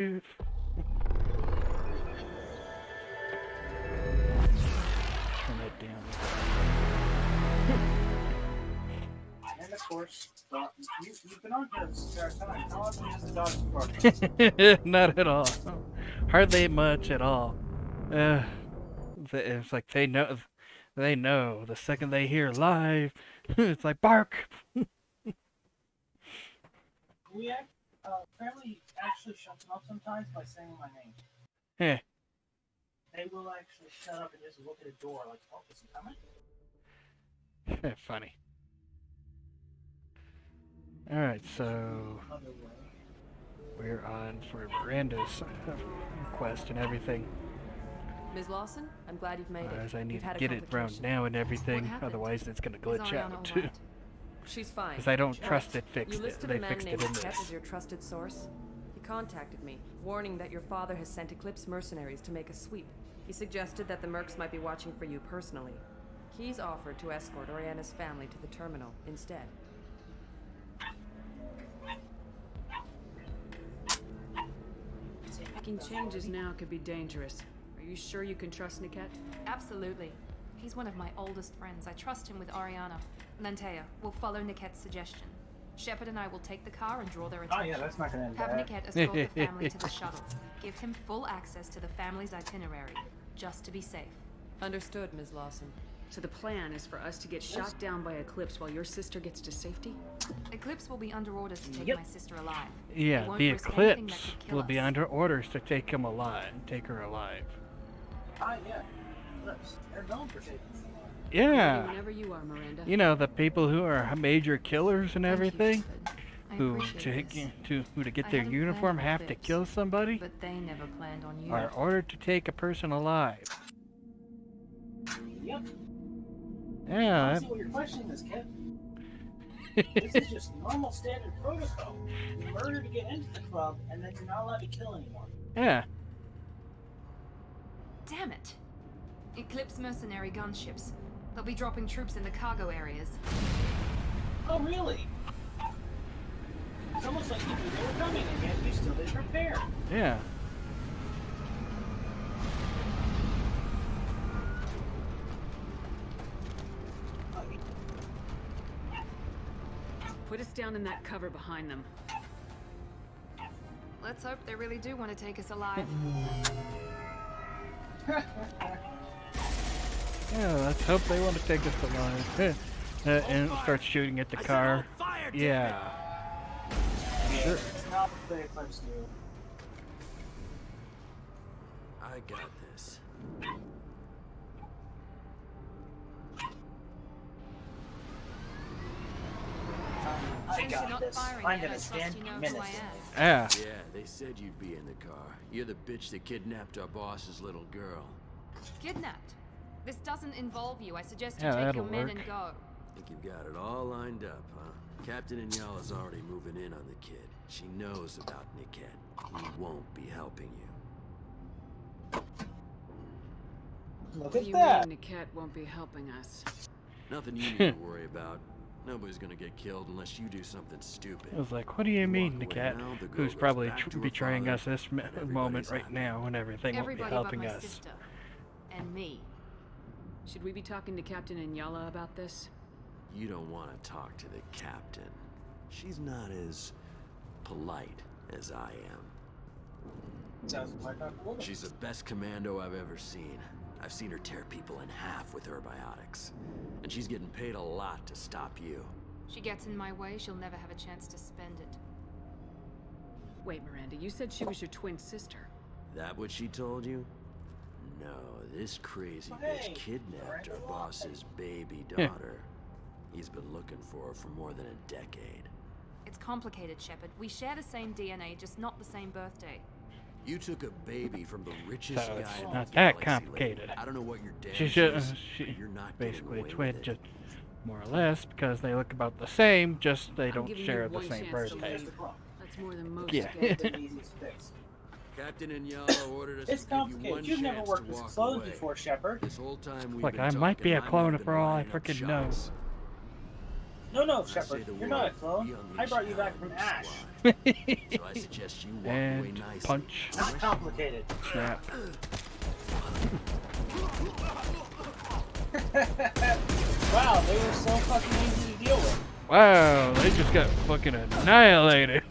And turn that down. And of course, you've been on here this entire time. How often has the dog barked? Not at all. Hardly much at all. It's like they know. They know the second they hear live, it's like bark. Family actually shuts them up sometimes by saying my name. Yeah. They will actually shut up and just look at a door like, oh, is he coming? Funny. Alright, so we're on for Miranda's quest and everything. Ms. Lawson, I'm glad you've made it. As I need You've to had a get it round complication. now and everything, What happened? otherwise it's gonna Is glitch Ariana out all too. right? She's fine. Because I don't trust it You fixed it. listed They a man fixed it named in Ket this. as your trusted source. He contacted me, warning that your father has sent Eclipse mercenaries to make a sweep. He suggested that the Mercs might be watching for you personally. He's offered to escort Oriana's family to the terminal instead. Making changes now could be dangerous. Are you sure you can trust Niket? Absolutely. He's one of my oldest friends. I trust him with Ariana. Lantea, we'll follow Niket's suggestion. Shepard and I will take the car and draw their attention. Oh yeah, that's not gonna end Have bad. Niket escort the family to the shuttle. Give him full access to the family's itinerary, just to be safe. Understood, Ms. Lawson. So the plan is for us to get shot down by Eclipse while your sister gets to safety? Eclipse will be under orders to take Yep. my sister alive. Yeah, He won't the risk anything that Eclipse could kill will be us. under orders to take him alive, take her alive. Ah, yeah. Eclipse. They're known for taking them alive. Ready Yeah, whenever you are, Miranda. you know the people who are major killers and Thank you, everything, Shepard. I who appreciate this. to get I their hadn't uniform planned all have to this, kill somebody, But they never planned on you. are ordered to take a person alive. Yep. I Yeah, don't see what you're questioning this, Kit. This is just normal standard protocol. You murder to get into the club, and then you're not allowed to kill anyone. yeah. Damn it! Eclipse mercenary gunships. They'll be dropping troops in the cargo areas. Oh, really? It's almost like you knew they were coming, and yet you still didn't prepare. Yeah. Put us down in that cover behind them. Let's hope they really do want to take us alive. Yeah, let's hope they want to take us alive. And start shooting at the car. Yeah. Sure. It's not what the Eclipse do. I got this. I Since you're got not this. firing I'm yet, gonna I trust stand you know who minutes. I am. Yeah. Yeah, they said you'd be in the car. You're the bitch that kidnapped our boss's little girl. Kidnapped. This doesn't involve you. I suggest you Yeah, take your that'll men work. and go. Think you've got it all lined up, huh? Captain Inyala's already moving in on the kid. She knows about Niket. He won't be helping you. Look What do at you that. mean Niket won't be helping us? Nothing you need to worry about. Nobody's gonna get killed unless you do something stupid. I was like, what do you mean, the walk cat, away now, the girl who's goes probably back to her betraying father, us this and everybody's moment right happy. now and everything won't be Everybody but helping my us. sister. And me. Should we be talking to Captain Inyala about this? You don't want to talk to the captain. She's not as polite as I am. Sounds like a woman. She's the best commando I've ever seen. I've seen her tear people in half with her biotics. And she's getting paid a lot to stop you. She gets in my way, she'll never have a chance to spend it. Wait, Miranda, you said she was your twin sister. That what she told you? No, this crazy Hey, bitch kidnapped our Miranda. boss's baby Yeah. daughter. He's been looking for her for more than a decade. It's complicated, Shepard. We share the same DNA, just not the same birthday. You took a baby from the richest So guy it's in the not that galaxy, lady. complicated. I don't know what your dad She's is, just but you're not getting basically a away twin, with it. just more or less, because they look about the same, just they I'm don't giving share you the one same chance to birthday. leave. That's more than most Yeah. get. The easiest fix. Captain Inyala ordered us It's to give you complicated. one You've never chance worked to with walk clothes away. before, Shepard. This whole time we've Look, been I might talking, be a I might clone have for been all I lining up frickin' know. shots. No, I say Shepard. the You're not a word, clone. he I brought you unleashes back hell from on your Ash. squad. So I suggest you walk away And nicely. punch. Not complicated. Snap. Wow, they were so fucking easy to deal with. Wow, they just got fucking annihilated.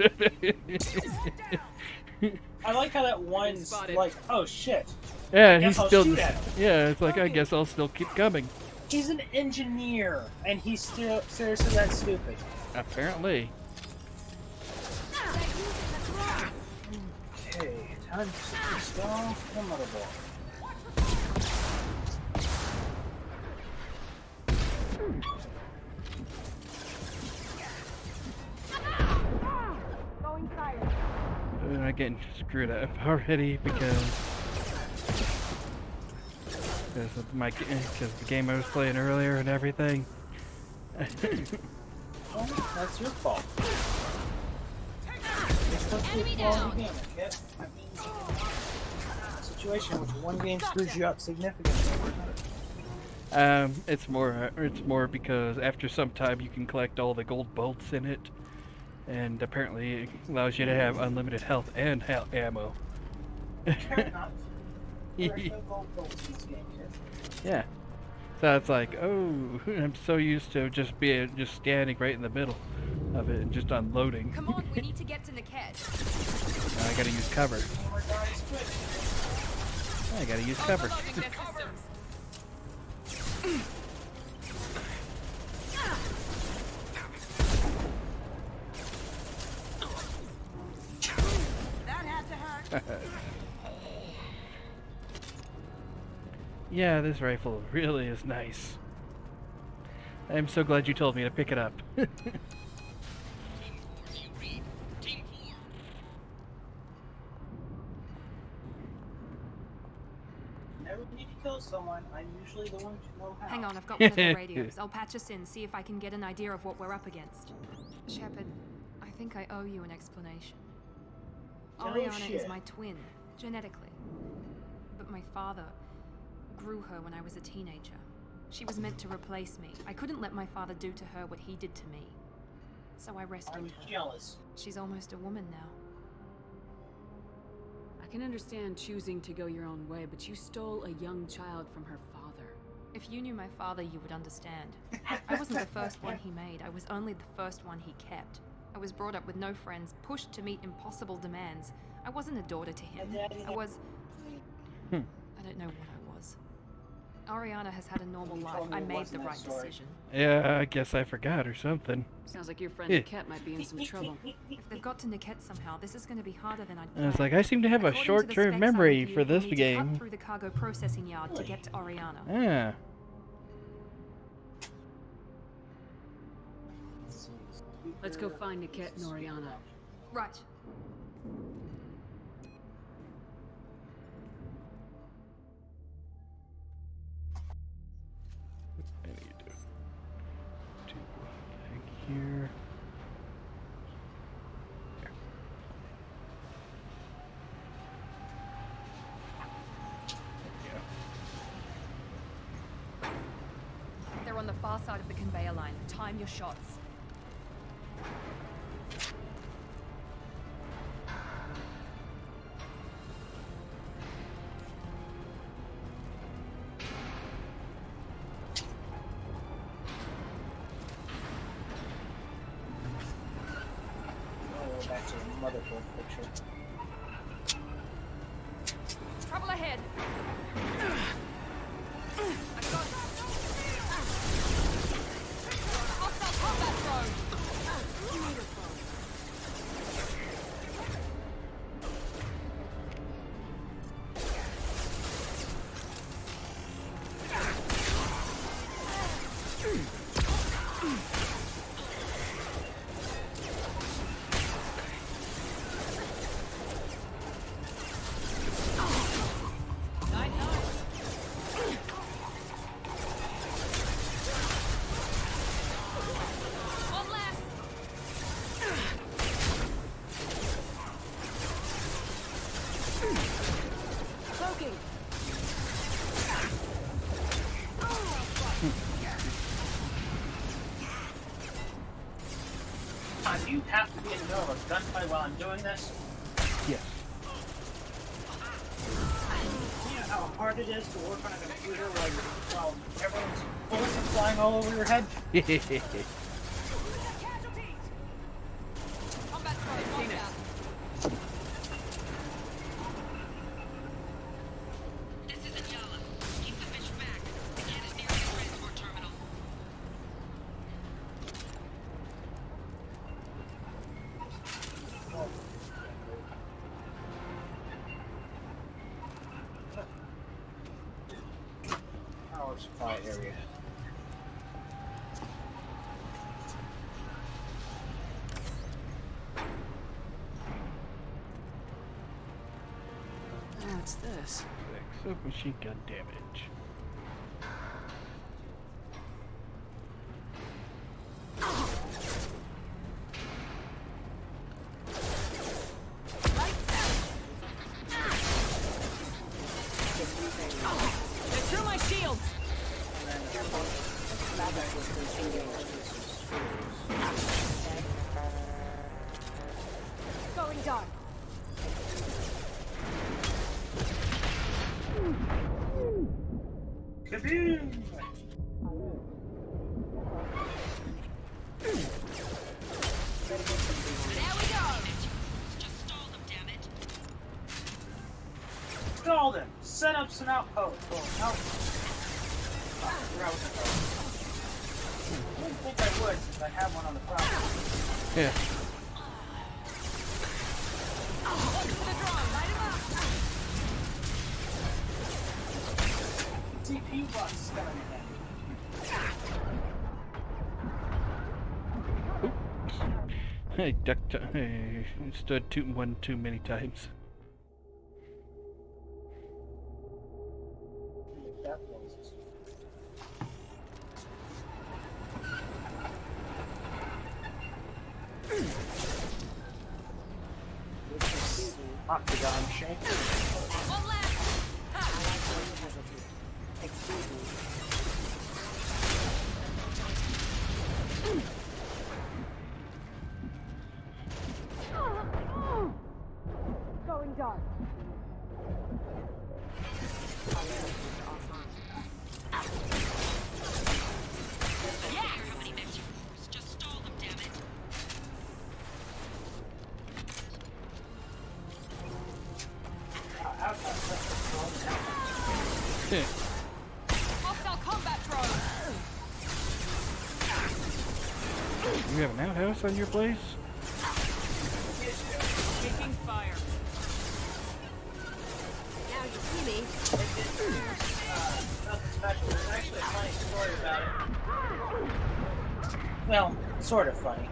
I like how that one's like, oh shit. Yeah, guess he's I'll still. shoot at him. Yeah, it's like I guess I'll still keep coming. He's an engineer, and he's still seriously that stupid. Apparently. Okay, time to install the motherboard. I'm getting screwed up already because of the game I was playing earlier and everything. Oh, that's your fault. You're supposed to be a quality gamer, kid. That means you can a situation in which one game screws you up significantly over another. It's more because after some time you can collect all the gold bolts in it, and apparently it allows you to have unlimited health and ammo. Apparently not. There's no gold bolts in this game, kid. Yeah. So it's like, oh, I'm so used to just standing right in the middle of it and just unloading. Come on, we need to get to Niket. Now I gotta use cover. Gamer dies quick. I gotta use cover. Overloading their systems. That had to hurt. Yeah, this rifle really is nice. I'm so glad you told me to pick it up. Never need to kill someone. I'm usually the one to know how. Hang on, I've got one of the radios. I'll patch us in, see if I can get an idea of what we're up against. Shepard, I think I owe you an explanation. Oh, Ariana shit. is my twin, genetically. But my father grew her when I was a teenager. She was meant to replace me. I couldn't let my father do to her what he did to me. So I rescued I'm her. jealous. She's almost a woman now. I can understand choosing to go your own way, but you stole a young child from her father. If you knew my father, you would understand. I wasn't the first one he made. I was only the first one he kept. I was brought up with no friends, pushed to meet impossible demands. I wasn't a daughter to him. I was... I don't know what I was. Ariana has had a normal You life. told me I it made wasn't the that right story. decision. Yeah, I guess I forgot or something. Sounds like your friend Yeah. Cat might be in some trouble. If they've got to Niket somehow, this is going to be harder than I'd And it's planned. like, I seem to have a According to the short-term specs I memory reviewed, for this we'll need to game. cut through the cargo processing yard to get to Ariana. Yeah. Let's go find Niket and Oriana. Right. I need to do one thing here. They're on the far side of the conveyor line. Time your shots. Oh, back to the motherboard picture. Trouble ahead. Hostile combat drone. Nice on doing this? Yes. You know how hard it is to work on a computer while everyone's bullets are flying all over your head? Power supply area. What's this? Submachine gun damage. Through my shield! Going dark. Kaboom! There we go. Stall them! Set up some outposts! Well, no. Where I was going. I didn't think I would since I have one on the property. Yeah. CPU box is coming in. Hey, hey, stood tooting one too many times. That was. Octagon shape. One left. Going dark. Yeah. Hostile combat drone. You have an outhouse on your place? Taking fire. Now you see me. Nothing special. There's actually a funny story about it. Well, sort of funny.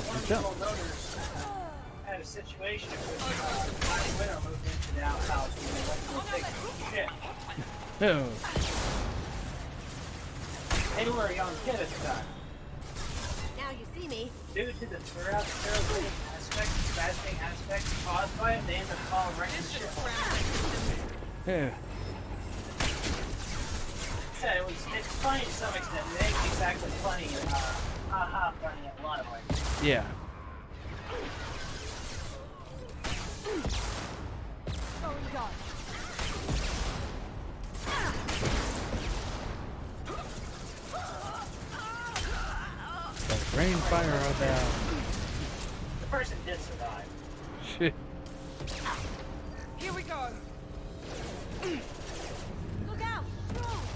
One of the old owners had a situation in which my widow moved into the outhouse when they went to go take a shit. Oh. They were a young kid at the time. Now you see me. Due to the parasitic aspect, spastic aspect caused by it, they ended up falling right in the shit hole. Yeah. Yeah, it's funny to some extent. It ain't exactly funny, haha funny in a lot of ways. Yeah. Going dark. Rain fire on down. The person did survive. Shit. Here we go. Look out! Drone.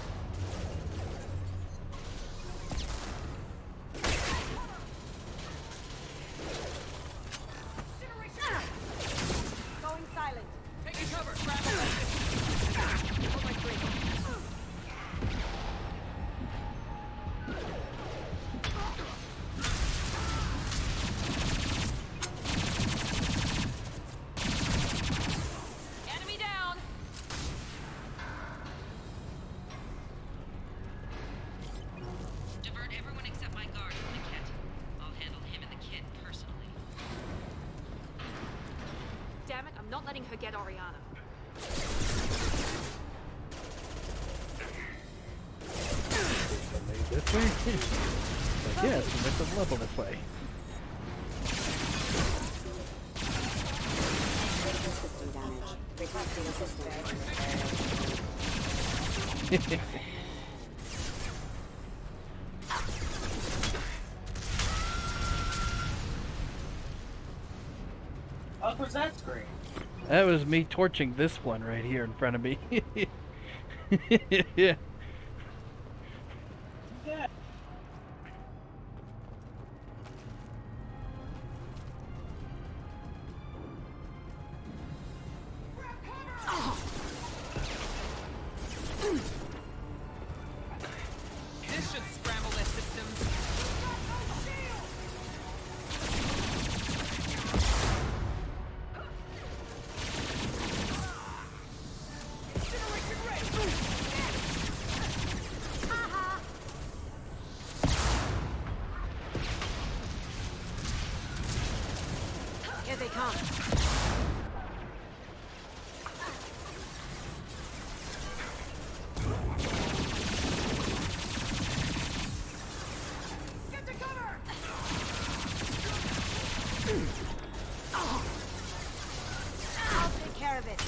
Going silent. Taking cover. Grab it. Oh my God. Enemy down. Divert everyone except my guard from the kit. I'll handle him and the kid personally. Damn it! I'm not letting her get Oriana. This way? Like, yes, and there's a level this way. Oh, was that screen? That was me torching this one right here in front of me. Yeah. Yeah. This should scramble their systems. Here they come. Get to cover! I'll take care of it.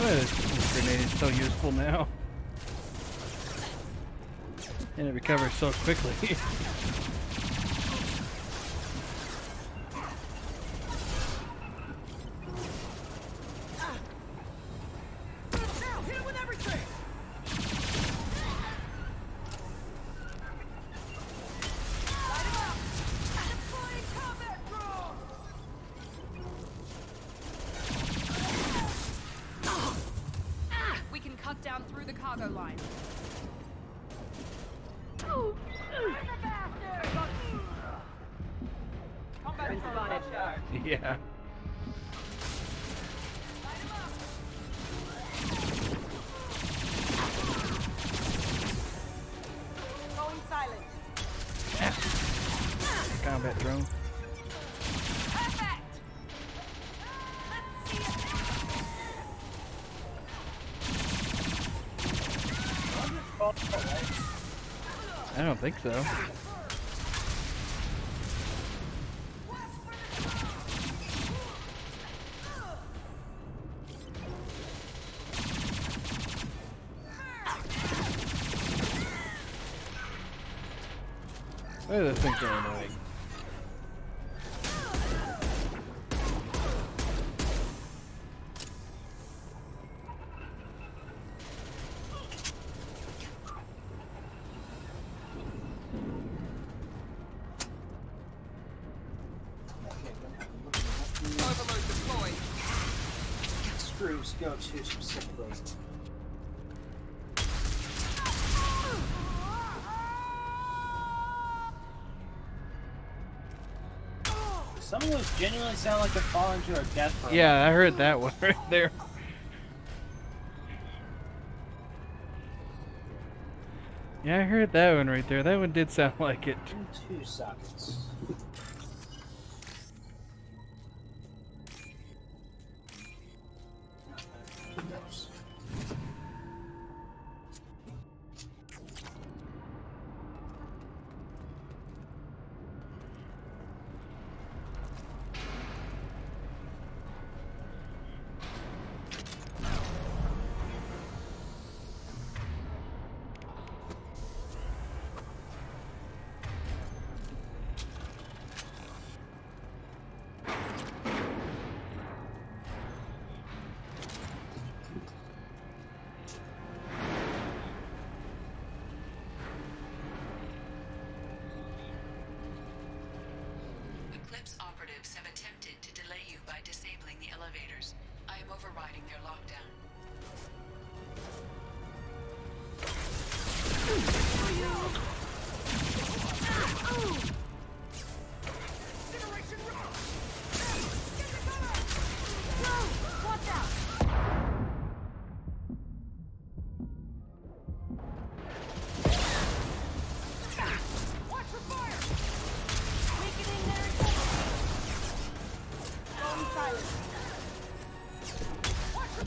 Oh, this grenade is so useful now. And it recovers so quickly. Now, hit him with everything! Light him up! Deploying combat drone! We can cut down through the cargo line. Combat spotted. Yeah. Going silent. Combat drone. Perfect! Let's see it! I don't think so. Oh, those things are annoying. Overload deployed. Screws go to specifically. Some of those genuinely sound like they're falling to a death row. Yeah, I heard that one right there. Yeah, I heard that one right there. That one did sound like it. In 2 sockets. Eclipse operatives have attempted to delay you by disabling the elevators. I am overriding their lockdown. Incineration rock! Get to cover! Go! Watch out! Watch for fire! Weakening their integrity! Going silent. Watch for...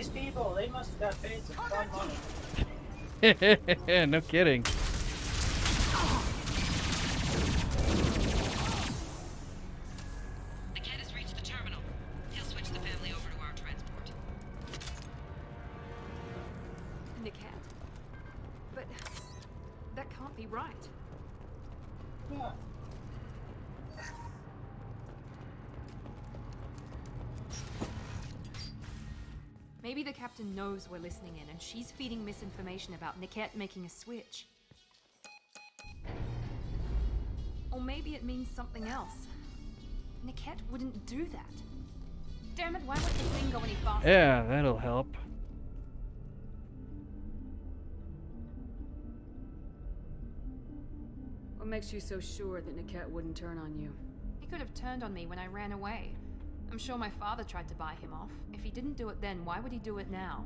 these people? They must have got paid some fun money. No kidding. The cat has reached the terminal. He'll switch the family over to our transport. Niket? But that can't be right. Yeah. Maybe the captain knows we're listening in and she's feeding misinformation about Niket making a switch. Or maybe it means something else. Niket wouldn't do that. Damn it, why won't the thing go any faster? Yeah, that'll help. What makes you so sure that Niket wouldn't turn on you? He could have turned on me when I ran away. I'm sure my father tried to buy him off. If he didn't do it then, why would he do it now?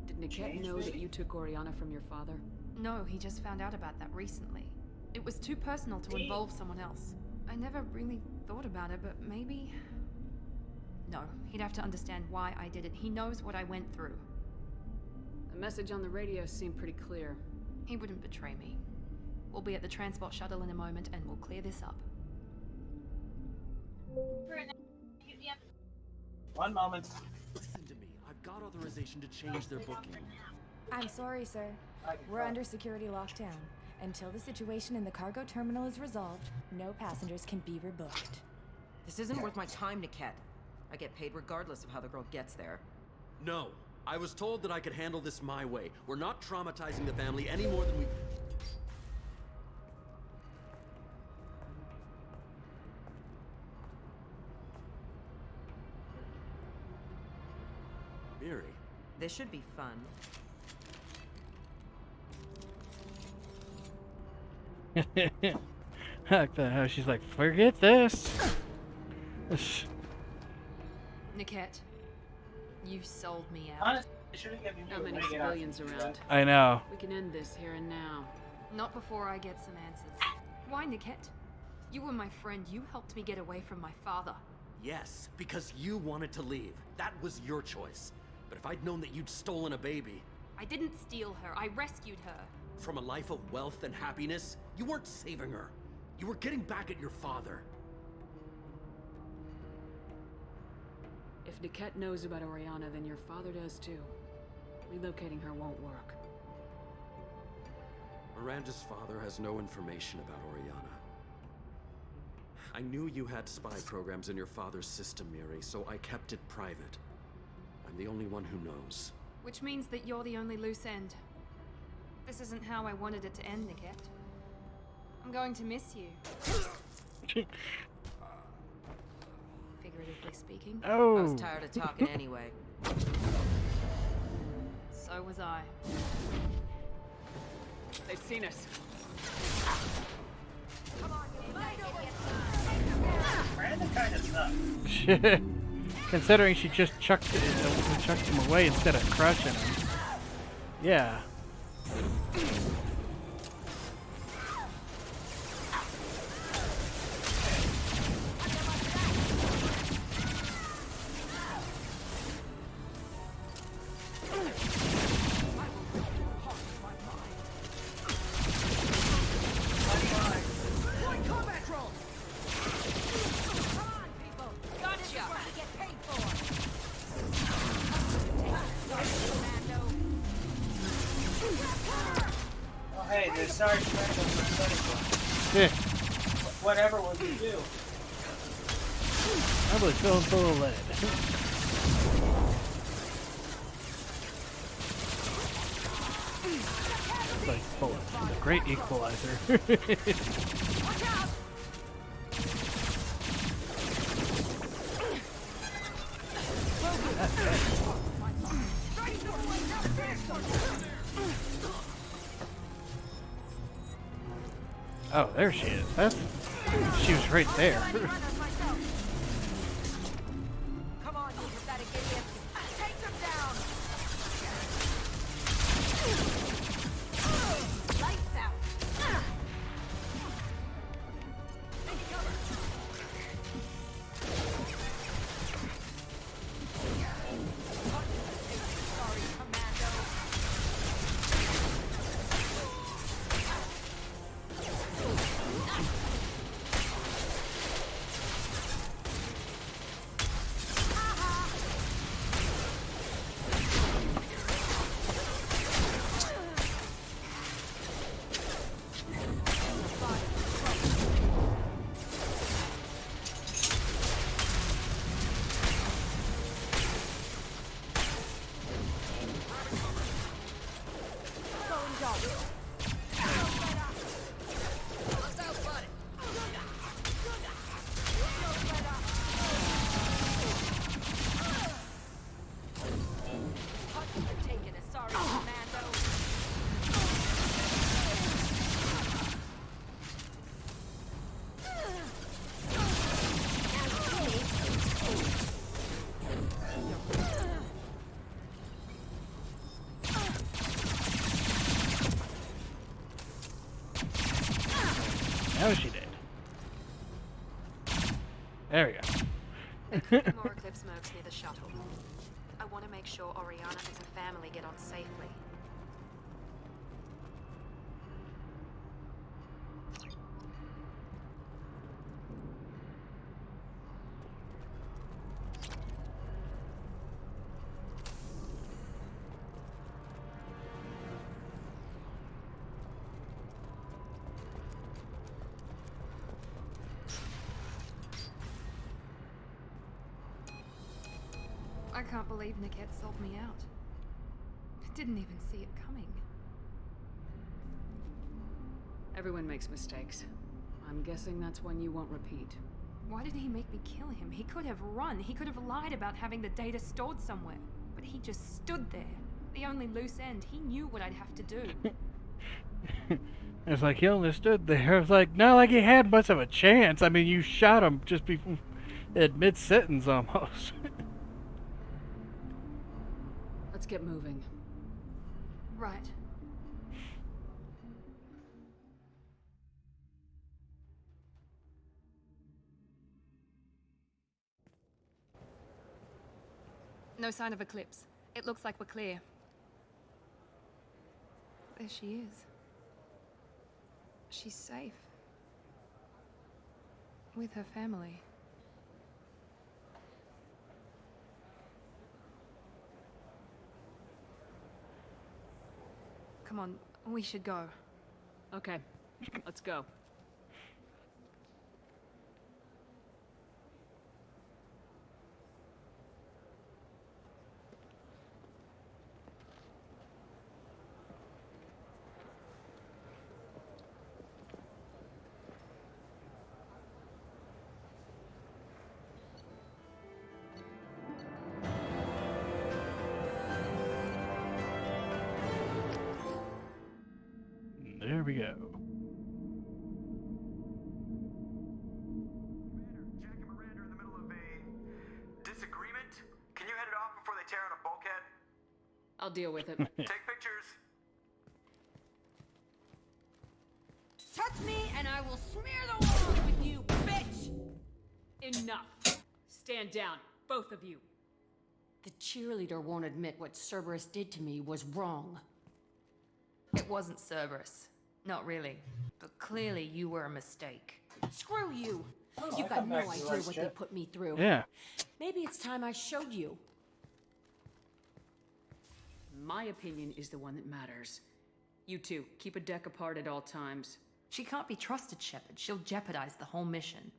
Did Niket know that you took Oriana from your father? No, he just found out about that recently. It was too personal to involve someone else. I never really thought about it, but maybe... No, he'd have to understand why I did it. He knows what I went through. The message on the radio seemed pretty clear. He wouldn't betray me. We'll be at the transport shuttle in a moment and we'll clear this up. One moment. Listen to me. I've got authorization to change their booking. I'm sorry, sir. We're under security lockdown. Until the situation in the cargo terminal is resolved, no passengers can be rebooked. This isn't worth my time, Niket. I get paid regardless of how the girl gets there. No. I was told that I could handle this my way. We're not traumatizing the family any more than we... Miri. This should be fun. I like that how she's like, forget this. Niket, you sold me out. Honestly, I should have given you How a many way to get out. civilians around? I know. We can end this here and now. Not before I get some answers. Why, Niket? You were my friend. You helped me get away from my father. Yes, because you wanted to leave. That was your choice. But if I'd known that you'd stolen a baby... I didn't steal her. I rescued her. From a life of wealth and happiness, you weren't saving her. You were getting back at your father. If Niket knows about Oriana, then your father does too. Relocating her won't work. Miranda's father has no information about Oriana. I knew you had spy programs in your father's system, Miri, so I kept it private. I'm the only one who knows. Which means that you're the only loose end. This isn't how I wanted it to end, Niket. I'm going to miss you. Figuratively speaking. Oh. I was tired of talking anyway. So was I. They've seen us. Miranda kind of sucks. Considering she just chucked him away instead of crushing him. Yeah. Oh, hey, there's Sergeant Randall for Yeah. whatever will you do? Probably filling full of lead. It's like bullets. The great equalizer. Oh, there she is. She was right there. Come on, you pathetic idiot. Take them down. Lights out. Take cover. There we go. There could be more Eclipse mercs near the shuttle. I want to make sure Oriana and her family get on safely. I can't believe Niket sold me out. I didn't even see it coming. Everyone makes mistakes. I'm guessing that's one you won't repeat. Why did he make me kill him? He could have run. He could have lied about having the data stored somewhere. But he just stood there. The only loose end. He knew what I'd have to do. It's like he only stood there. It's like, not like he had much of a chance. I mean, you shot him just before, at mid-sentence almost. Let's get moving. Right. No sign of Eclipse. It looks like we're clear. There she is. She's safe. With her family. Come on, we should go. Okay, let's go. There we go. Commander, Jack and Miranda are in the middle of a disagreement. Can you head it off before they tear out a bulkhead? I'll deal with it. Take pictures. Touch me and I will smear the walls with you, bitch! Enough. Stand down, both of you. The cheerleader won't admit what Cerberus did to me was wrong. It wasn't Cerberus. Not really. But clearly you were a mistake. Screw you! Oh, You've I got come no back to idea the right what ship. they put me through. Yeah. Maybe it's time I showed you. My opinion is the one that matters. You two, keep a deck apart at all times. She can't be trusted, Shepard. She'll jeopardize the whole mission.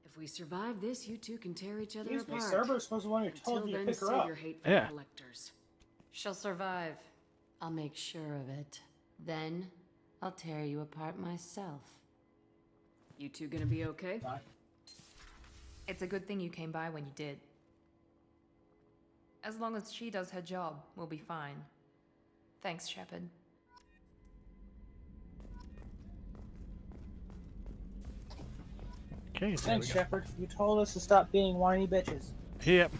If we survive this, you two can tear each other Excuse me, apart. Cerberus was the one who told Until you to then, pick her save up. your hate for Yeah. collectors. She'll survive. I'll make sure of it. Then, I'll tear you apart myself. You two gonna be okay? It's a good thing you came by when you did. As long as she does her job, we'll be fine. Thanks, Shepard. Okay, there Thanks, we go. Shepard. You told us to stop being whiny bitches. Yep.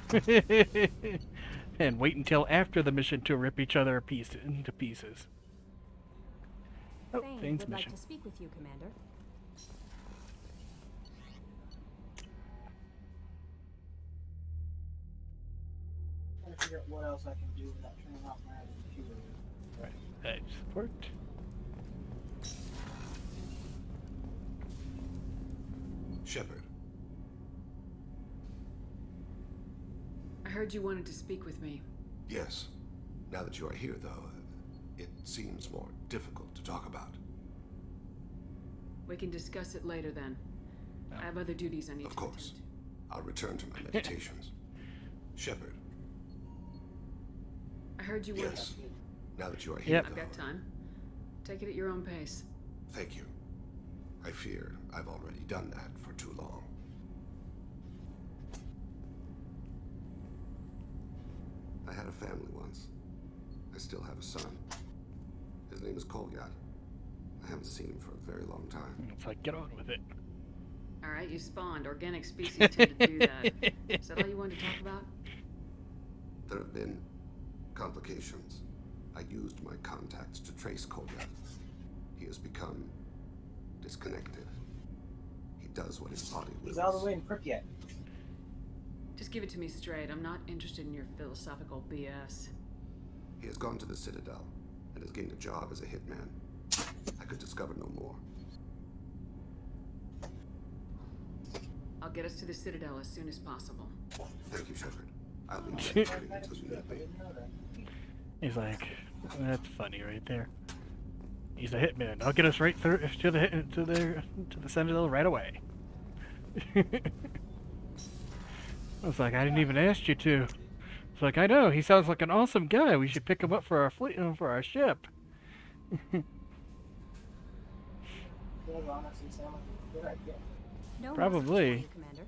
And wait until after the mission to rip each other into pieces. Oh, Thane Thane's would mission. like to speak with you, Commander. Trying to figure out what else I can do without turning off my computer. Right. Edge support. Shepard. I heard you wanted to speak with me. Yes. Now that you are here, though, it seems more difficult to talk about. We can discuss it later then. I have other duties I need Of to course. I'll return to my meditations. Shepard. I heard you wanted Yes. to... Now that you are here, Yep. I've though, got time. Take it at your own pace. thank you. I fear I've already done that for too long. I had a family once. I still have a son. His name is Kolyat. I haven't seen him for a very long time. It's like, get on with it. Alright, you spawned. Organic species tend to do that. Is that all you wanted to talk about? There have been complications. I used my contacts to trace Kolyat. He has become disconnected. He does what his body wills. He's all the way in Pripyat. Just give it to me straight. I'm not interested in your philosophical BS. He has gone to the Citadel and has gained a job as a hitman. I could discover no more. I'll get us to the Citadel as soon as possible. Thank you, Shepard. I'll be waiting until you need me. He's like, that's funny right there. He's a hitman. I'll get us right through to the Sentinel right away. I was like, I didn't even ask you to. It's like, I know, he sounds like an awesome guy. We should pick him up for our fleet, for our ship. No Probably. Commander.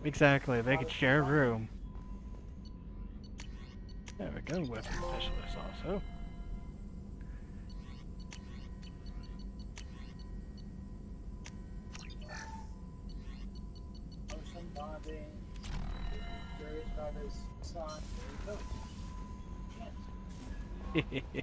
Exactly, they could share a room. There we go, weapon specialist also. Ocean bonding. Curious about his son. There you go.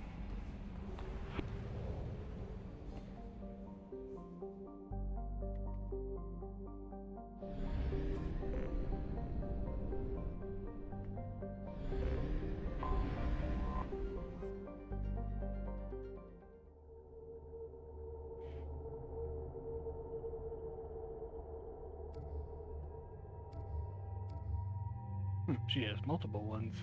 She has multiple ones.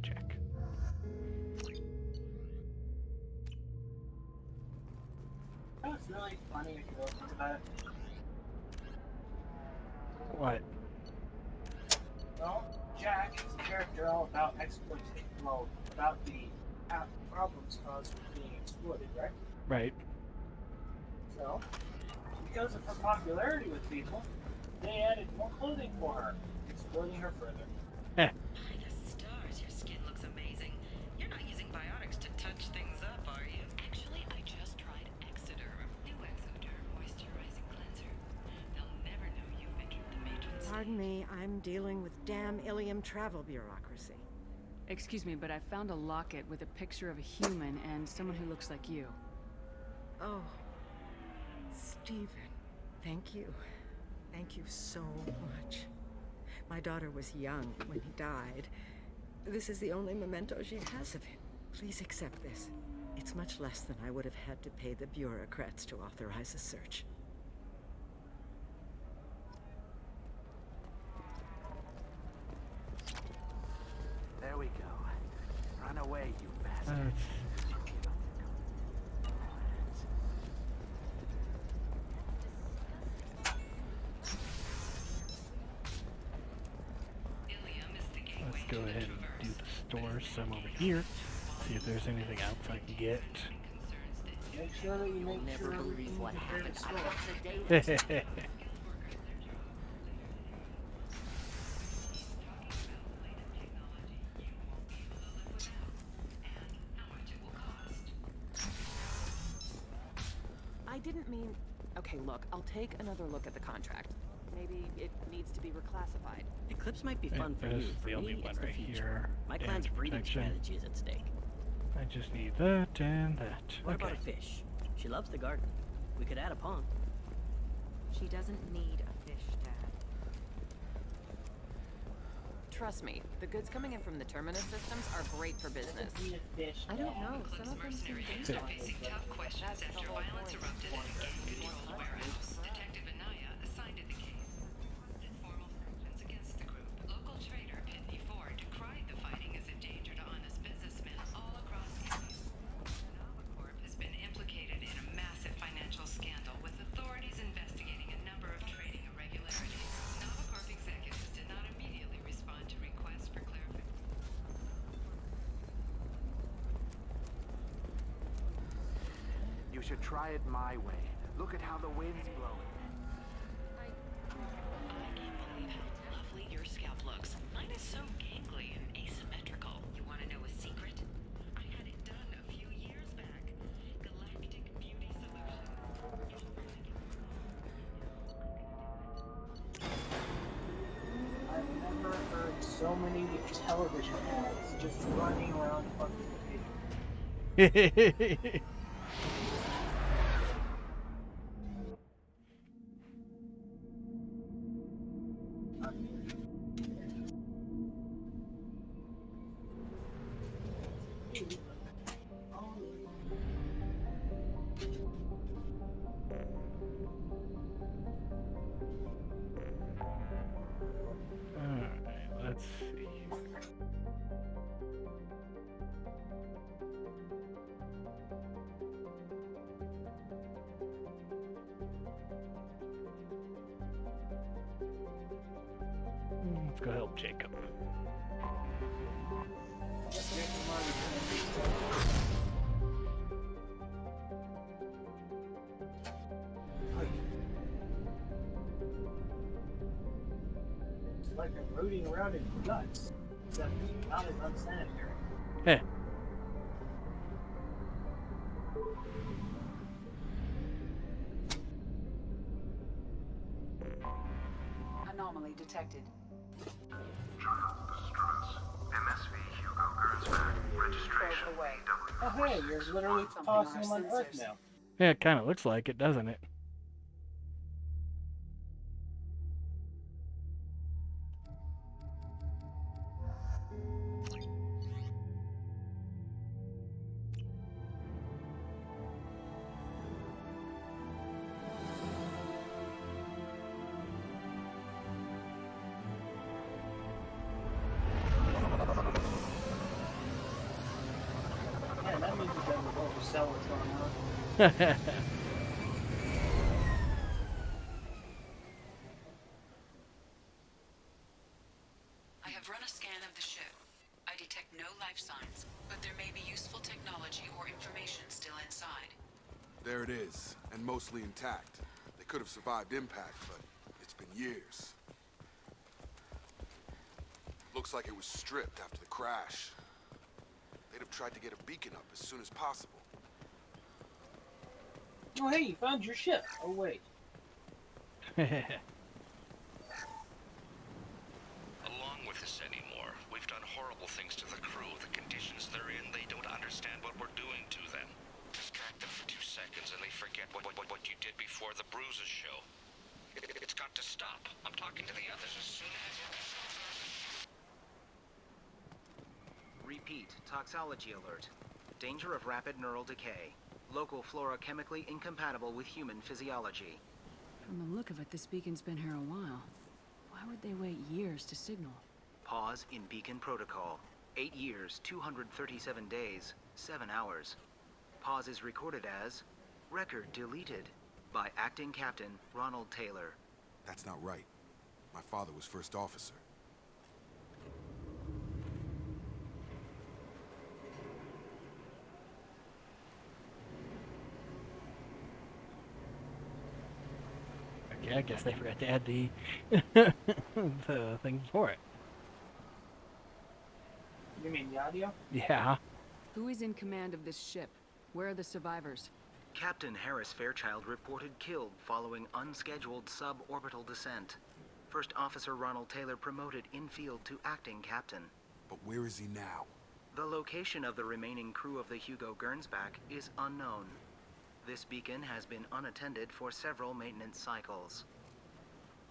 Check. That was really funny if you think about it. What? Well, Jack is a character all about exploitation. Well, about the problems caused from being exploited, right? Right. So, because of her popularity with people, they added more clothing for her, exploiting her further. By the stars, your skin looks amazing. You're not using biotics to touch things up, are you? Actually, I just tried Exoderm. New Exoderm moisturizing cleanser. They'll never know you've entered the Matron's. Pardon me, I'm dealing with damn Ilium travel bureaucracy. Excuse me, but I found a locket with a picture of a human and someone who looks like you. Oh, Stephen, thank you. Thank you so much. My daughter was young when he died. This is the only memento she has of him. Please accept this. It's much less than I would have had to pay the bureaucrats to authorize a search. There we go. Run away, you bastard. Let's go ahead and do the store some over here. See if there's anything else I can get. Make sure that you make never sure believe what happened. I didn't mean... Okay, look, I'll take another look at the contract. Maybe it needs to be reclassified. Eclipse might be fun for This you. is For the only me, one it's the right future. here. My clan's Damage breeding protection. strategy is at stake. I just need that and that. What Okay. about a fish? She loves the garden. We could add a pond. She doesn't need a fish, Dad. Trust me, the goods coming in from the Terminus systems are great for business. I don't know, some of them seem Mercenaries are facing tough questions after violence erupted in a gang-controlled warehouse. Detective Anaya assigned to the case. Did formal sanctions against the group. Local trader Pitney Ford decried the fighting as a danger to honest businessmen all across India. Novacorp has been implicated in a massive financial scandal, with authorities investigating a number of trading irregularities. Novacorp executives did not immediately respond to requests for clarification. You should try it my way. Look at how the wind's blowing. I can't believe how lovely your scalp looks. Mine is so gangly and asymmetrical. You want to know a secret? I had it done a few years back. many television ads just running around fucking the Alright, let's see. Let's go help Jacob. It's like I'm rooting around in guts, except not as unsanitary. Hey. Anomaly detected. MSV Hugo Gernsback, registration away. Oh hey, you're literally tossing them on Earth now. Yeah, it kind of looks like it, doesn't it? Yeah, that means it doesn't oversell what's going on. I have run a scan of the ship. I detect no life signs, but there may be useful technology or information still inside. There it is, and mostly intact. They could have survived impact, but it's been years. Looks like it was stripped after the crash. They'd have tried to get a beacon up as soon as possible. Oh hey, you found your ship. Oh wait. Along with this anymore, we've done horrible things to the crew. The conditions they're in, they don't understand what we're doing to them. Distract them for 2 seconds and they forget what you did before the bruises show. It's got to stop. I'm talking to the others as soon as Repeat, toxology alert. Danger of rapid neural decay. Local flora chemically incompatible with human physiology. From the look of it, this beacon's been here a while. Why would they wait years to signal? Pause in beacon protocol. 8 years, 237 days, 7 hours. Pause is recorded as record deleted by acting captain Ronald Taylor. That's not right. My father was first officer. Okay, I guess they forgot to add the the thing for it. You mean the audio? Yeah. Who is in command of this ship? Where are the survivors? Captain Harris Fairchild reported killed following unscheduled suborbital descent. First Officer Ronald Taylor promoted in-field to acting captain. But where is he now? The location of the remaining crew of the Hugo Gernsback is unknown. This beacon has been unattended for several maintenance cycles.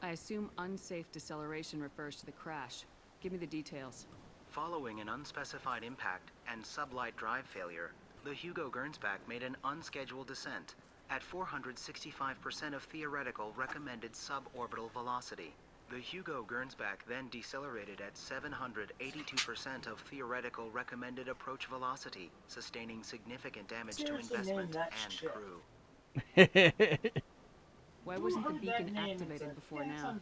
I assume unsafe deceleration refers to the crash. Give me the details. Following an unspecified impact and sublight drive failure, the Hugo Gernsback made an unscheduled descent at 465% of theoretical recommended suborbital velocity. The Hugo Gernsback then decelerated at 782% of theoretical recommended approach velocity, sustaining significant damage to investment and crew. Why wasn't the beacon activated before now?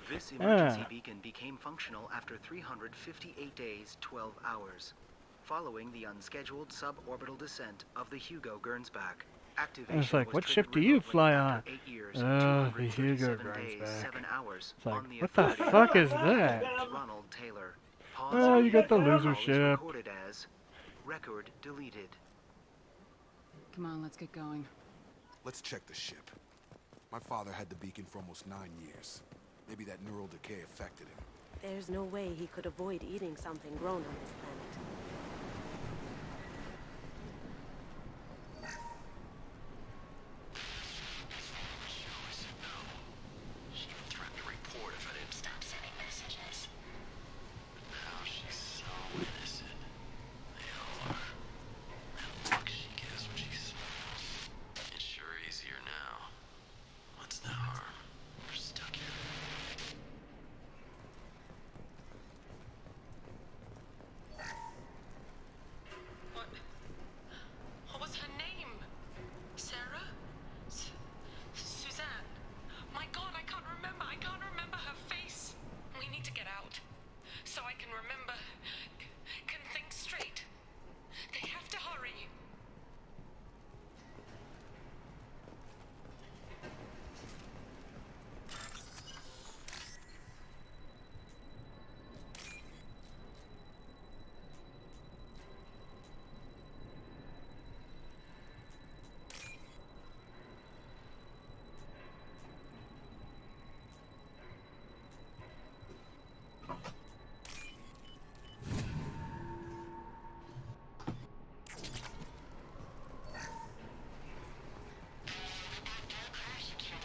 This emergency beacon became functional after 358 days, 12 hours. Following the unscheduled suborbital descent of the Hugo Gernsback. I was like, what ship do you fly on? Oh, the Hugo Gernsback. It's like, what the fuck is that? Ronald Taylor. Oh, you got the loser ship. Recorded as record deleted. Come on, let's get going. Let's check the ship. My father had the beacon for almost 9 years. Maybe that neural decay affected him. There's no way he could avoid eating something grown on this planet. She threatened to report if I didn't stop sending messages. But now she's so innocent. They all are. That look she gives when she smiles. It's sure easier now. What's the harm? We're stuck here. What was her name? Sarah? Suzanne? My God, I can't remember. I can't remember her face. We need to get out. So I can remember. Can think straight. They have to hurry.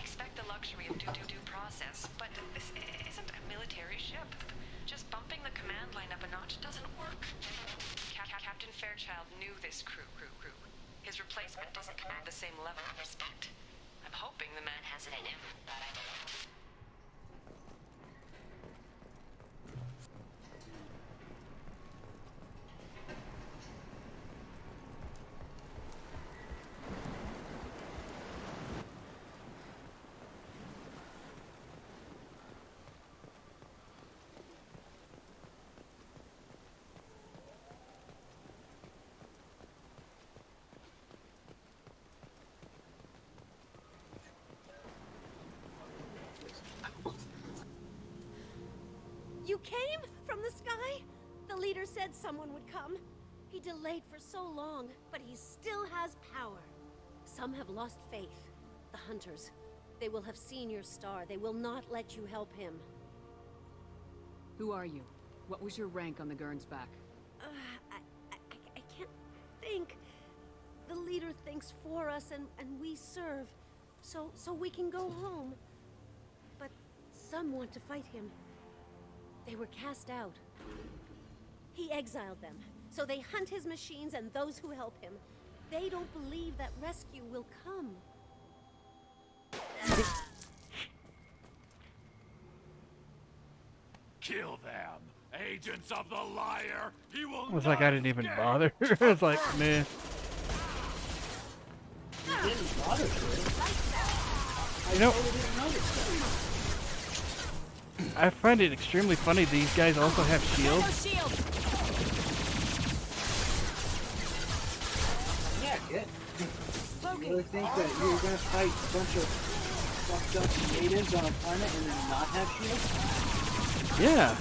Expect the luxury of due process, but this isn't a military ship. Just bumping the command line up a notch doesn't work. Captain Fairchild knew this crew. His replacement doesn't command the same level of respect. I'm hoping the man has it in him. You came from the sky? The leader said someone would come. He delayed for so long, but he still has power. Some have lost faith. The hunters. They will have seen your star. They will not let you help him. Who are you? What was your rank on the Gernsback? I can't think. The leader thinks for us and we serve. So we can go home. But some want to fight him. They were cast out. He exiled them, so they hunt his machines and those who help him. They don't believe that rescue will come. Kill them, agents of the liar. He will. It was like I didn't even bother. It's like, man. You didn't bother to. You know, totally didn't notice I find it extremely funny these guys also have shields. Yeah, Kit. You really think that you're gonna fight a bunch of fucked up natives on a planet and then not have shields? Yeah.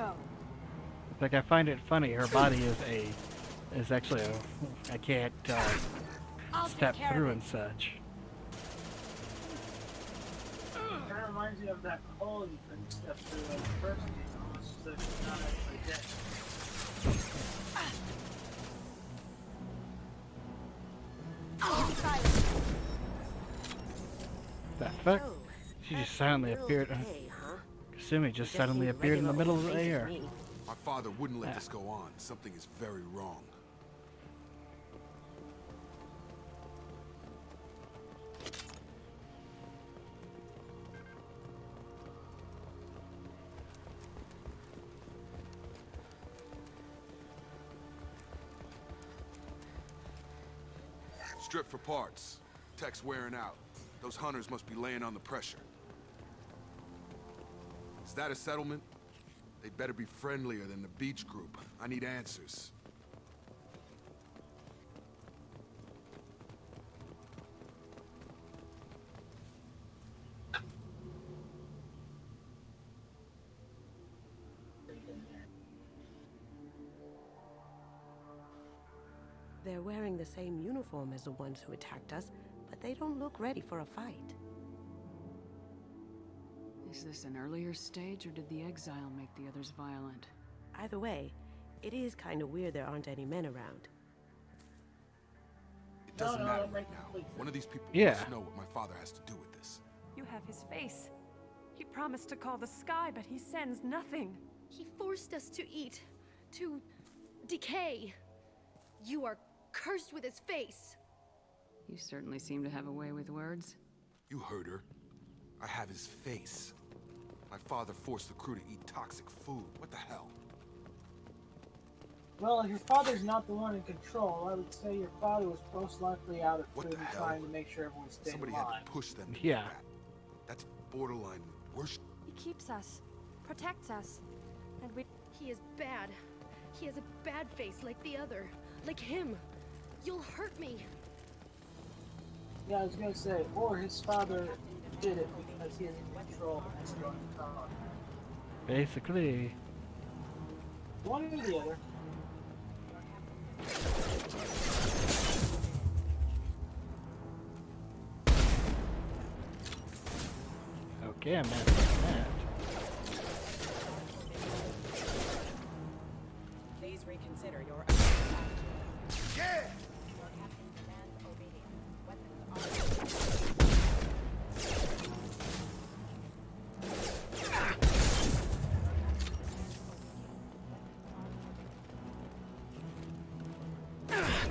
go. Like, I find it funny. Her body is actually I can't step through and such. Kind of reminds me of that hole you couldn't step through in the first game, almost as though she's not actually dead. The fuck? She just suddenly appeared. Kasumi just suddenly appeared in the middle of the air. My father wouldn't let this go on. Something is very wrong. Strip for parts. Tech's wearing out. Those hunters must be laying on the pressure. Is that a settlement? They'd better be friendlier than the beach group. I need answers. They're wearing the same uniform as the ones who attacked us, but they don't look ready for a fight. Is this an earlier stage, or did the exile make the others violent? Either way, it is kind of weird there aren't any men around. It doesn't matter right now. One of these people must know what my father has to do with this. You have his face. He promised to call the sky, but he sends nothing. He forced us to eat, to decay. You are cursed with his face. You certainly seem to have a way with words. You heard her. I have his face. My father forced the crew to eat toxic food. What the hell? Well, if your father's not the one in control, I would say your father was most likely out of food and trying to make sure everyone stayed Somebody alive. had to push them to Yeah. do that. That's borderline worship. He keeps us, protects us, and we... He is bad. He has a bad face like the other. Like him. You'll hurt me. Yeah, I was gonna say, or his father did it because he is in control of what's going on. Basically. One or the other. Okay, I'm at that. Please reconsider your... Yeah!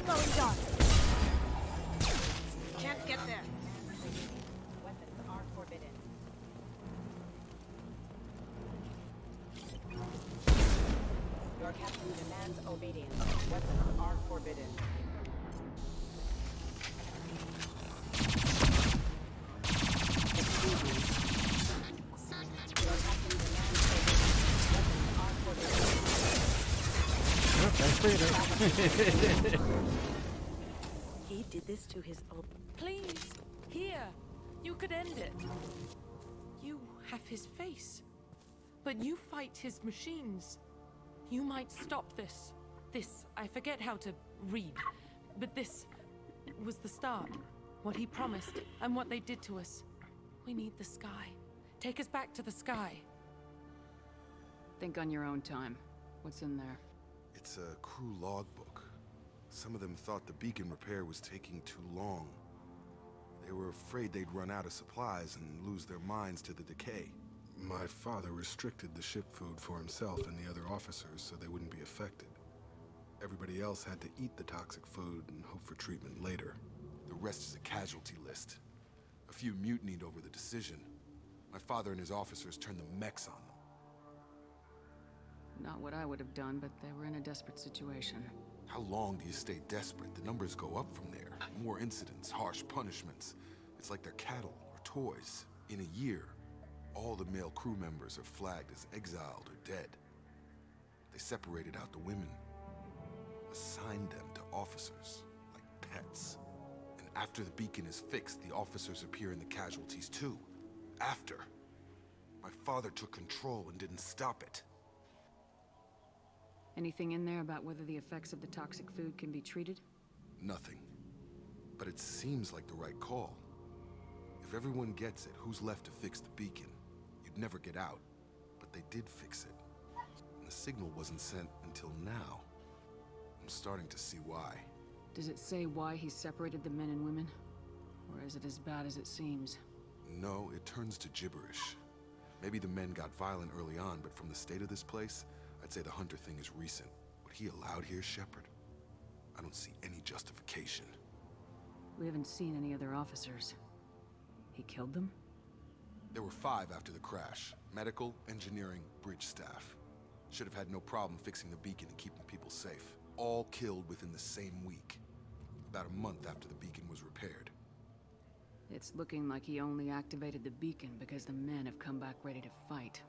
Going dark. Can't get there. Weapons are forbidden. Your captain demands obedience. Weapons are forbidden. He did this to his own... Please, here. You could end it. You have his face, but you fight his machines. You might stop this. This, I forget how to read, but this was the start. What he promised, and what they did to us. We need the sky. Take us back to the sky. Think on your own time. What's in there? It's a crew logbook. Some of them thought the beacon repair was taking too long. They were afraid they'd run out of supplies and lose their minds to the decay. My father restricted the ship food for himself and the other officers so they wouldn't be affected. Everybody else had to eat the toxic food and hope for treatment later. The rest is a casualty list. A few mutinied over the decision. My father and his officers turned the mechs on them. Not what I would have done, but they were in a desperate situation. How long do you stay desperate? The numbers go up from there. More incidents, harsh punishments. It's like they're cattle or toys. In a year, all the male crew members are flagged as exiled or dead. They separated out the women, assigned them to officers, like pets. And after the beacon is fixed, the officers appear in the casualties too. After. My father took control and didn't stop it. Anything in there about whether the effects of the toxic food can be treated? Nothing. But it seems like the right call. If everyone gets it, who's left to fix the beacon? You'd never get out. But they did fix it. And the signal wasn't sent until now. I'm starting to see why. Does it say why he separated the men and women? Or is it as bad as it seems? No, it turns to gibberish. Maybe the men got violent early on, but from the state of this place, I'd say the Hunter thing is recent. What he allowed here, Shepard? I don't see any justification. We haven't seen any other officers. He killed them? There were 5 after the crash. Medical, engineering, bridge staff. Should have had no problem fixing the beacon and keeping people safe. All killed within the same week. About a month after the beacon was repaired. It's looking like he only activated the beacon because the men have come back ready to fight.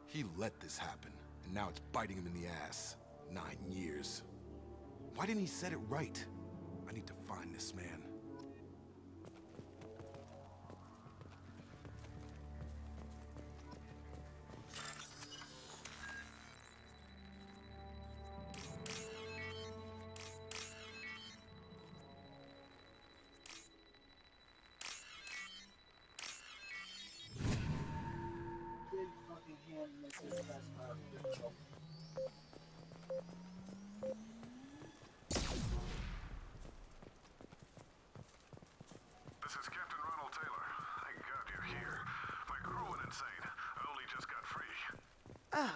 He let this happen, and now it's biting him in the ass. 9 years. Why didn't he set it right? I need to find this man. Big fucking hand makes it the best part of the show. This is Captain Ronald Taylor. Thank God you're here. My crew went insane. I only just got free. Ah,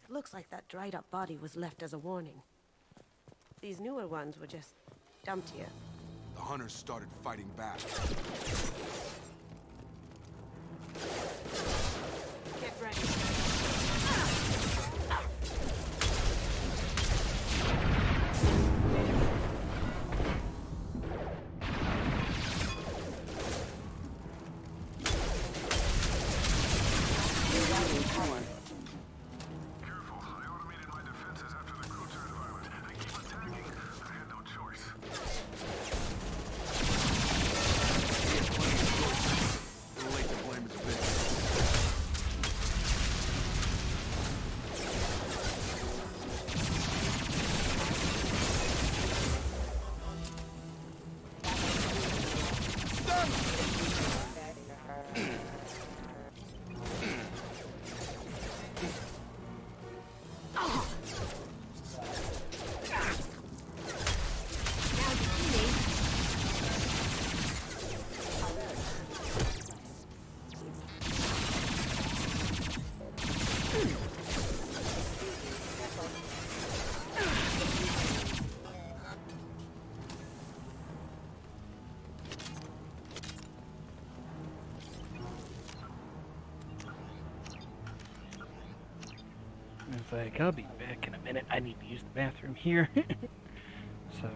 it looks like that dried up body was left as a warning. These newer ones were just dumped here. The Hunters started fighting back. Get ready. Careful. I automated my defenses after the crew turned violent. They keep attacking. I had no choice. Too late to blame his bitch. It's like, I'll be back in a minute. I need to use the bathroom here. So,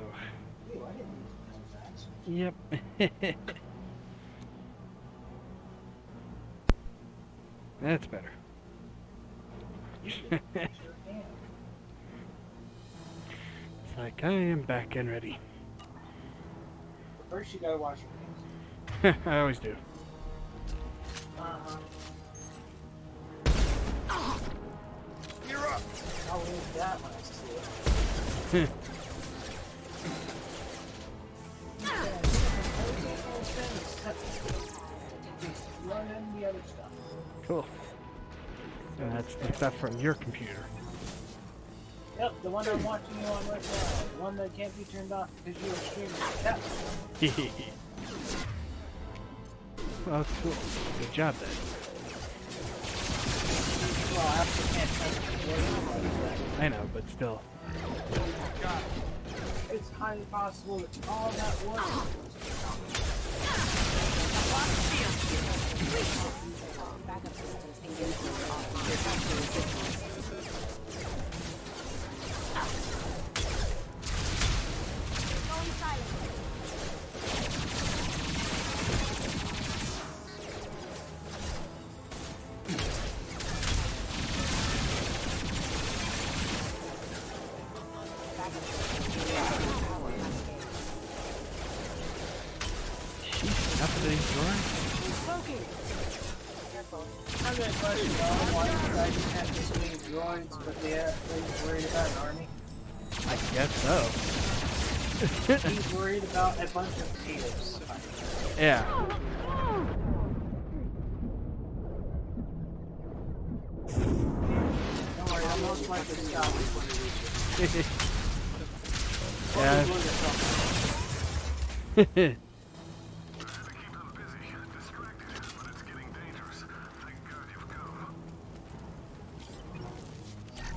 yep. That's better. It's like, I am back and ready. First you gotta wash your hands. I always do. You're up! I'll leave that when I see it. Run in the other stuff. Cool. And that's the stuff from your computer. Yep, the one I'm watching you on right now. The one that can't be turned off because you were streaming. Yep. Well, cool. Good job then. Well, I can't touch it. I know, but still. God. It's highly possible that all that was. Backup systems engaged offline. Going silent. Nothing, Jordan. I'm gonna question why you guys have this many droids, but they're worried about an army. I guess so. He's worried about a bunch of natives. Yeah. Don't worry, I'll most likely stop before they reach it. Yeah.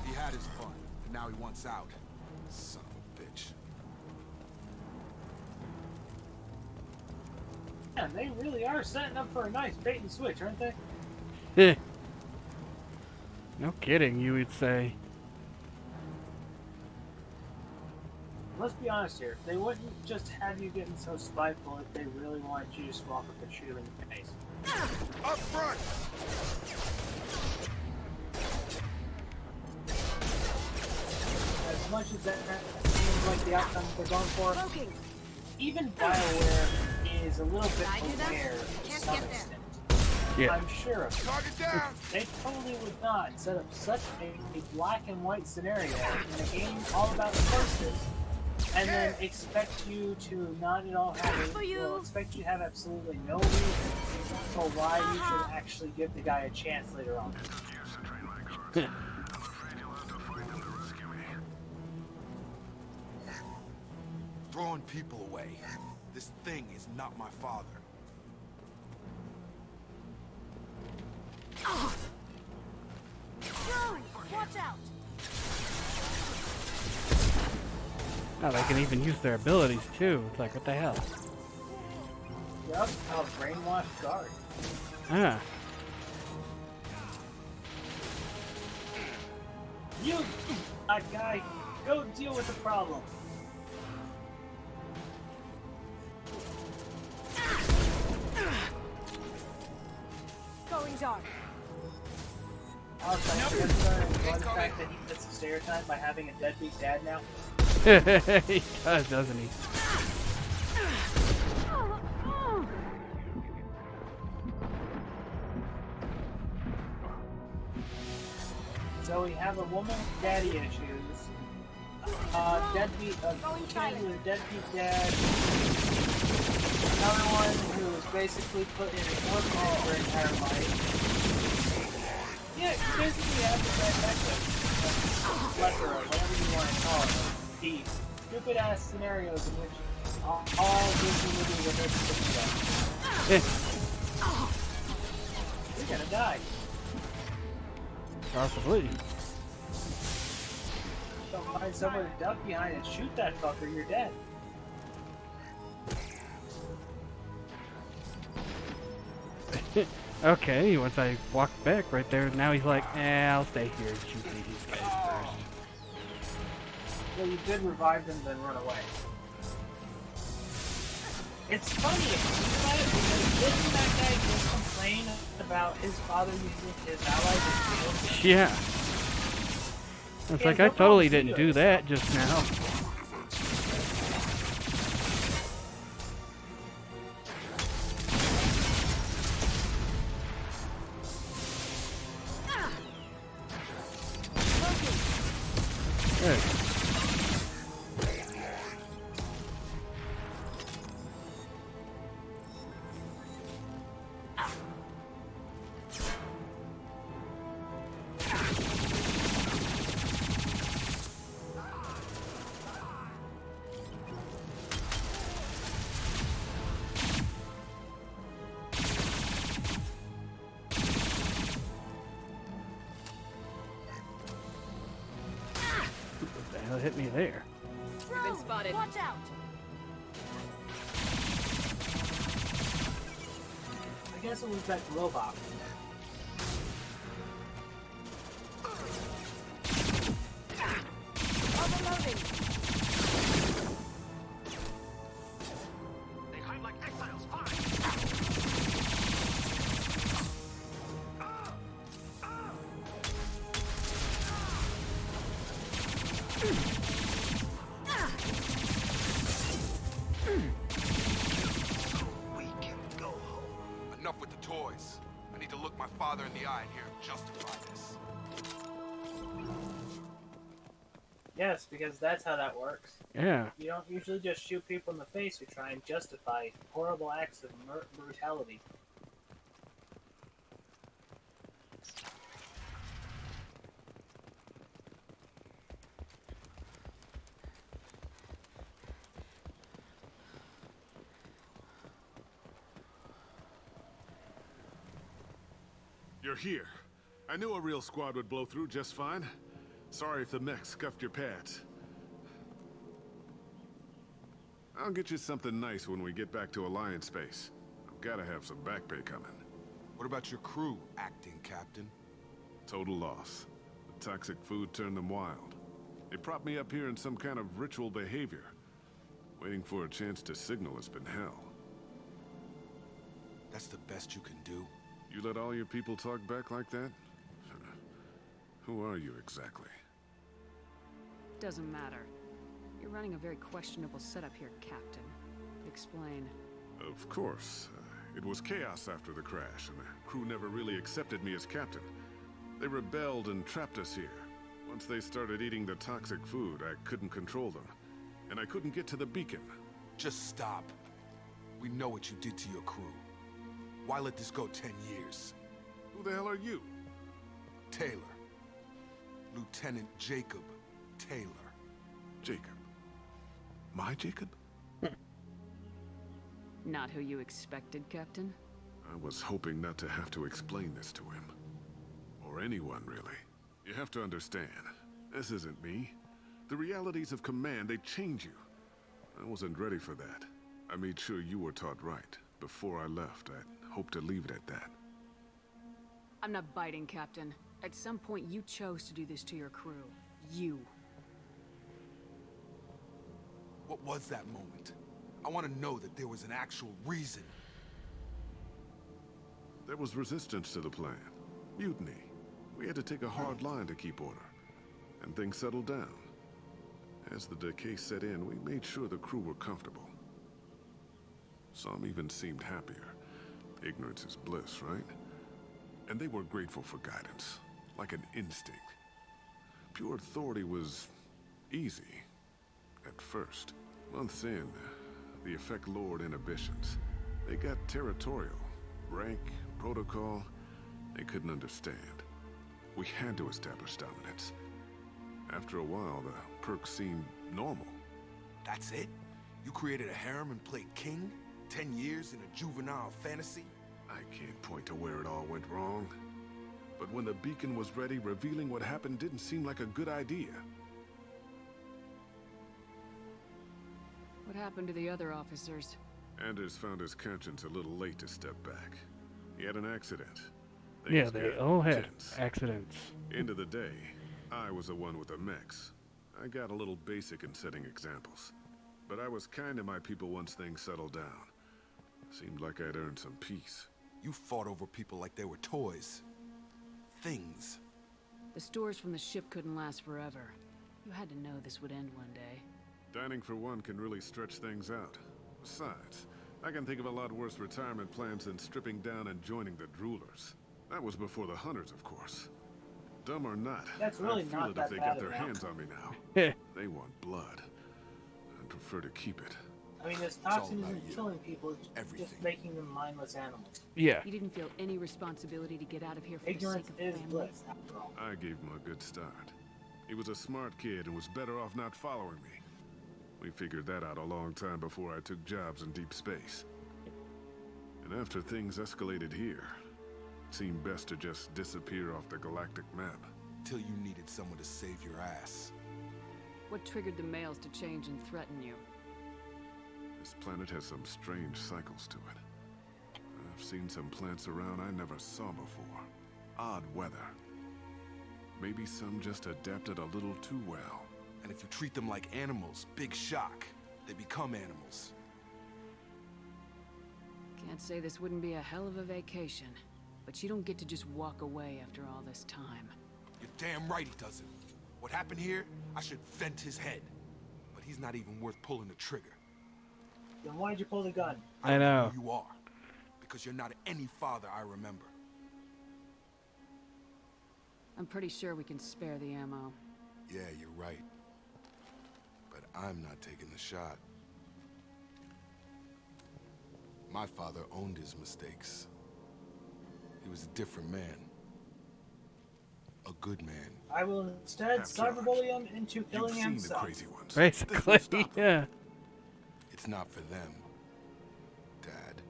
He had his fun, and now he wants out. Son of a bitch. Man, they really are setting up for a nice bait and switch, aren't they? No kidding, you would say. Let's be honest here. They wouldn't just have you getting so spiteful if they really wanted you to swap up and shoot him in the face. Up front! As much as that seems like the outcome they're going for, even BioWare is a little bit aware to some extent. Yeah. I'm sure of it. They totally would not set up such a black and white scenario in a game all about the forces, and then expect you to not at all have expect you to have absolutely no reason for why you should actually give the guy a chance later on. Throwing people away. This thing is not my father. Watch out! Oh, they can even use their abilities too. It's like, what the hell? Yep, a brainwashed guard. Ah. You, that guy, go deal with the problem. Going dark. Also, I guess the fact that he fits the stereotype by having a deadbeat dad now. He does, doesn't he? So we have a woman with daddy issues, deadbeat, a kid with a deadbeat dad, another one who was basically put in work all her entire life. Yeah, you basically have the trifecta, plethora, whatever you want to call it, these stupid ass scenarios in which all Disney movies are basically you're gonna die. Possibly. Don't find somewhere to duck behind and shoot that fucker, you're dead. Okay, once I walked back right there, now he's like, I'll stay here and shoot these guys first. Well, you did revive them, then run away. It's funny if you think about it, because didn't that guy just complain about his father using his allies as shields? Yeah. It's like, I totally didn't do that just now. There. What the hell hit me there? You've been spotted. Watch out! I guess it was that robot. Overloading! They hide like exiles. Fine. We can go home. Enough with the toys. I need to look my father in the eye and hear him justify this. Yes, because that's how that works. Yeah. You don't usually just shoot people in the face who try and justify horrible acts of brutality. You're here. I knew a real squad would blow through just fine. Sorry if the mech scuffed your pads. I'll get you something nice when we get back to Alliance space. I've gotta have some back pay coming. What about your crew, acting captain? Total loss. The toxic food turned them wild. They propped me up here in some kind of ritual behavior. Waiting for a chance to signal has been hell. That's the best you can do? You let all your people talk back like that? Who are you exactly? Doesn't matter. You're running a very questionable setup here, Captain. Explain. Of course. It was chaos after the crash, and the crew never really accepted me as captain. They rebelled and trapped us here. Once they started eating the toxic food, I couldn't control them. And I couldn't get to the beacon. Just stop. We know what you did to your crew. Why let this go 10 years? Who the hell are you? Taylor. Lieutenant Jacob Taylor. Jacob? My Jacob? Not who you expected, Captain? I was hoping not to have to explain this to him. Or anyone, really. You have to understand, this isn't me. The realities of command, they change you. I wasn't ready for that. I made sure you were taught right. Before I left, I hoped to leave it at that. I'm not biting, Captain. At some point, you chose to do this to your crew. You. What was that moment? I want to know that there was an actual reason. There was resistance to the plan. Mutiny. We had to take a hard line to keep order. And things settled down. As the decay set in, we made sure the crew were comfortable. Some even seemed happier. Ignorance is bliss, right? And they were grateful for guidance, like an instinct. Pure authority was easy, at first. Months in, the effect lowered inhibitions. They got territorial. Rank, protocol, they couldn't understand. We had to establish dominance. After a while, the perks seemed normal. That's it? You created a harem and played king? 10 years in a juvenile fantasy? I can't point to where it all went wrong. But when the beacon was ready, revealing what happened didn't seem like a good idea. What happened to the other officers? Anders found his conscience a little late to step back. He had an accident. Yeah, they all had accidents. End of the day, I was the one with the mechs. I got a little basic in setting examples. But I was kind to my people once things settled down. Seemed like I'd earned some peace. You fought over people like they were toys. Things. The stores from the ship couldn't last forever. You had to know this would end one day. Dining for one can really stretch things out. Besides, I can think of a lot worse retirement plans than stripping down and joining the droolers. That was before the hunters, of course. Dumb or not, That's really I'd feel not it that if they bad got their of a hands on me now. They want blood. I'd prefer to keep it. I mean, this toxin isn't killing people, it's just making them mindless animals. Yeah. You didn't feel any responsibility to get out of here for Ignorance the sake of is family? bliss, after all. I gave him a good start. He was a smart kid and was better off not following me. We figured that out a long time before I took jobs in deep space. And after things escalated here, it seemed best to just disappear off the galactic map. Till you needed someone to save your ass. What triggered the males to change and threaten you? This planet has some strange cycles to it. I've seen some plants around I never saw before. Odd weather. Maybe some just adapted a little too well. And if you treat them like animals, big shock. They become animals. Can't say this wouldn't be a hell of a vacation, but you don't get to just walk away after all this time. You're damn right he doesn't. What happened here, I should vent his head. But he's not even worth pulling the trigger. Then why'd you pull the gun? I know. Who you are. Because you're not any father I remember. I'm pretty sure we can spare the ammo. Yeah, you're right. But I'm not taking the shot. My father owned his mistakes. He was a different man. A good man. I will instead cyberbully him into killing You've seen himself. the crazy ones. Basically, yeah. It's not for them, Dad.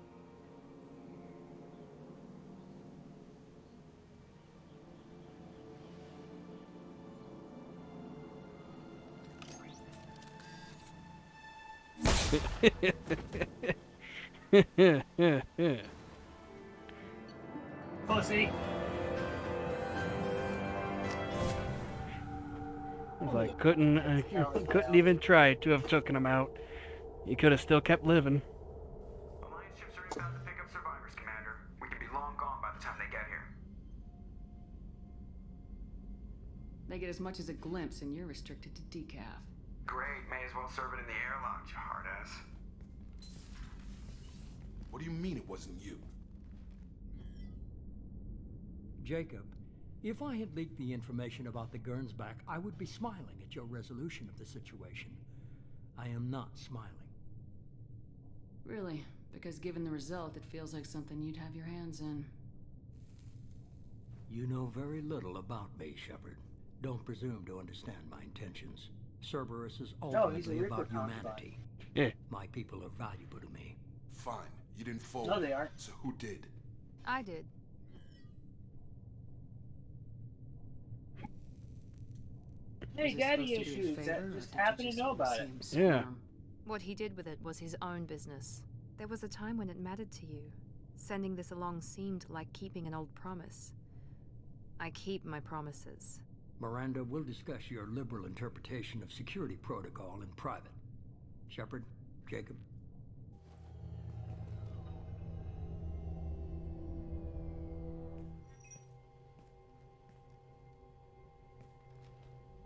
Pussy. It's like couldn't even try to have taken him out. He could have still kept living. Alliance ships are inbound to pick up survivors, Commander. We could be long gone by the time they get here. They get as much as a glimpse, and you're restricted to decaf. Great, may as well serve it in the airlock, you hard ass. What do you mean it wasn't you? Jacob, if I had leaked the information about the Gernsback, I would be smiling at your resolution of the situation. I am not smiling. Really? Because given the result, it feels like something you'd have your hands in. You know very little about me, Shepard. Don't presume to understand my intentions. Cerberus is ultimately about humanity. Yeah. My people are valuable to me. Fine. You didn't fold. No, they aren't. So who did? I did. Hey, daddy issues that just happen to know about it. Yeah. What he did with it was his own business. There was a time when it mattered to you. Sending this along seemed like keeping an old promise. I keep my promises. Miranda, we'll discuss your liberal interpretation of security protocol in private. Shepard, Jacob.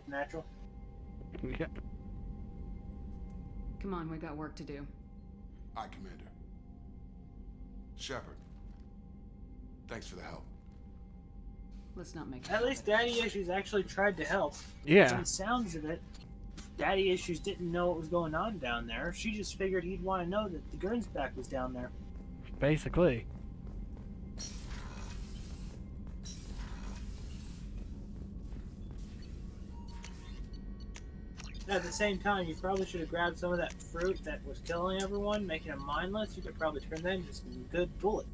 Natural. Yeah. Come on, we got work to do. Aye, Commander. Shepard. Thanks for the help. Let's not make it. At least Daddy Issues actually tried to help. Yeah. From the sounds of it, Daddy Issues didn't know what was going on down there. She just figured he'd want to know that the Gernsback was down there. Basically. At the same time, you probably should have grabbed some of that fruit that was killing everyone, making them mindless. You could probably turn that into some good bullet.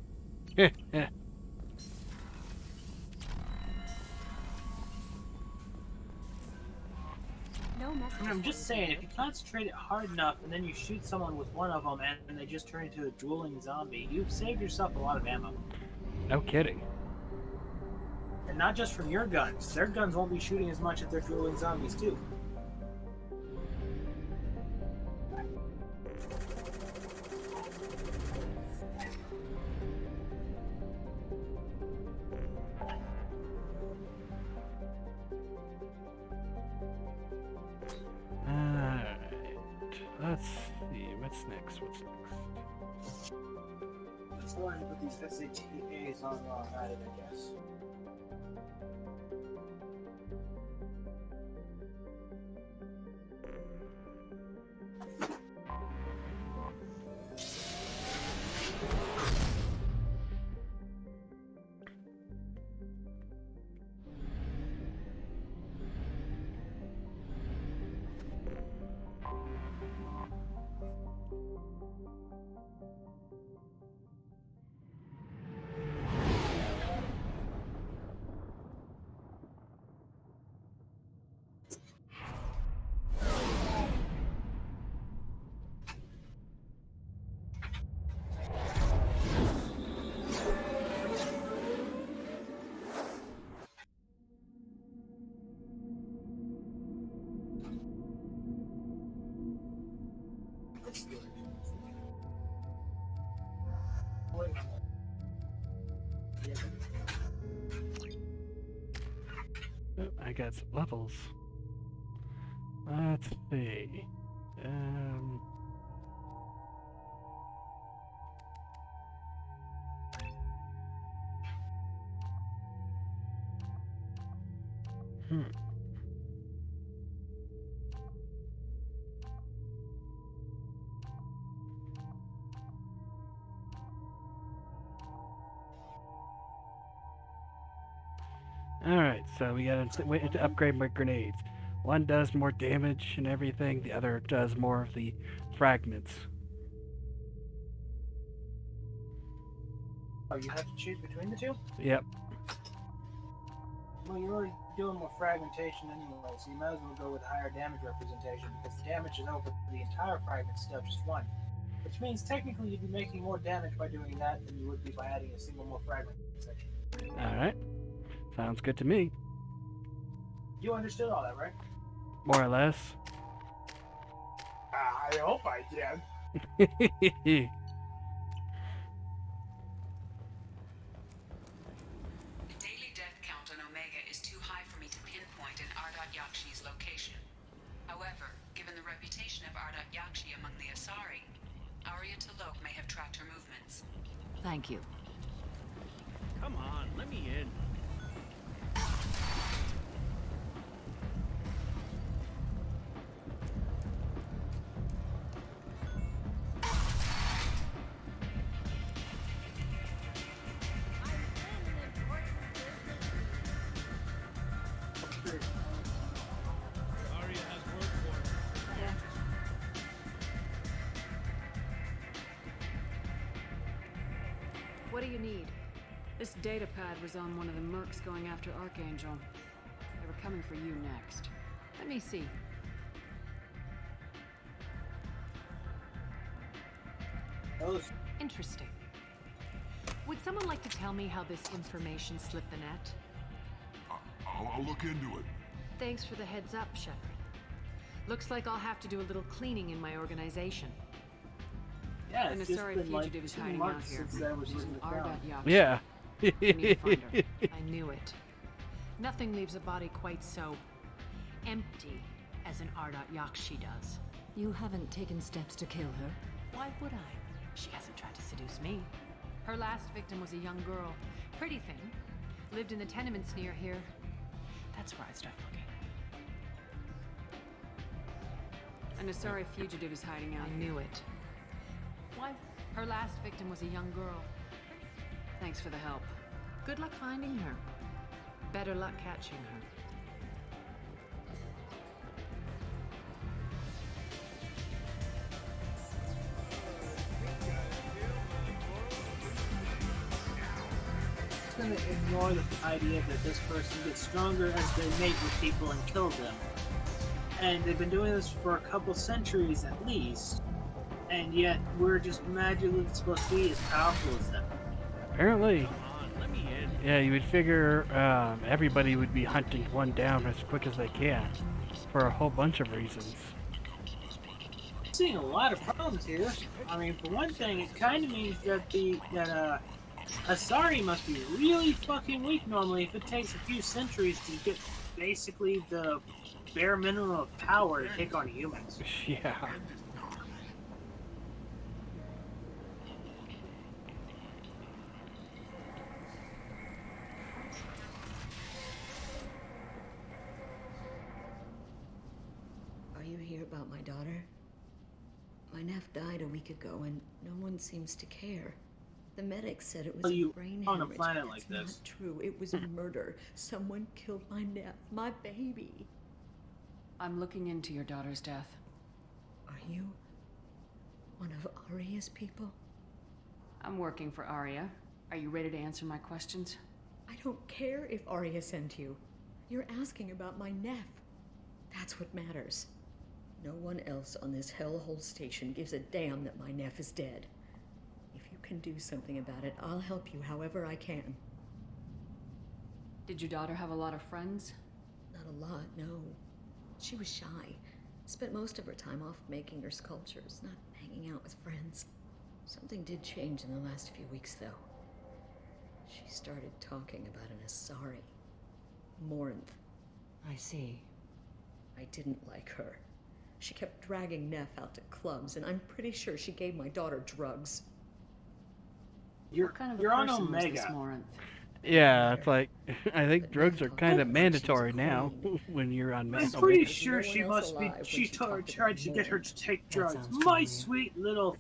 No messages. I'm just saying, if you concentrate it hard enough and then you shoot someone with one of them and they just turn into a drooling zombie, you've saved yourself a lot of ammo. No kidding. And not just from your guns. Their guns won't be shooting as much if they're drooling zombies too. Let's see, what's next? What's next? Let's go ahead and put these SATAs on while I'm at it, I guess. Oh, I got some levels. Let's see. Alright, so we gotta wait to upgrade my grenades. One does more damage and everything, the other does more of the fragments. Oh, you have to choose between the two? Yep. Well, you're already doing more fragmentation anyway, so you might as well go with higher damage representation, because the damage is over the entire fragment instead of just one. Which means technically you'd be making more damage by doing that than you would be by adding a single more fragment section. Alright. Sounds good to me. You understood all that, right? More or less. I hope I did. The daily death count on Omega is too high for me to pinpoint an Ardot Yakshi's location. However, given the reputation of Ardot Yakshi among the Asari, Arya T'Loak may have tracked her movements. Thank you. Come on, let me in. What do you need? This data pad was on one of the mercs going after Archangel. They were coming for you next. Let me see. Interesting. Would someone like to tell me how this information slipped the net? I'll look into it. Thanks for the heads up, Shepard. Looks like I'll have to do a little cleaning in my organization. Yeah, An it's just Asari been like fugitive is 2 hiding out months here. since I was She's looking an at Ardot that. Yakshi. Yeah. I need to find her. I knew it. Nothing leaves a body quite so empty as an Ardot Yakshi does. You haven't taken steps to kill her? Why would I? She hasn't tried to seduce me. Her last victim was a young girl. Pretty thing. Lived in the tenements near here. That's where I start looking. An Asari fugitive is hiding out. I knew it. Why? Her last victim was a young girl. Thanks for the help. Good luck finding her. Better luck catching her. Just gonna ignore the idea that this person gets stronger as they mate with people and kill them. And they've been doing this for a couple centuries at least. And yet we're just magically supposed to be as powerful as them. Apparently. Yeah, you would figure everybody would be hunting one down as quick as they can, for a whole bunch of reasons. I'm seeing a lot of problems here. I mean, for one thing, it kind of means that Asari must be really fucking weak normally if it takes a few centuries to get basically the bare minimum of power to take on humans. Yeah. Are you here about my daughter? My nephew died a week ago and no one seems to care. The medics said it was Well, a you brain on a hemorrhage. planet That's like this. not true. It was murder. Someone killed my nephew, my baby. I'm looking into your daughter's death. Are you one of Arya's people? I'm working for Arya. Are you ready to answer my questions? I don't care if Arya sent you. You're asking about my nephew. That's what matters. No one else on this hellhole station gives a damn that my nephew is dead. If you can do something about it, I'll help you however I can. Did your daughter have a lot of friends? Not a lot, no. She was shy. Spent most of her time off making her sculptures, not hanging out with friends. Something did change in the last few weeks, though. She started talking about an Asari. Morinth. I see. I didn't like her. She kept dragging Neff out to clubs, and I'm pretty sure she gave my daughter drugs. What kind of a you're on person was Omega. this Morinth? Yeah, it's like I think drugs are kind of mandatory now when you're on I'm medical. pretty sure she must be. Tried to get her to take drugs. My sweet little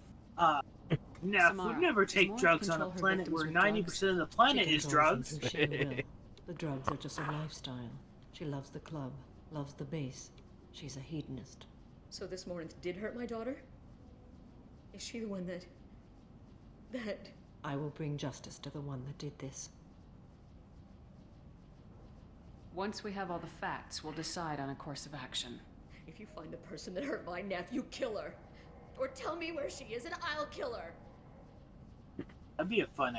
Neff would Samara, never the take more I drugs on a control her planet victims where with 90% of the planet she is controls drugs. them through sheer will. The drugs are just a lifestyle. She loves the club, loves the base. She's a hedonist. So this Morinth did hurt my daughter? Is she the one that... I will bring justice to the one that did this. Once we have all the facts, we'll decide on a course of action. If you find the person that hurt my nephew, you kill her. Or tell me where she is and I'll kill her. That'd be a fun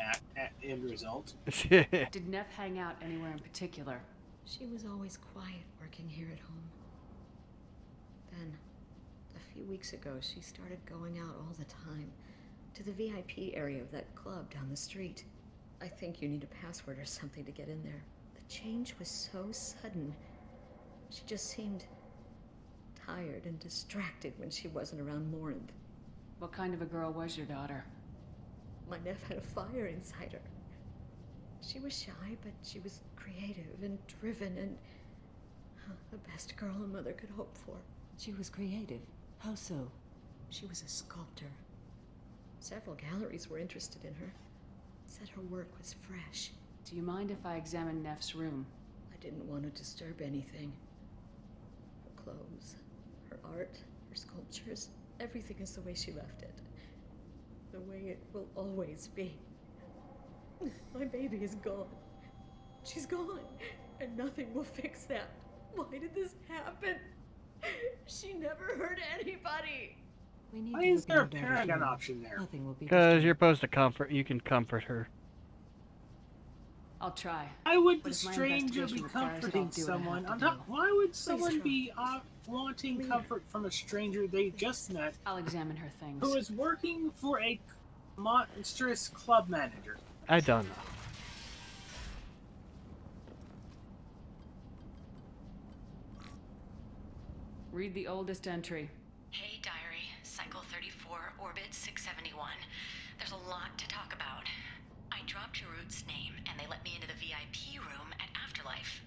end result. Did Neff hang out anywhere in particular? She was always quiet working here at home. Then, a few weeks ago, she started going out all the time to the VIP area of that club down the street. I think you need a password or something to get in there. The change was so sudden. She just seemed tired and distracted when she wasn't around Morinth. What kind of a girl was your daughter? My nephew had a fire inside her. She was shy, but she was creative and driven and the best girl a mother could hope for. She was creative. How so? She was a sculptor. Several galleries were interested in her. Said her work was fresh. Do you mind if I examine Neff's room? I didn't want to disturb anything. Her clothes, her art, her sculptures, everything is the way she left it. The way it will always be. My baby is gone. She's gone, and nothing will fix that. Why did this happen? She never hurt anybody. Why is there a Paragon option there? Nothing will be Because you're supposed to comfort. You can comfort her. I'll try. Why would But the if my stranger investigation be requires it, I'll comforting do what I have someone? to I'm do. not, why would someone be wanting comfort from a stranger they just met? I'll examine her things. Who is working for a monstrous club manager? I don't know. Read the oldest entry. Hey, Diary. Cycle 34, Orbit 671. There's a lot to talk about. I dropped Jarut's name, and they let me into the VIP room at Afterlife.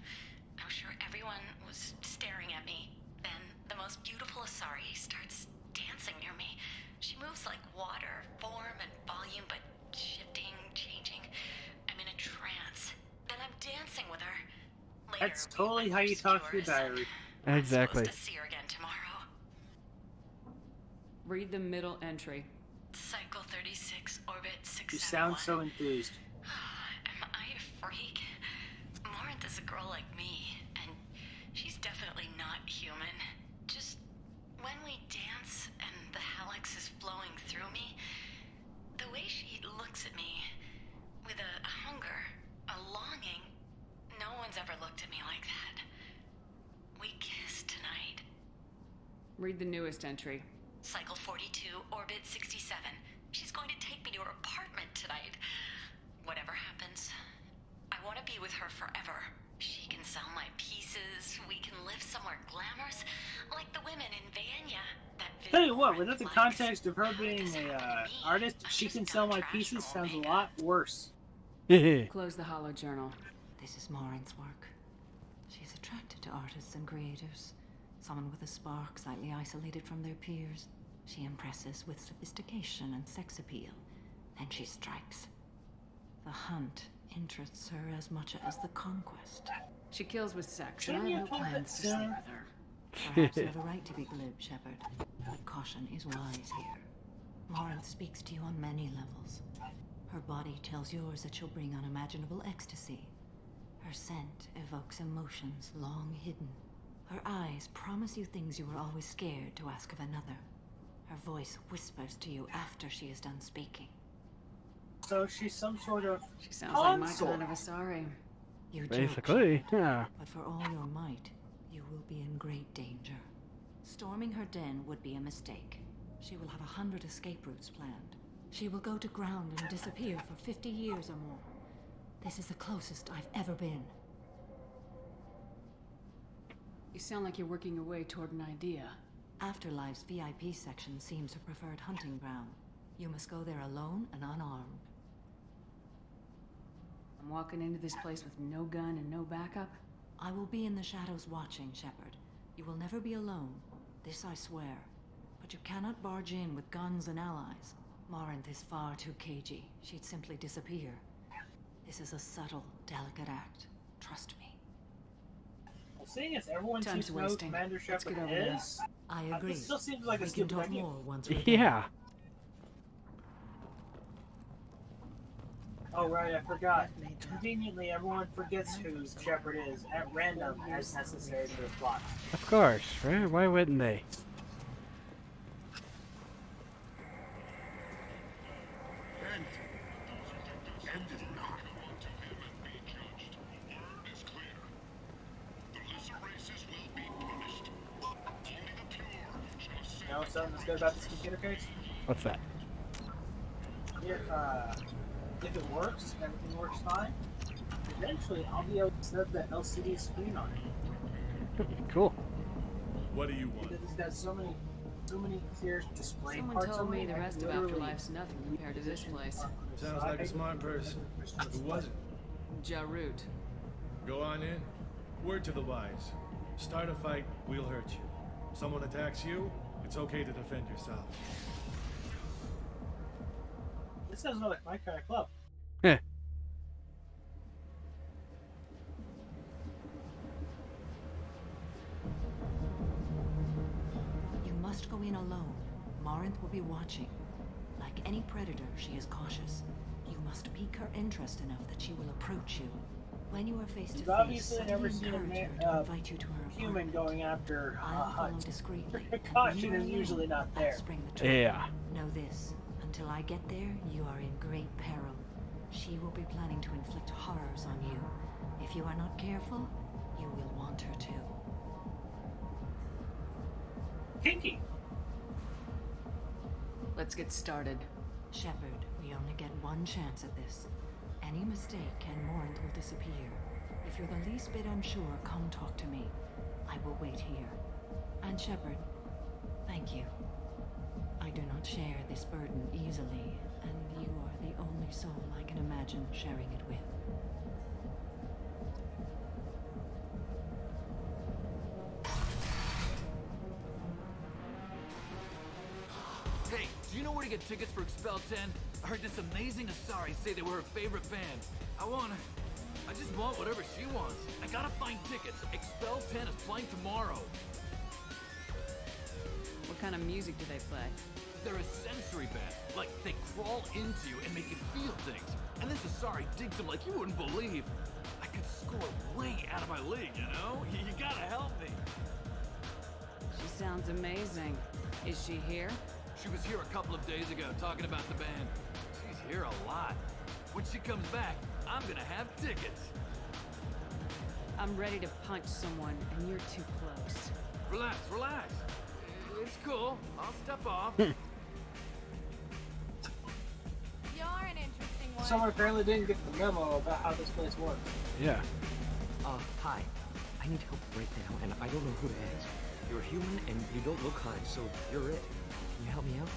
I'm sure everyone was staring at me. Then, the most beautiful Asari starts dancing near me. She moves like water, form and volume, but shifting, changing. I'm in a trance. Then I'm dancing with her. Later, That's totally how you talk to your diary. Exactly. see her again tomorrow. Read the middle entry. Cycle 36, Orbit 671. You sound so enthused. Am I a freak? Morinth is a girl like me, and she's definitely not human. Just when we dance and the Hallex is flowing through me, the way she looks at me with a hunger, a longing, no one's ever looked at me like that. We kissed tonight. Read the newest entry. Cycle 42, Orbit 67. She's going to take me to her apartment tonight. Whatever happens, I want to be with her forever. She can sell my pieces. We can live somewhere glamorous, like the women in Vanya. Tell you what, without the context of her being a artist, she can sell my pieces sounds a lot worse. Close the hollow journal. This is Morinth's work. She's attracted to artists and creators. Someone with a spark, slightly isolated from their peers. She impresses with sophistication and sex appeal. Then she strikes. The hunt interests her as much as the conquest. She kills with sex, Shouldn't and I you have no call plans that to sleep Sarah? with her. Perhaps you have a right to be glib, Shepard, but caution is wise here. Morinth speaks to you on many levels. Her body tells yours that she'll bring unimaginable ecstasy. Her scent evokes emotions long hidden. Her eyes promise you things you were always scared to ask of another. Her voice whispers to you after she is done speaking. So she's some sort of She sounds like my consort. kind of Asari. You Basically, joke, yeah. but for all your might, you will be in great danger. Storming her den would be a mistake. She will have 100 escape routes planned. She will go to ground and disappear for 50 years or more. This is the closest I've ever been. You sound like you're working your way toward an idea. Afterlife's VIP section seems her preferred hunting ground. You must go there alone and unarmed. I'm walking into this place with no gun and no backup. I will be in the shadows watching, Shepard. You will never be alone. This I swear. But you cannot barge in with guns and allies. Morinth is far too cagey. She'd simply disappear. This is a subtle, delicate act. Trust me. Well, seeing as everyone Time's seems to know who wasting. Commander Let's Shepard get over there. is, I agree. this still seems like a We can stupid talk idea. more once we're done. Yeah. Oh right, I forgot. Conveniently, everyone forgets who Shepard is at random as necessary for the plot. Of course, right? Why wouldn't they? You know something that's good about this computer case? What's that? If it works, everything works fine. Eventually, I'll be able to set the LCD screen on it. Cool. What do you want? Because it's got so many clear display Someone parts told on me it, the I rest can of literally Afterlife's nothing compared to this place. Sounds like a smart person. Who was it? Jarut. Go on in. Word to the wise. Start a fight, we'll hurt you. Someone attacks you, it's okay to defend yourself. This sounds like my kind of club. Heh. You must go in alone. Morinth will be watching. Like any predator, she is cautious. You must pique her interest enough that she will approach you. When you are face to You've face, obviously never seen a invite you to her human going after a I'll follow hunt. discreetly. Precaution is usually not there. Spring the trap. Yeah. Know this. Until I get there, you are in great peril. She will be planning to inflict horrors on you. If you are not careful, you will want her to. Kinky. Let's get started. Shepard, we only get one chance at this. Any mistake and Morinth will disappear. If you're the least bit unsure, come talk to me. I will wait here. And Shepard, thank you. I do not share this burden easily, and you are the only soul I can imagine sharing it with. Hey, do you know where to get tickets for Expel 10? I heard this amazing Asari say they were her favorite band. I just want whatever she wants. I gotta find tickets. Expel 10 is playing tomorrow. What kind of music do they play? They're a sensory band. Like, they crawl into you and make you feel things. And this Asari digs them like you wouldn't believe. I could score way out of my league, you know? You gotta help me. She sounds amazing. Is she here? She was here a couple of days ago talking about the band. She's here a lot. When she comes back, I'm gonna have tickets. I'm ready to punch someone, and you're too close. Relax, relax. It's cool. I'll step off. You're an interesting one. Someone apparently didn't get the memo about how this place works. Yeah. Hi. I need help right now, and I don't know who to ask. You're human, and you don't look high, so you're it. Can you help me out?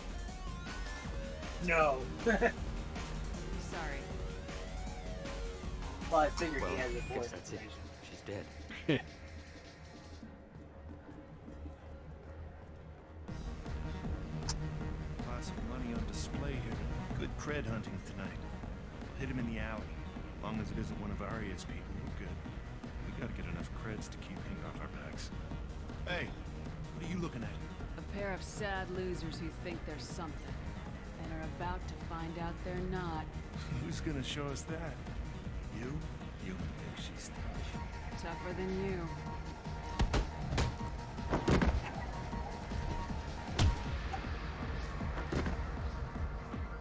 No. Sorry. Well, I figured Well, he has a I guess voice. that's it. She's dead. Lots of money on display here. Good cred hunting tonight. We'll hit him in the alley. As long as it isn't one of Arya's people, we're good. We gotta get enough creds to keep hanging off our backs. Hey, what are you looking at? A pair of sad losers who think they're something, and are about to find out they're not. Who's gonna show us that? You? You think she's tough? Tougher than you.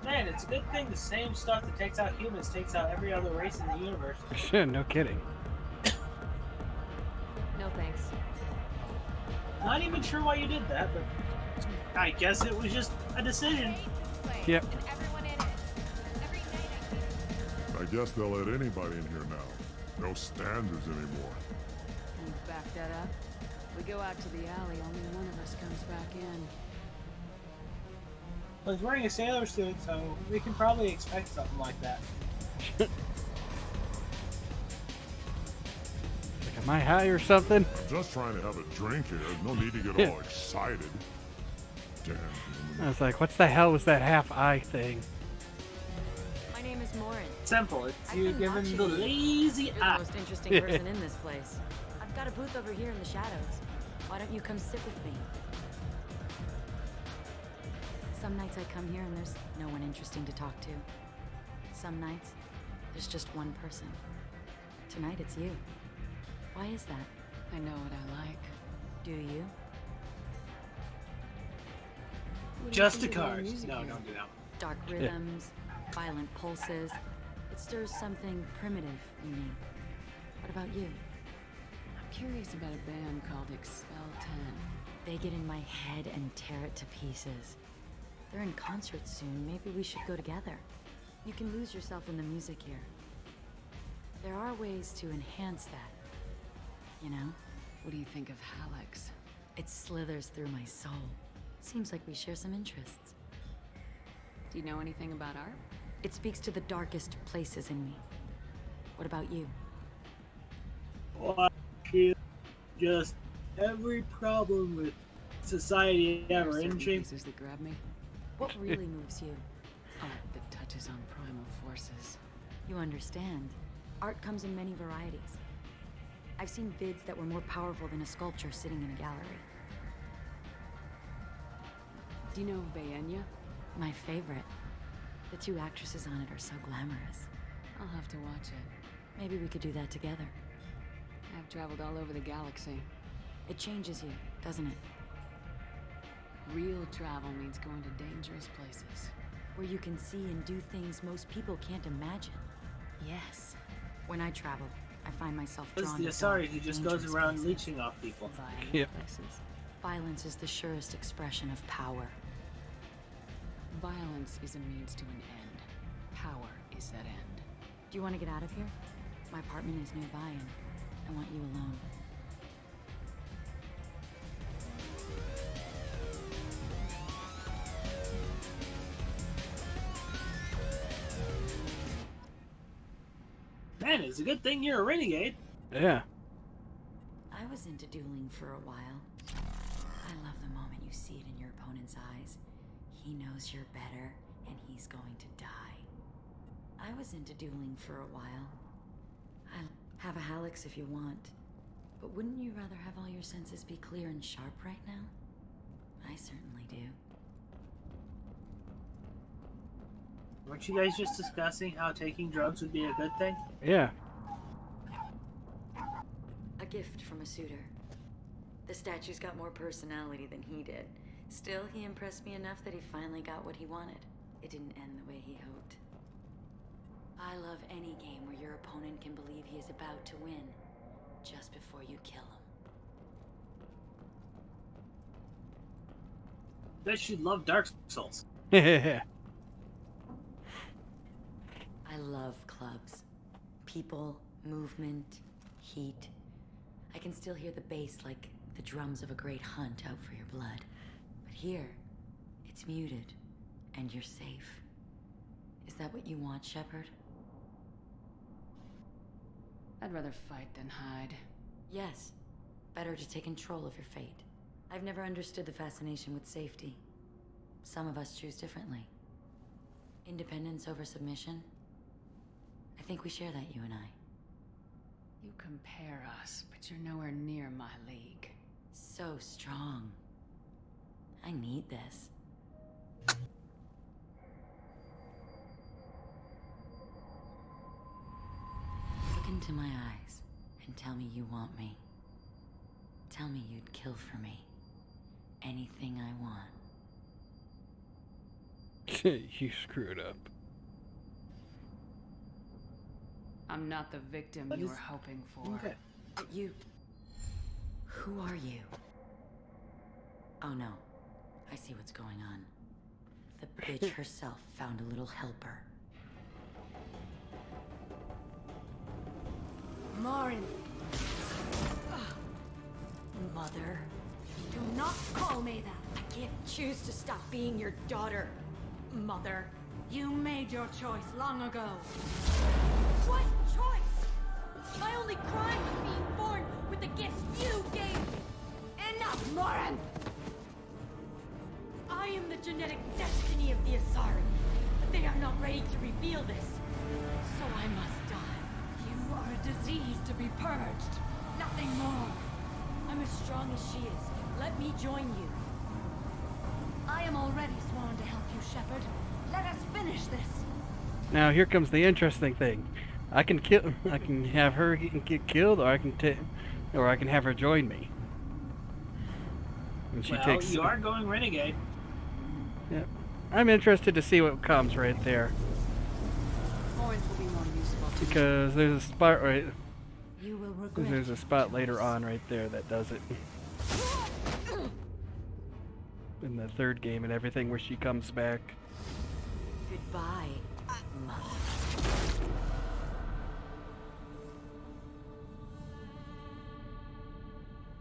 Man, it's a good thing the same stuff that takes out humans takes out every other race in the universe. No kidding. No thanks. Not even sure why you did that, but I guess it was just a decision. Yep. I guess they'll let anybody in here now. No standards anymore. Can you back that up? We go out to the alley, only one of us comes back in. Well, he's wearing a sailor suit, so we can probably expect something like that. Am I high or something? I'm just trying to have a drink here. No need to get all excited. Damn. I was like, what the hell was that half eye thing? My name is Morin. Simple. It's you giving the lazy You're the eye. most interesting person in this place. I've got a booth over here in the shadows. Why don't you come sit with me? Some nights I come here and there's no one interesting to talk to. Some nights, there's just one person. Tonight it's you. Why is that? I know what I like. Do you? Just a card. No, don't do that one. Dark rhythms, violent pulses. It stirs something primitive in me. What about you? I'm curious about a band called Expel 10. They get in my head and tear it to pieces. They're in concert soon. Maybe we should go together. You can lose yourself in the music here. There are ways to enhance that. You know? What do you think of Hallex? It slithers through my soul. Seems like we share some interests. Do you know anything about art? It speaks to the darkest places in me. What about you? Well, just every problem with society ever, isn't she? Pieces that grab me. What really moves you? Art that touches on primal forces. You understand. Art comes in many varieties. I've seen vids that were more powerful than a sculpture sitting in a gallery. Do you know Vayenya? My favorite. The two actresses on it are so glamorous. I'll have to watch it. Maybe we could do that together. I've traveled all over the galaxy. It changes you, doesn't it? Real travel means going to dangerous places. Where you can see and do things most people can't imagine. Yes. When I travel, I find myself This is drawn the to Asari dark, who just dangerous goes around places. leeching off people. Violent places. Violence is the surest expression of power. Violence is a means to an end. Power is that end. Do you want to get out of here? My apartment is nearby and I want you alone. Man, it's a good thing you're a renegade. Yeah. I was into dueling for a while. I love the moment you see it in your opponent's eyes. He knows you're better, and he's going to die. I was into dueling for a while. I'll have a Hallex if you want. But wouldn't you rather have all your senses be clear and sharp right now? I certainly do. Weren't you guys just discussing how taking drugs would be a good thing? Yeah. A gift from a suitor. The statue's got more personality than he did. Still, he impressed me enough that he finally got what he wanted. It didn't end the way he hoped. I love any game where your opponent can believe he is about to win, just before you kill him. Bet you'd love Dark Souls. Yeah. I love clubs. People, movement, heat. I can still hear the bass like the drums of a great hunt out for your blood. But here, it's muted, and you're safe. Is that what you want, Shepard? I'd rather fight than hide. Yes. Better to take control of your fate. I've never understood the fascination with safety. Some of us choose differently. Independence over submission? I think we share that, you and I. You compare us, but you're nowhere near my league. So strong. I need this. Look into my eyes and tell me you want me. Tell me you'd kill for me. Anything I want. You screwed up. I'm not the victim you were hoping for. Okay. But you... Who are you? Oh no. I see what's going on. The bitch herself found a little helper. Morin. Mother. Do not call me that. I can't choose to stop being your daughter, Mother. You made your choice long ago. What choice? My only crime was being born genetic destiny of the Asari. But they are not ready to reveal this. So I must die. You are a disease to be purged. Nothing more. I'm as strong as she is. Let me join you. I am already sworn to help you, Shepard. Let us finish this. Now here comes the interesting thing. I can have her get killed, or I can have her join me. And she takes. You are going renegade. Yeah, I'm interested to see what comes right there. Orange will be more useful to Because there's a spot right. You will regret. There's a spot later on right there that does it. In the third game and everything, where she comes back. Goodbye, Mother.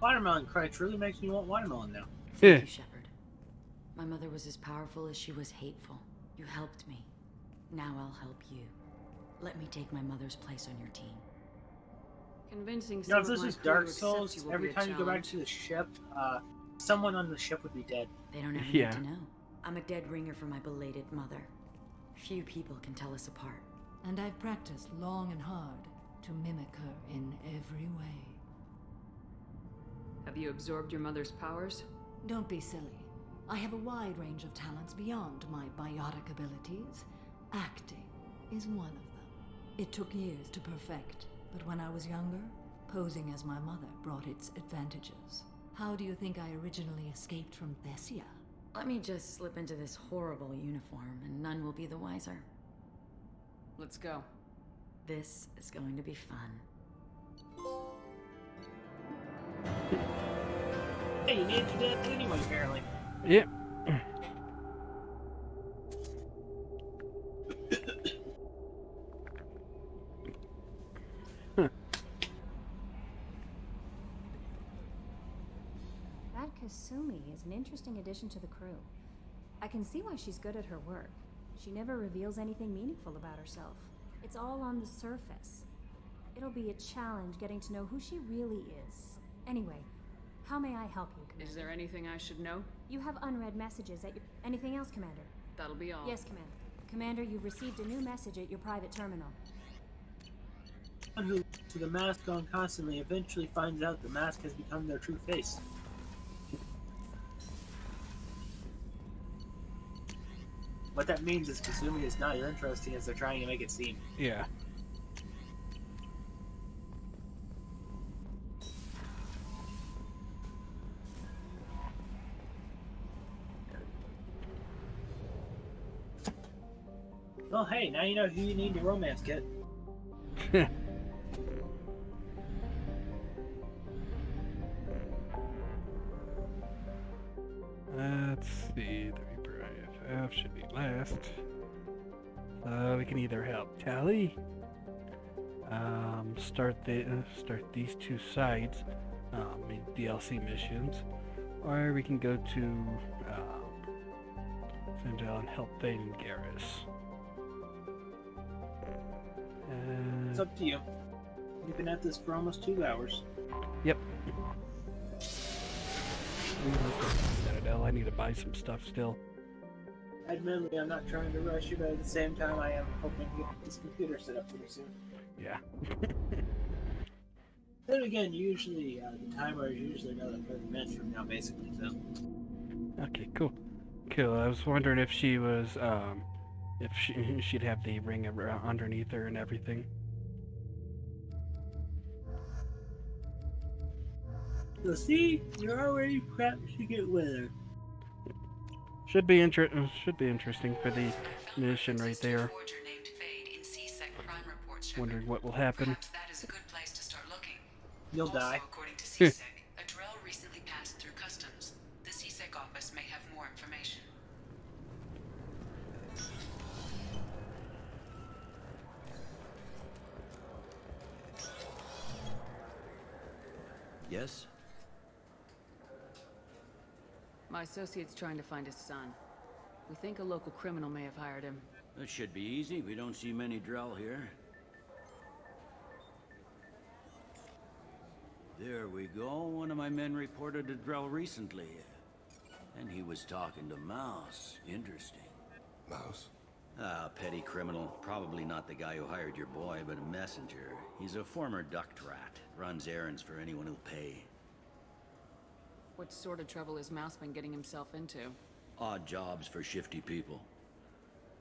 Watermelon crunch really makes me want watermelon now. Thank you, Shepard. My mother was as powerful as she was hateful. You helped me. Now I'll help you. Let me take my mother's place on your team. Convincing You know, if some this of my was crew Dark to accept Souls, you will every be a time you go back challenge. to the ship, someone on the ship would be dead. They don't ever Yeah. need to know. I'm a dead ringer for my belated mother. Few people can tell us apart. And I've practiced long and hard to mimic her in every way. Have you absorbed your mother's powers? Don't be silly. I have a wide range of talents beyond my biotic abilities. Acting is one of them. It took years to perfect, but when I was younger, posing as my mother brought its advantages. How do you think I originally escaped from Thessia? Let me just slip into this horrible uniform and none will be the wiser. Let's go. This is going to be fun. Hey, you need to do that anyway, apparently. Yep. That Kasumi is an interesting addition to the crew. I can see why she's good at her work. She never reveals anything meaningful about herself. It's all on the surface. It'll be a challenge getting to know who she really is. Anyway, how may I help you, Commander? Is there anything I should know? You have unread messages at your... Anything else, Commander? That'll be all. Yes, Commander. Commander, you've received a new message at your private terminal. Someone who looks to the mask on constantly eventually finds out the mask has become their true face. What that means is Kasumi is not as interesting as they're trying to make it seem. Yeah. Well, hey, now you know who you need to romance, Kit. Let's see. The Reaper IFF should be last. We can either help Tally, start these two sides, DLC missions, or we can go to Sindel and help Thane and Garrus. It's up to you. You've been at this for almost 2 hours. Yep. Citadel. I need to buy some stuff still. Admittedly, I'm not trying to rush you, but at the same time, I am hoping to get this computer set up pretty soon. Yeah. Then again, usually, the timer is usually another 30 minutes from now, basically, so. Okay, cool. Cool. I was wondering if she was, if she'd have the ring underneath her and everything. So see, you're already prepped to get with her. Should be interesting for the mission right there. Wondering what will happen. That is a good place to start looking. You'll die. According to CSEC, a Drell recently passed through customs. The CSEC office may have more information. Yes? My associate's trying to find his son. We think a local criminal may have hired him. That should be easy. We don't see many Drell here. There we go. One of my men reported a Drell recently. And he was talking to Mouse. Interesting. Mouse? Ah, petty criminal. Probably not the guy who hired your boy, but a messenger. He's a former duct rat. Runs errands for anyone who'll pay. What sort of trouble has Mouse been getting himself into? Odd jobs for shifty people.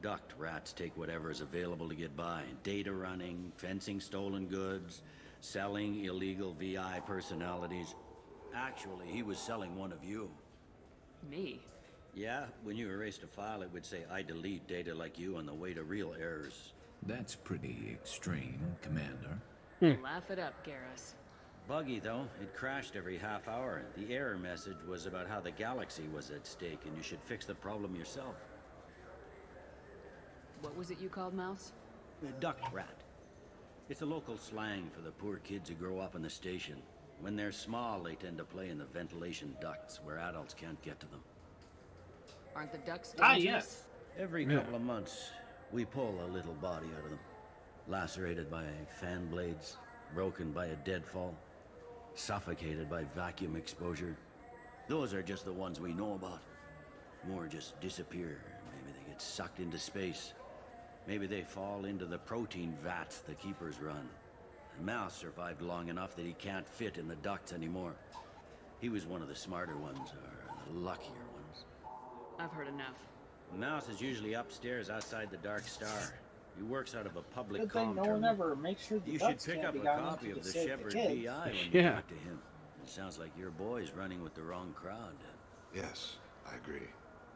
Duct rats take whatever is available to get by. Data running, fencing stolen goods, selling illegal VI personalities. Actually, he was selling one of you. Me? Yeah, when you erased a file, it would say, I delete data like you on the way to real errors. That's pretty extreme, Commander. Laugh it up, Garrus. Buggy, though. It crashed every half hour. The error message was about how the galaxy was at stake, and you should fix the problem yourself. What was it you called Mouse? A duct rat. It's a local slang for the poor kids who grow up in the station. When they're small, they tend to play in the ventilation ducts where adults can't get to them. Aren't the ducks dangerous? Yes. Every couple of months, we pull a little body out of them. Lacerated by fan blades, broken by a deadfall, suffocated by vacuum exposure. Those are just the ones we know about. More just disappear. Maybe they get sucked into space. Maybe they fall into the protein vats the keepers run. And Mouse survived long enough that he can't fit in the ducts anymore. He was one of the smarter ones, or the luckier ones. I've heard enough. Mouse is usually upstairs outside the Dark Star. He works out of a public Good thing comm no one terminal. ever makes sure the You should ducks pick can't up be a gotten copy into of to the save Shepherd kids. VI when you Yeah. talk to him. It sounds like your boy's running with the wrong crowd. Yes, I agree.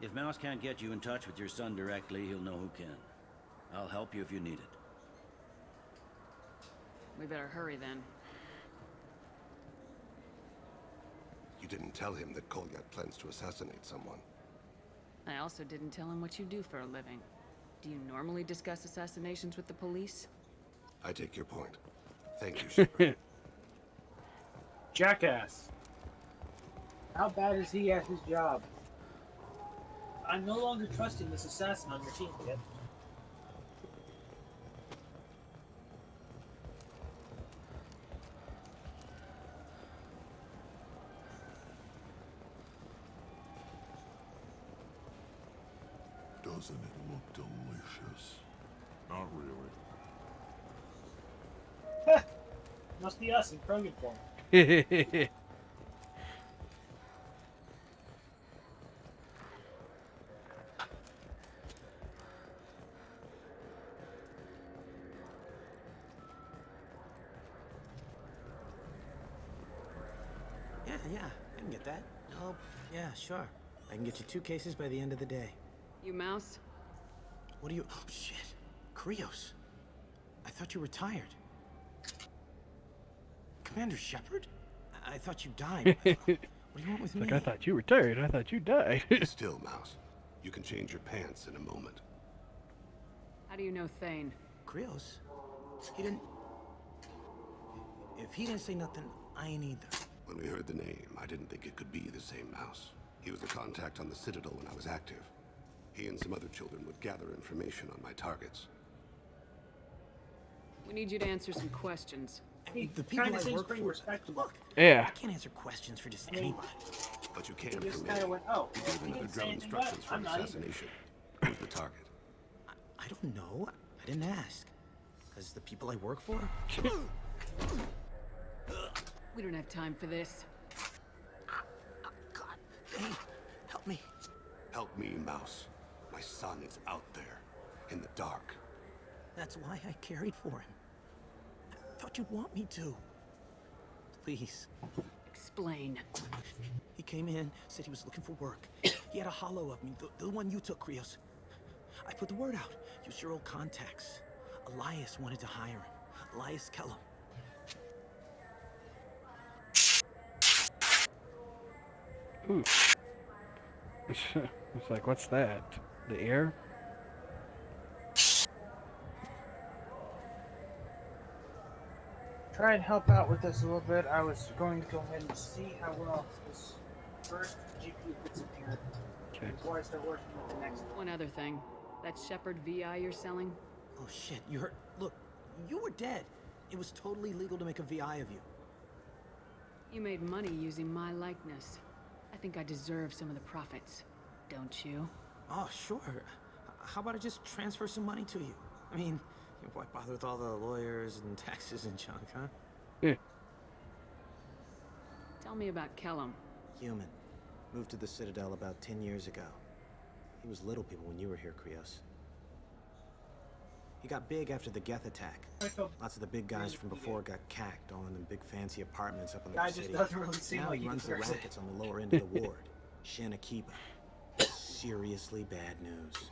If Mouse can't get you in touch with your son directly, he'll know who can. I'll help you if you need it. We better hurry then. You didn't tell him that Kolyat plans to assassinate someone. I also didn't tell him what you do for a living. Do you normally discuss assassinations with the police? I take your point. Thank you, Shepard. Jackass. How bad is he at his job? I'm no longer trusting this assassin on your team, Kit. Doesn't it look delicious? Not really. Must be us in Krogan form. Yeah, I can get that. Oh, yeah, sure. I can get you 2 cases by the end of the day. You Mouse? What do you... Oh, shit. Krios. I thought you retired. Commander Shepard? I thought you died. What do you want with me? Like, I thought you retired. I thought you died. Still, Mouse. You can change your pants in a moment. How do you know Thane? Krios? He didn't... If he didn't say nothing, I ain't either. When we heard the name, I didn't think it could be the same Mouse. He was a contact on the Citadel when I was active. He and some other children would gather information on my targets. We need you to answer some questions. The people Kinda I seems work pretty for... respectable. Look, Yeah. I can't answer questions for just anybody. But you can He for just me. kind of went, oh, You gave he another didn't say drill anything instructions but for I'm an not either. assassination. Who's the target? I don't know. I didn't ask. Because the people I work for... We don't have time for this. God, hey, help me. Help me, Mouse. My son is out there, in the dark. That's why I carried for him. I thought you'd want me to. Please. Explain. He came in, said he was looking for work. He had a hollow of me, the one you took, Krios. I put the word out. Use your old contacts. Elias wanted to hire him. Elias Kellum. Ooh. It's like, what's that? The air? Try and help out with this a little bit. I was going to go ahead and see how well this first GPU disappeared before I start working with the next one. One other thing. That Shepherd VI you're selling? Oh shit, you heard? Look, you were dead. It was totally legal to make a VI of you. You made money using my likeness. I think I deserve some of the profits. Don't you? Oh, sure. How about I just transfer some money to you? I mean, why bother with all the lawyers and taxes and junk, huh? Yeah. Tell me about Kellum. Human. Moved to the Citadel about 10 years ago. He was little people when you were here, Krios. He got big after the Geth attack. Lots of the big guys from before got cacked, all in them big fancy apartments up in the Guy city. just doesn't really seem Now like he runs the deserves it. rackets on the lower end of the ward. Shanakiba. Seriously bad news.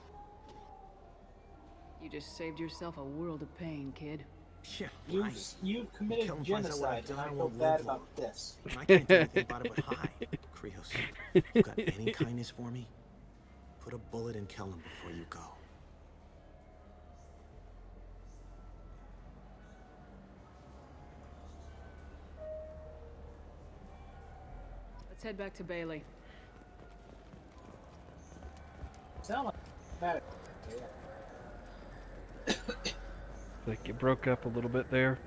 You just saved yourself a world of pain, kid. Yeah, You've committed Kellum finds out what I've genocide, and I done, feel won't bad live about long. this. And I can't do anything about it but hi, Krios. You got any kindness for me? Put a bullet in Kellum before you go. Let's head back to Bailey. Sound like bad. Like you broke up a little bit there.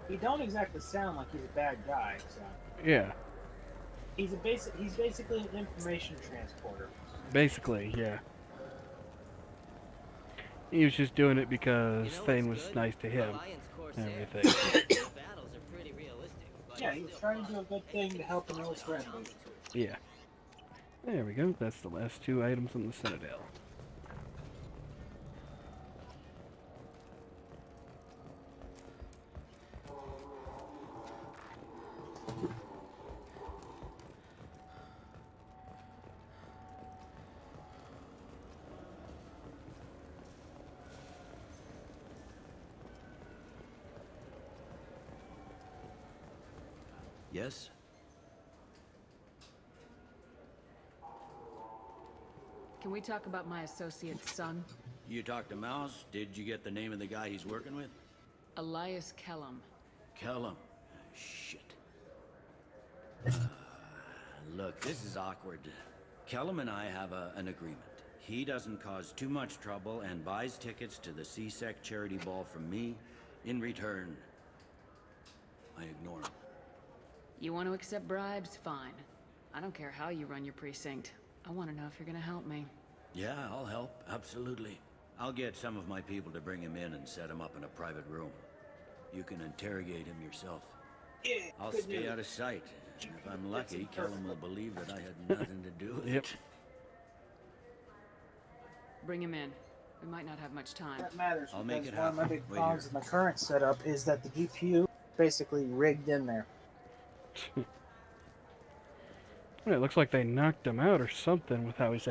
He don't exactly sound like he's a bad guy. So Yeah. he's basically an information transporter. Basically, yeah. He was just doing it because Thane was nice to him and everything. Yeah, he was trying to do a good thing to help an old friend. Basically. Yeah. There we go. That's the last two items in the Citadel. Yes? Can we talk about my associate's son? You talked to Mouse? Did you get the name of the guy he's working with? Elias Kellum. Kellum. Shit. Look, this is awkward. Kellum and I have an agreement. He doesn't cause too much trouble and buys tickets to the C-Sec charity ball from me. In return, I ignore him. You want to accept bribes? Fine. I don't care how you run your precinct. I want to know if you're going to help me. Yeah, I'll help. Absolutely. I'll get some of my people to bring him in and set him up in a private room. You can interrogate him yourself. Yeah, I'll stay out of sight. And if I'm lucky, Kellum will believe that I had nothing to do with Yep. it. Bring him in. We might not have much time. That matters I'll because make it one of my happen. big Wait problems here. with my current setup is that the GPU basically rigged in there. Well, it looks like they knocked him out or something with how his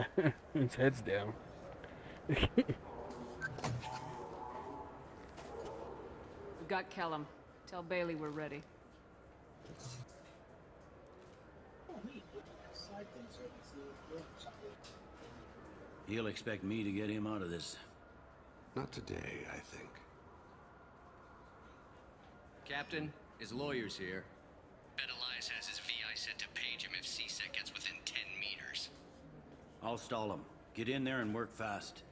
his head's down. We've got Kellum. Tell Bailey we're ready. He'll expect me to get him out of this. Not today, I think. Captain, his lawyer's here. Bet Elias has his VI set to page him if C-Sec gets within 10 meters. I'll stall him. Get in there and work fast.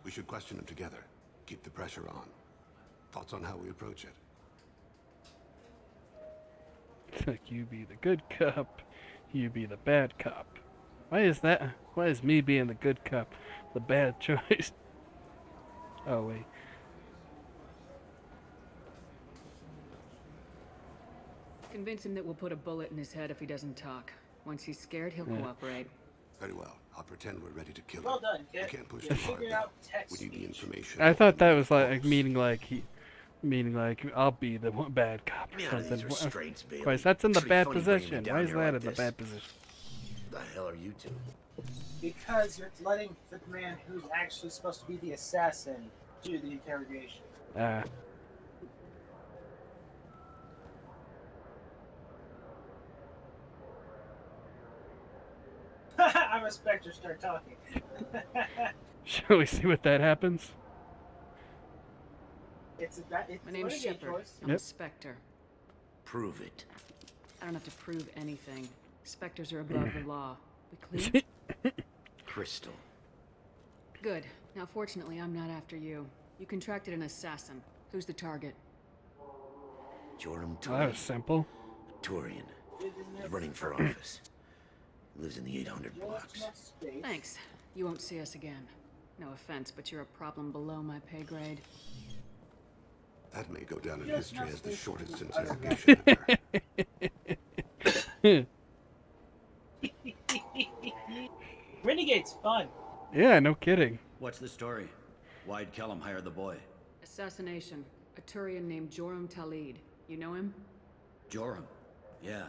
We should question him together. Keep the pressure on. Thoughts on how we approach it? Like you be the good cop, you be the bad cop. Why is that? Why is me being the good cop the bad choice? Oh wait. Convince him that we'll put a bullet in his head if he doesn't talk. Once he's scared, he'll Yeah. cooperate. Very well. I'll pretend we're ready to kill him. Well done, We Kit. can't push You too hard figured now. out text We need the information. I thought that was like meaning like I'll be the bad cop or Yeah, something. these restraints, Of Bailey. course, that's in the Pretty bad funny bringing me position. down Why is here that like in the this. bad position? The hell are you two? Because you're letting the man who's actually supposed to be the assassin do the interrogation. Ah. I'm a Spectre, start talking. Shall we see what that happens? It's My name's litigate Shepard. choice. I'm a Yep. Spectre. Prove it. I don't have to prove anything. Spectres are above the law. We clear? Crystal. Good. Now, fortunately, I'm not after you. You contracted an assassin. Who's the target? Jordan Well, that was simple. Turian. He's running for office. Lives in the 800 blocks. Thanks. You won't see us again. No offense, but you're a problem below my pay grade. That may go down in history as the shortest interrogation ever. Renegade's fun. Yeah, no kidding. What's the story? Why'd Kellum hire the boy? Assassination. A Turian named Joram Talid. You know him? Joram? Yeah.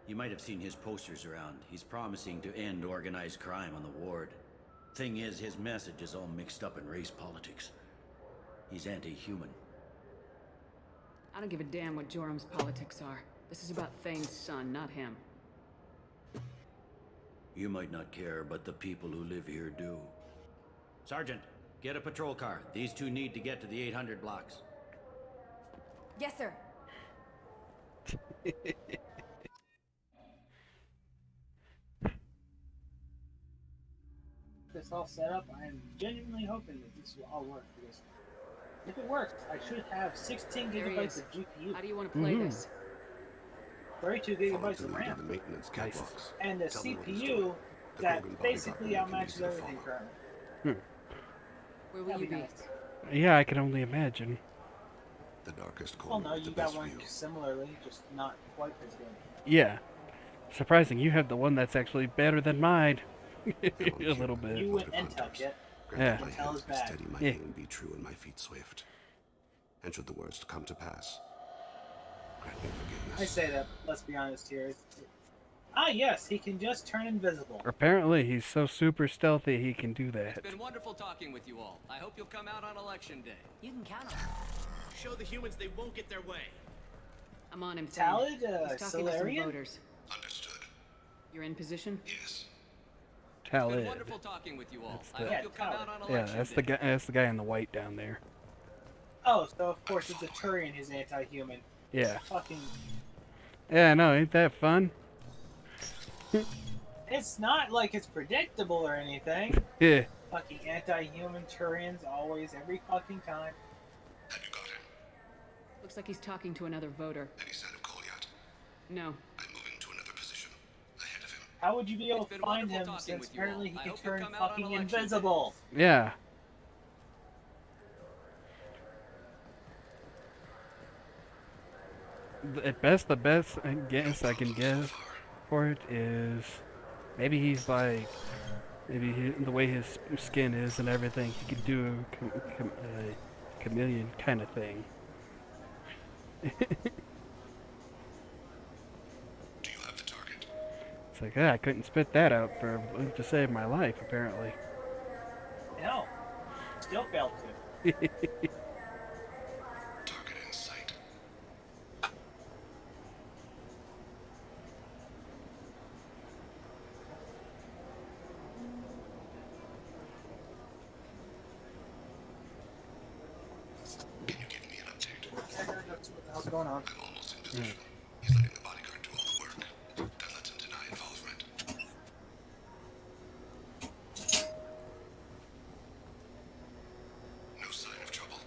You might have seen his posters around. He's promising to end organized crime on the ward. Thing is, his message is all mixed up in race politics. He's anti-human. I don't give a damn what Joram's politics are. This is about Thane's son, not him. You might not care, but the people who live here do. Sergeant, get a patrol car. These two need to get to the 800 blocks. Yes, sir. This all set up, I am genuinely hoping that this will all work. Because if it works, I should have 16 gigabytes of GPU. How do you want to play this? 32 gigabytes of RAM. The maintenance catwalks. And a CPU that basically outmatches everything currently. Where will you be? Yeah, I can only imagine. The darkest Well, corner no, with the you got best one view. similarly, just not quite as good. Yeah. Surprising, you have the one that's actually better than mine. A little bit. You went Intel, Kit. Yeah. My Intel is hands be bad. steady, my Yeah. aim be true, and my feet swift. And should the worst come to pass, grant me forgiveness. I say that, let's be honest here. Ah, yes, he can just turn invisible. Apparently, he's so super stealthy he can do that. It's been wonderful talking with you all. I hope you'll come out on election day. You can count on Show the humans they won't get their way. I'm on him, Talid, Thane. He's talking to some Solarian? voters. Understood. You're in position? Yes. It's been Talid. wonderful talking with you all. That's I the- hope you'll come out on Yeah, election that's day. the guy. That's the guy in the white down there. Oh, so of course it's a Turian who's anti-human. Yeah. Fucking... Yeah, no, ain't that fun? It's not like it's predictable or anything. Yeah. Fucking anti-human Turians always, every fucking time. Looks like he's talking to another voter. Any sign of Kolyat? No. I'm moving to another position. Ahead of him. How would you be able It's to been find wonderful him talking since with you all. apparently he I can hope you'll turn come out on fucking election day. invisible? Yeah. At best, the best I guess I can guess for it is maybe he's like the way his skin is and everything. He could do a chameleon kind of thing. It's like, I couldn't spit that out to save my life, apparently. No. Still failed to. Target in sight. Can you give me an update? What the hell's going on? I'm almost in position. He's letting the bodyguard do all the work. Don't let him deny involvement. No sign of trouble.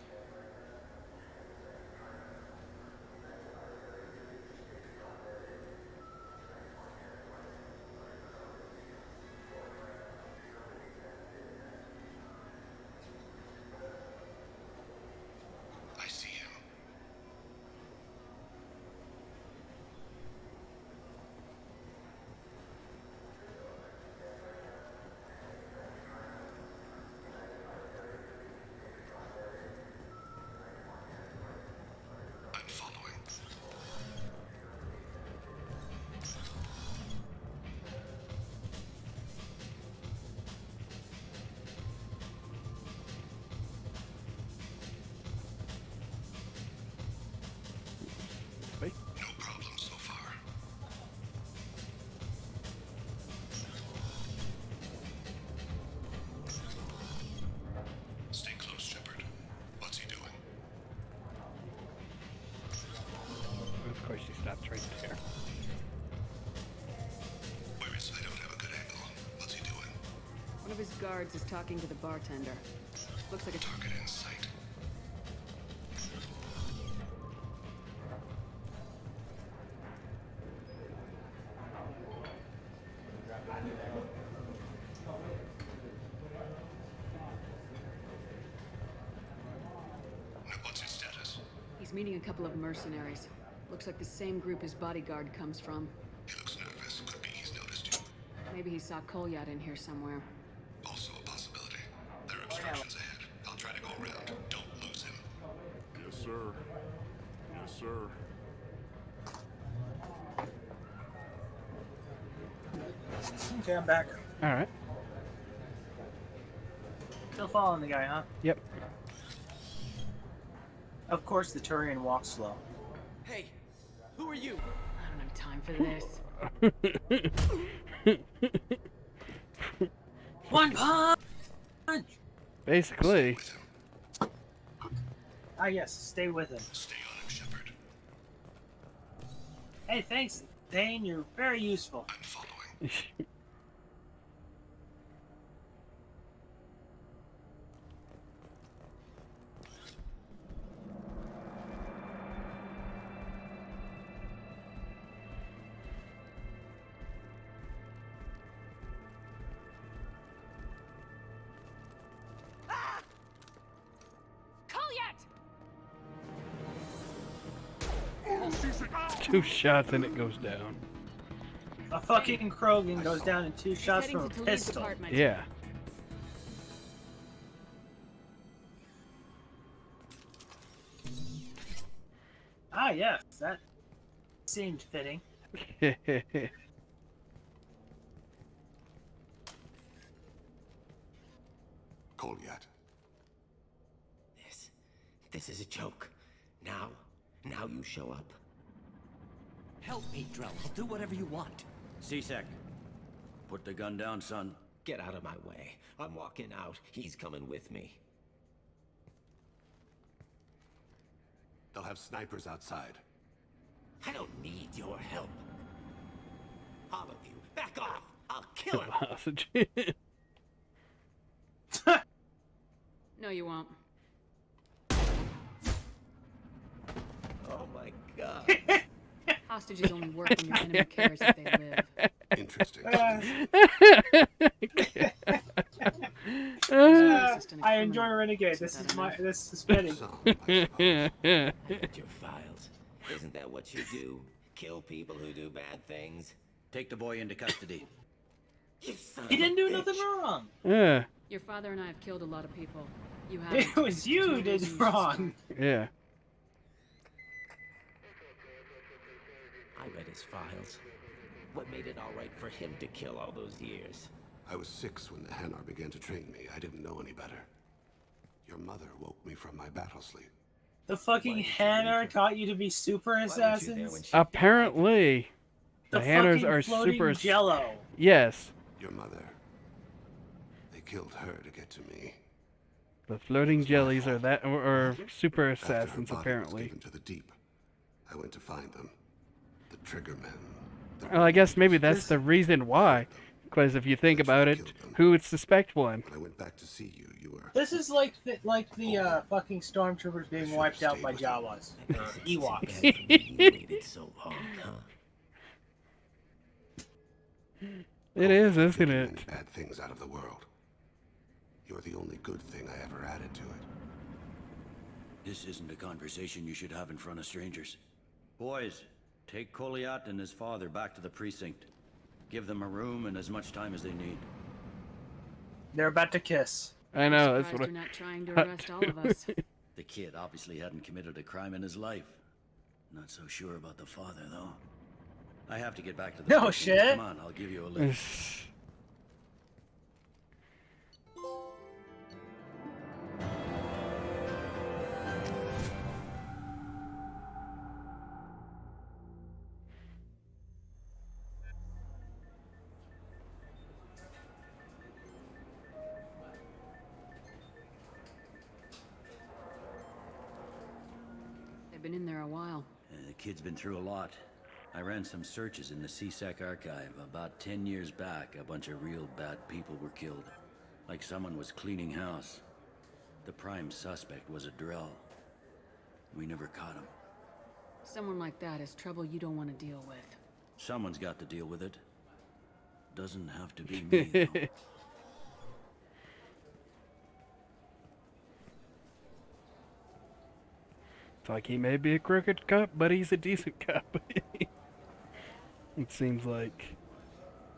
I see him. I'm following. Wait. No problem so far. Stay close, Shepard. What's he doing? Of course, she stopped right there. Where is? I don't have a good angle. What's he doing? One of his guards is talking to the bartender. Looks like a Target in sight. What's his status? He's meeting a couple of mercenaries. Looks like the same group his bodyguard comes from. He looks nervous. Could be he's noticed you. Maybe he saw Kolyat in here somewhere. Also a possibility. There are obstructions ahead. I'll try to go around. Don't lose him. Yes, sir. Yes, sir. Okay, I'm back. All right. Still following the guy, huh? Yep. Of course, the Turian walks slow. Hey, who are you? I don't have time for this. One punch! Basically. Ah, yes, stay with him. Stay on him, Shepard. Hey, thanks, Thane. You're very useful. I'm following. Two shots and it goes down. A fucking Krogan goes down in 2 shots from a pistol. Yeah. Ah, yes, that seemed fitting. Kolyat. This is a joke. Now you show up. Help me, Drell. I'll do whatever you want. C-Sec, put the gun down, son. Get out of my way. I'm walking out. He's coming with me. They'll have snipers outside. I don't need your help. All of you, back off. I'll kill him. Hostage. No, you won't. Oh my god. Hostages only work when your enemy cares if they live. Interesting. I enjoy Renegade. This is fitting. Your files. Isn't that what you do? Kill people who do bad things? Take the boy into custody. You son He of a didn't do bitch. nothing wrong. Yeah. Your father and I have killed a lot of people. You have. It was you who did wrong. Yeah. I read his files. What made it all right for him to kill all those years? I was 6 when the Hanar began to train me. I didn't know any better. Your mother woke me from my battle sleep. The fucking Hanar taught you to be super assassins? Apparently, the Hanners fucking are floating super. Jello. Yes. Your mother. They killed her to get to me. The floating jellies are that, or super After her assassins body was apparently. given to the deep, I went to find them. The Triggermen. Well, I guess maybe that's the reason why. Because if you think about it, who would suspect one? When I went back to see you, you were... This is like the fucking stormtroopers being wiped out by Jawas. Or Ewoks. You waited so long, huh? It is, isn't taking it? many bad things out of the world. You're the only good thing I ever added to it. This isn't a conversation you should have in front of strangers. Boys, take Kolyat and his father back to the precinct. Give them a room and as much time as they need. They're about to kiss. I know, that's Surprised what you're not trying to arrest all of us. The kid obviously hadn't committed a crime in his life. Not so sure about the father, though. I have to get back to the No precinct. shit. Come on, I'll give you a lift. They've been in there a while. The kid's been through a lot. I ran some searches in the CSEC archive. About 10 years back, a bunch of real bad people were killed. Like someone was cleaning house. The prime suspect was a Drell. We never caught him. Someone like that is trouble you don't want to deal with. Someone's got to deal with it. doesn't have to be me, though. It's like he may be a crooked cop, but he's a decent cop. It seems like,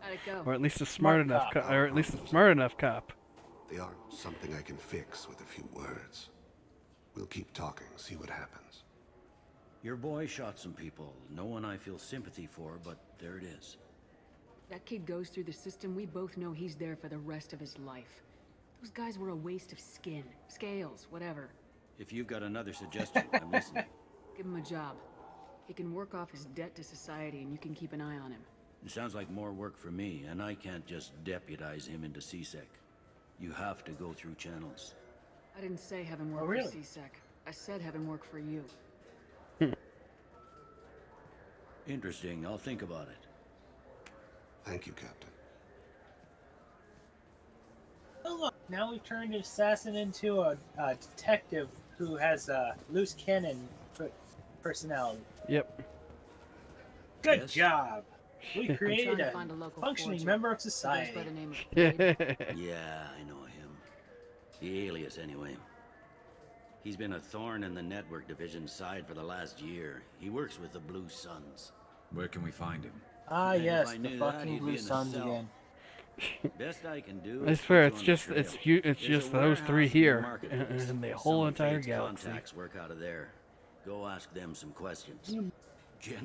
How'd it go? or at least a smart enough, or at least a smart enough cop. They aren't something I can fix with a few words. We'll keep talking, see what happens. Your boy shot some people. No one I feel sympathy for, but there it is. That kid goes through the system, we both know he's there for the rest of his life. Those guys were a waste of skin, scales, whatever. If you've got another suggestion, I'm listening. Give him a job. He can work off his debt to society and you can keep an eye on him. It sounds like more work for me, and I can't just deputize him into CSEC. You have to go through channels. I didn't say have him work for CSEC. I said have him work for you. Interesting. I'll think about it. Thank you, Captain. Oh look, now we've turned an assassin into a detective who has a loose cannon personality. Yep. Good job. We I'm created trying to a find a local functioning forger member of who goes society. by the name of Fade. Yeah, I know him. The alias, anyway. He's been a thorn in the network division's side for the last year. He works with the Blue Suns. Where can we find him? Ah, And yes, if I the knew that, fucking he'd be Blue in a Suns cell. again. Best I can do. I is swear, put it's you on just, the it's trail. you, it's There's just a those three warehouse in the here, marketplace. in the Some whole of entire Fade's galaxy. contacts work out of there. Go ask them some questions.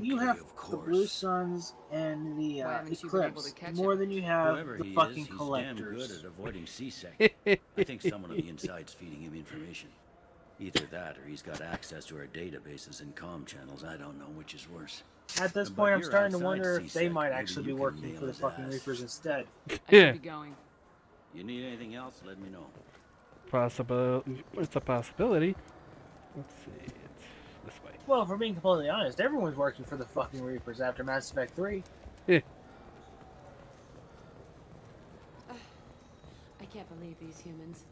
You have the Blue Suns and the Why haven't you been able Eclipse to catch more him? than you have Whoever the he fucking is, he's damn good collectors. at avoiding CSEC. I think someone on the inside's feeding him information. Either that, or he's got access to our databases and comm channels. I don't know which is worse. At this But point, I'm you're starting to outside wonder if they CSEC. might Maybe actually you be can working nail for the his fucking ass. Reapers instead. I Yeah. should be going. You need anything else, let me know. It's a possibility. Let's see, it's this way. Well, if we're being completely honest, everyone's working for the fucking Reapers after Mass Effect 3. Yeah. I can't believe these humans.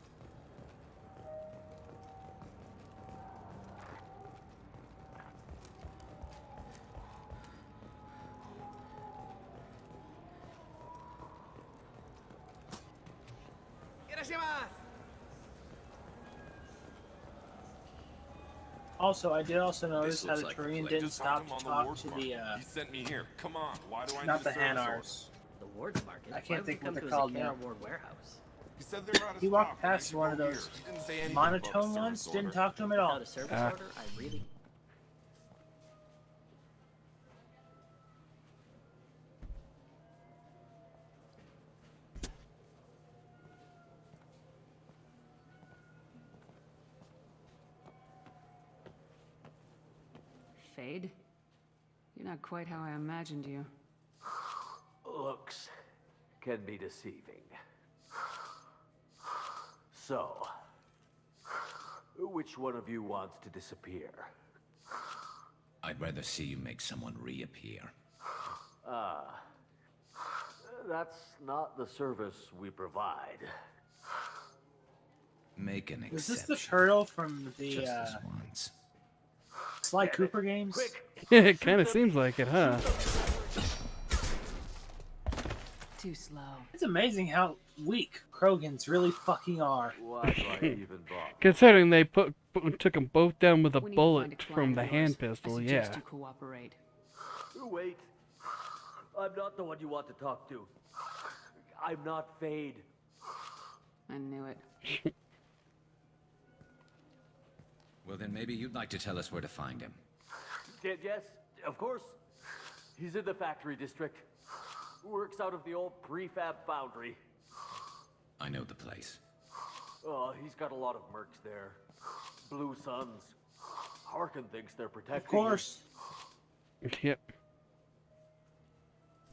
Also, I did also notice how the looks like Turian play. didn't Just stop found to him on the talk Ward's to market. the, He sent me here. Come on, why do I not need the a service order? Hanars. The Ward's Market? I can't Why think would what we they're come called to a now. Secure Ward warehouse? He said they're out of He stock, walked and I past should one go of here. those He didn't say anything monotone about a ones, service didn't order. talk to him at all. Without a service order? I really... Fade? You're not quite how I imagined you. Looks can be deceiving. So, which one of you wants to disappear? I'd rather see you make someone reappear. That's not the service we provide. Make an Is exception. this the turtle from the Just this once. Sly Cooper games? It kind of seems like it, huh? Too slow. It's amazing how weak Krogans really fucking are. Why do I even bother? Considering they took them both down with a We need to find bullet a client from the of hand yours. pistol, I yeah. suggest you cooperate. Wait. I'm not the one you want to talk to. I'm not Fade. I knew it. Well, then maybe you'd like to tell us where to find him. Yes, of course. He's in the factory district. Works out of the old prefab foundry. I know the place. He's got a lot of mercs there. Blue Suns. Harkin thinks they're protecting Of course. Yep.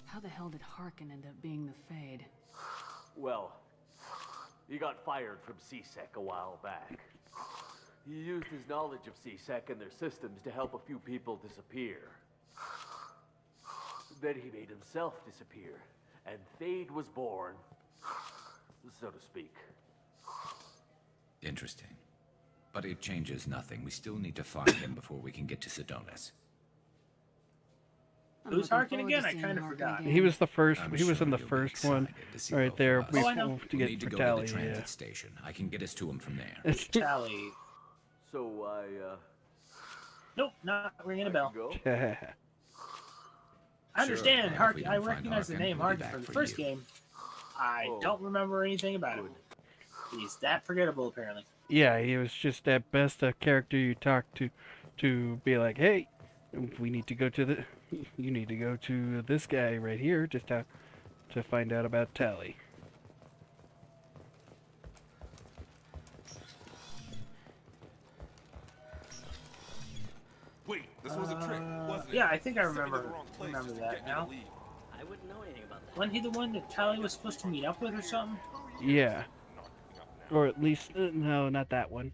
How the hell did Harkin end up being the Fade? Well, he got fired from CSEC a while back. He used his knowledge of CSEC and their systems to help a few people disappear. Then he made himself disappear, and Fade was born, so to speak. Interesting. But it changes nothing. We still need to find him before we can get to Sedonis. Who's Harkin again? I kind of forgot. He was the first. I'm He was sure in the you'll be first one, excited to see right both there. of us. Before I know. to We get need to for go to Tally. the transit Yeah. station. I can get us to him from there. Tally. So Nope, not ringing a bell. I understand, Sure, and if we Harkin. I don't find recognize the Harkin, name we'll be Harkin back from the for first you. game. I don't remember anything about him. He's that forgettable, apparently. Yeah, he was just at best a character you talk to be like, hey, we need to go to the, you need to go to this guy right here just to find out about Tally. Wait, this was a trick, wasn't it? Yeah, I think I Sent me to remember the wrong place remember just to that get me now. to leave. I wouldn't know anything about that. Wasn't he the one that Tally was supposed to meet up with or something? Yeah, or at least no, not that one.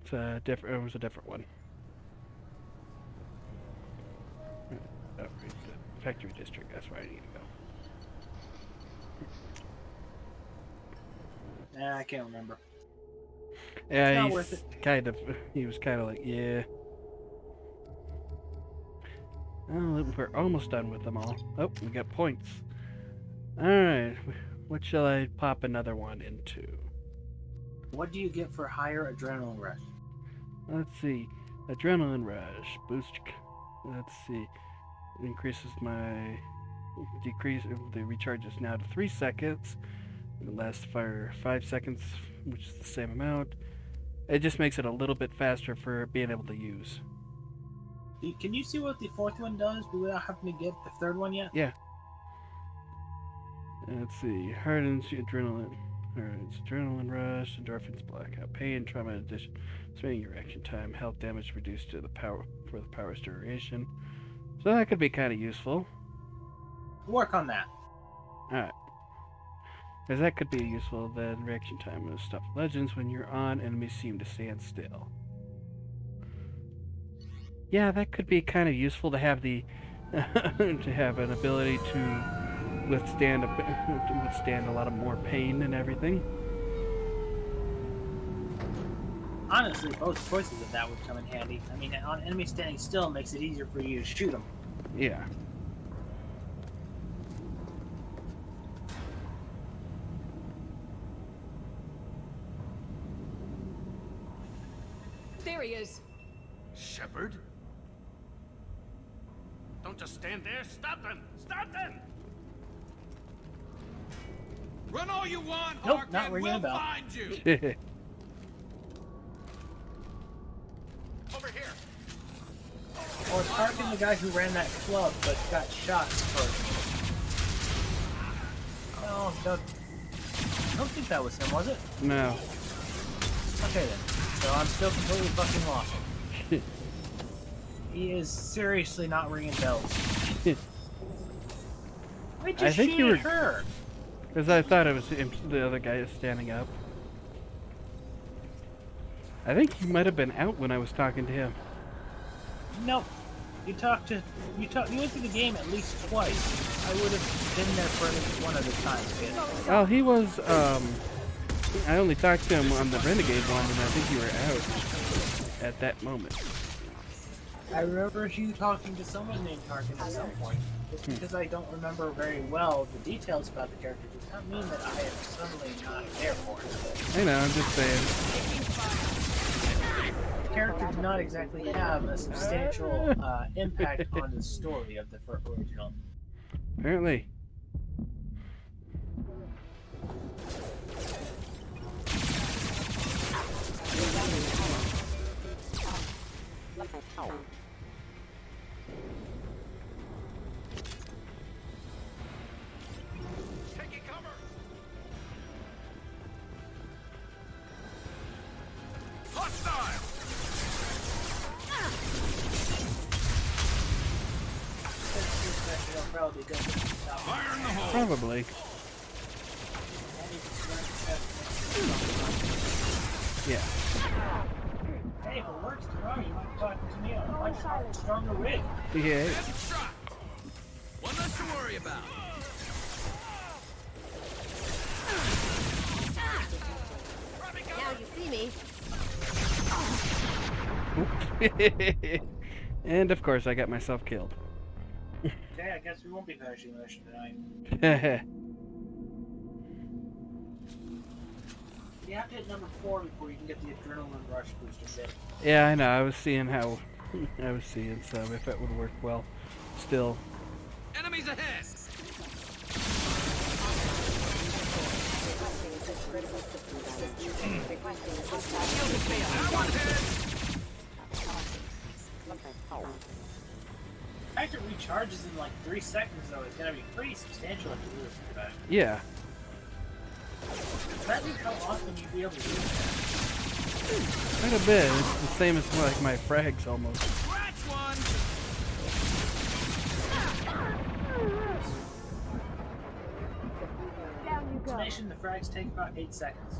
It's a different. It was a different one. Oh, right, the factory district. That's where I need to go. Nah, I can't remember. Yeah, It's not he's worth it. kind of. He was kind of like, yeah. Oh, we're almost done with them all. Oh, we got points. Alright, what shall I pop another one into? What do you get for higher adrenaline rush? Let's see. Adrenaline rush. Boost. Let's see. It increases my. Decrease. The recharge is now to 3 seconds. It lasts for 5 seconds, which is the same amount. It just makes it a little bit faster for being able to use. Can you see what the fourth one does without having to get the third one yet? Yeah. Let's see. Hardens adrenaline. Hardens adrenaline rush. Endorphins blackout. Pain. Trauma addition. Swinging your action time. Health damage reduced to the power for the power's duration. So that could be kind of useful. Work on that. Alright. Because that could be useful. Then reaction time is stuff. Legends. When you're on, enemies seem to stand still. Yeah, that could be kind of useful to have the to have an ability to withstand a lot of more pain and everything. Honestly, both choices of that would come in handy. I mean, on enemy standing still makes it easier for you to shoot them. Yeah. There he is. Shepard? Don't just stand there. Stop them! Stop them! Run all you want, Nope, Harkin. not ringing a We'll bell. find you. Over here. Or is Harkin the guy who ran that club but got shot first? No, I don't think that was him, was it? No. Okay then. So I'm still completely fucking lost. He is seriously not ringing bells. Why'd you I think shoot you were. at her? Because I thought it was him, the other guy standing up. I think he might have been out when I was talking to him. Nope. You went through the game at least twice. I would have been there for at least one other time, kid. Well, he was. I only talked to him on the Renegade one, and I think you were out at that moment. I remember you talking to someone named Harkin at some point. Just because I don't remember very well the details about the character does not mean that I am suddenly not there for it. I know, I'm just saying. The character did not exactly have a substantial impact on the story of the original. Apparently. Taking cover. Hostile. Fire in the hole. Probably. Yeah. Hey, if it works tomorrow, you might be talking to me on a much stronger rig. Yeah. One less to worry about. Now you see me. And of course, I got myself killed. Okay, I guess we won't be finishing the mission tonight. You have to hit number 4 before you can get the adrenaline rush booster bit. Yeah, I know. I was seeing how I was seeing some if it would work well. Still. Enemies ahead! The fact it recharges in like 3 seconds though is gonna be pretty substantial if you really think about it. Yeah. Imagine how often you'd be able to use that. Quite a bit. It's the same as like my frags almost. Scratch one! Estimation, the frags take about 8 seconds.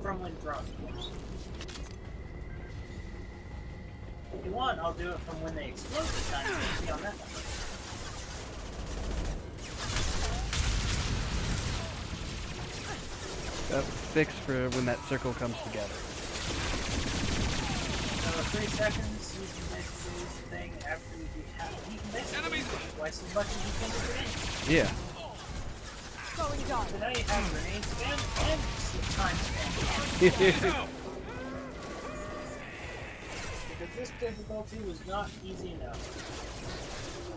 From when thrown, of course. If you want, I'll do it from when they explode this time. You can see on that number. That's 6 for when that circle comes together. So 3 seconds, you can basically use the thing after you have. You can basically use it twice as much as you can with grenades. Yeah. So now you have grenade spam and time spam. Because this difficulty was not easy enough.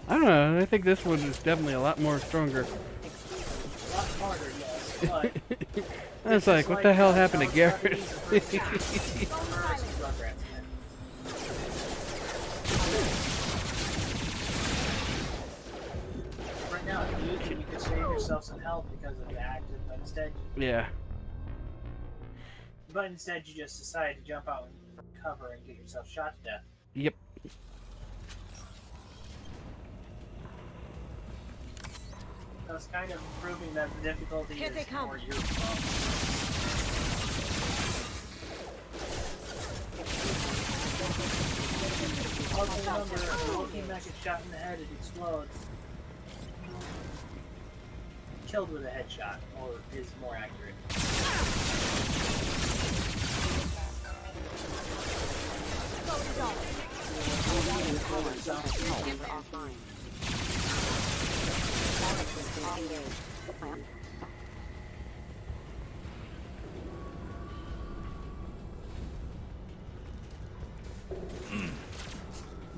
I don't know. I think this one is definitely a lot more stronger. A lot harder, yes, but I was like, what the hell happened to Garrett? Right now, if you use it, you can save yourself some health because of the active, but instead, Yeah. you just decide to jump out from cover and get yourself shot to death. Yep. That's kind of proving that the difficulty Here they is come. more your fault. Also remember, if the whole team that gets shot in the head, it explodes. Killed with a headshot, or is more accurate.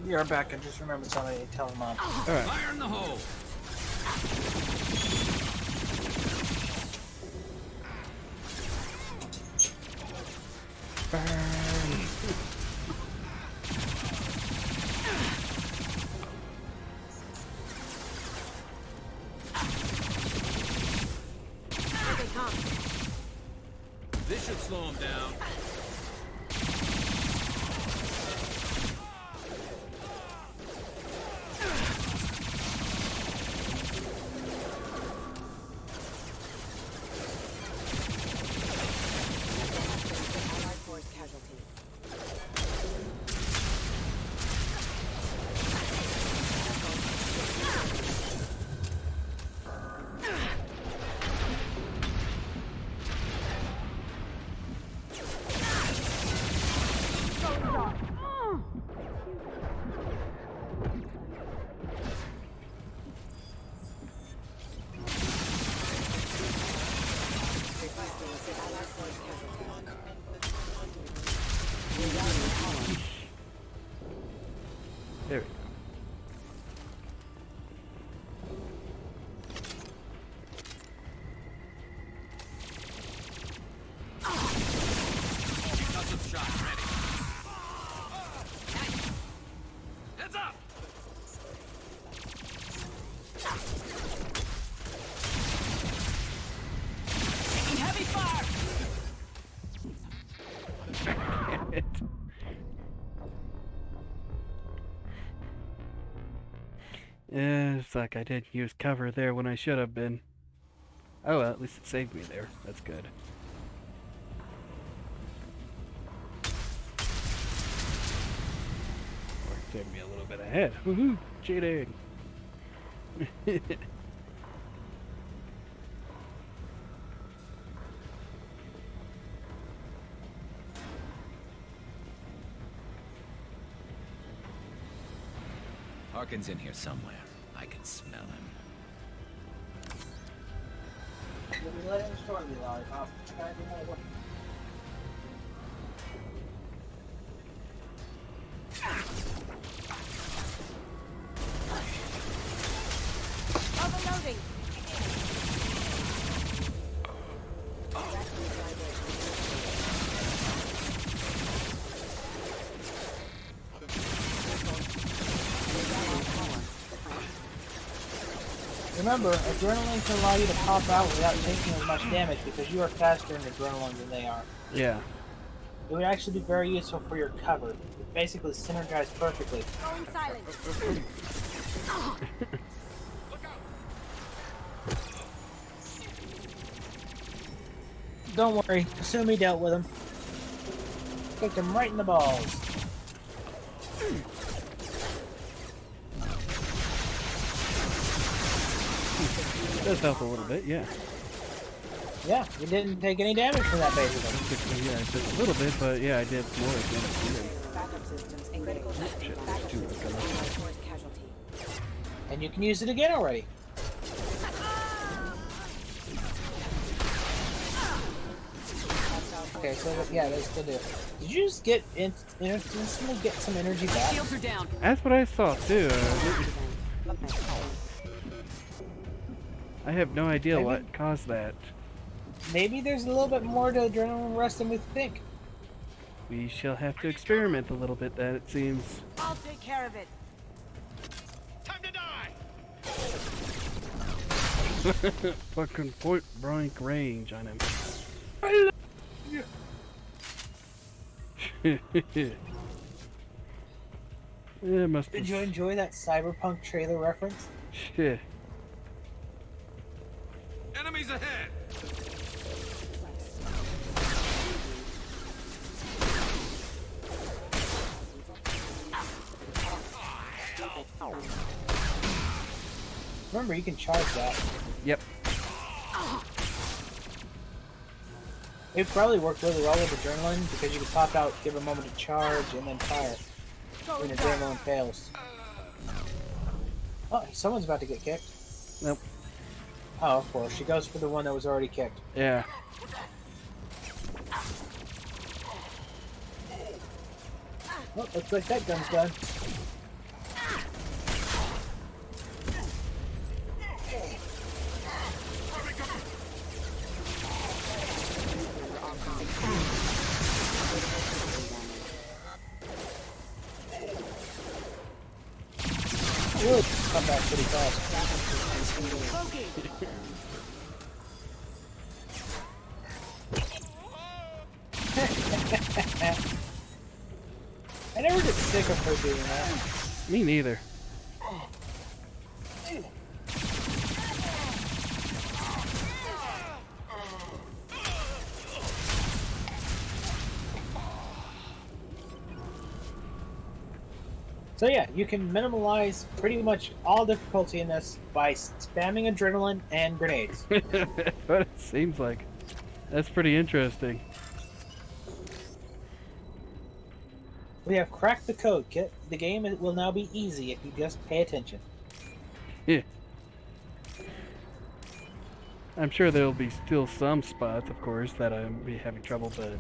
You're back, and just remember somebody to tell Mom. Alright. Fire in the hole! Here they come. This should slow him down. There we go. Concussive shot ready. Heads up! Taking heavy fire. Yeah, it's like I didn't use cover there when I should have been. Oh, well, at least it saved me there. That's good. Or it saved me a little bit ahead. Woohoo! Cheating! Tarkin's in here somewhere. I can smell him. You'll be letting him shortly, Lollipop. Try to do more work. Overloading. Remember, adrenaline can allow you to pop out without taking as much damage because you are faster in adrenaline than they are. Yeah. It would actually be very useful for your cover. It basically synergized perfectly. Going silent. Don't worry, Kasumi dealt with him. Kicked him right in the balls. It does help a little bit, yeah. Yeah, you didn't take any damage from that basically. Yeah, just a little bit, but yeah, I did more damage. Backup systems and critical Shit, backup dude, systems okay. and force casualty. And you can use it again already. Okay, so yeah, they still do. Did you just get instantly get some energy back? Shields are down. That's what I saw too. I have no idea Maybe- what caused that. Maybe there's a little bit more to adrenaline rush than we think. We shall have to experiment a little bit, that it seems. I'll take care of it. Fucking point blank range on him. Yeah, must Did you enjoy that Cyberpunk trailer reference? Shit. Enemies ahead! Remember, you can charge that. Yep. It probably worked really well with adrenaline because you can pop out, give a moment to charge, and then fire when adrenaline fails. Oh, someone's about to get kicked. Nope. Oh, of course. She goes for the one that was already kicked. Yeah. Oh, looks like that gun's done. Really come back pretty fast. I never get sick of her doing that. Me neither. So yeah, you can minimize pretty much all difficulty in this by spamming adrenaline and grenades. That's what it seems like. That's pretty interesting. We have cracked the code, Kit. The game will now be easy if you just pay attention. Yeah. I'm sure there'll be still some spots, of course, that I'll be having trouble, but...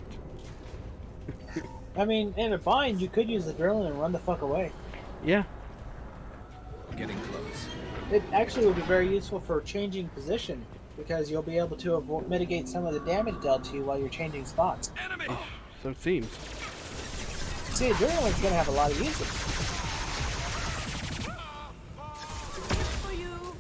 I mean, in a bind, you could use adrenaline and run the fuck away. Yeah. We're getting close. It actually will be very useful for changing position, because you'll be able to mitigate some of the damage dealt to you while you're changing spots. Oh, so it seems. See, adrenaline's gonna have a lot of uses. For you.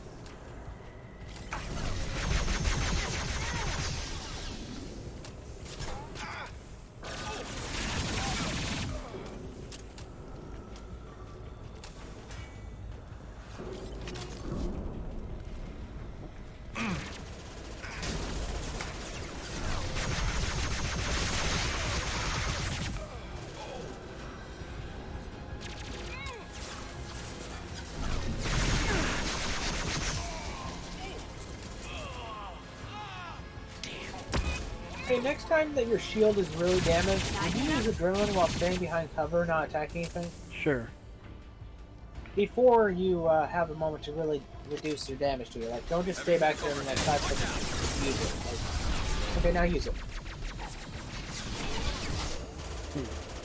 Hey, next time that your shield is really damaged, would you use adrenaline while staying behind cover, not attacking anything? Sure. before you have a moment to really reduce your damage to it. Like, don't just stay back there and like 5 seconds. Use it. Like, okay, now use it.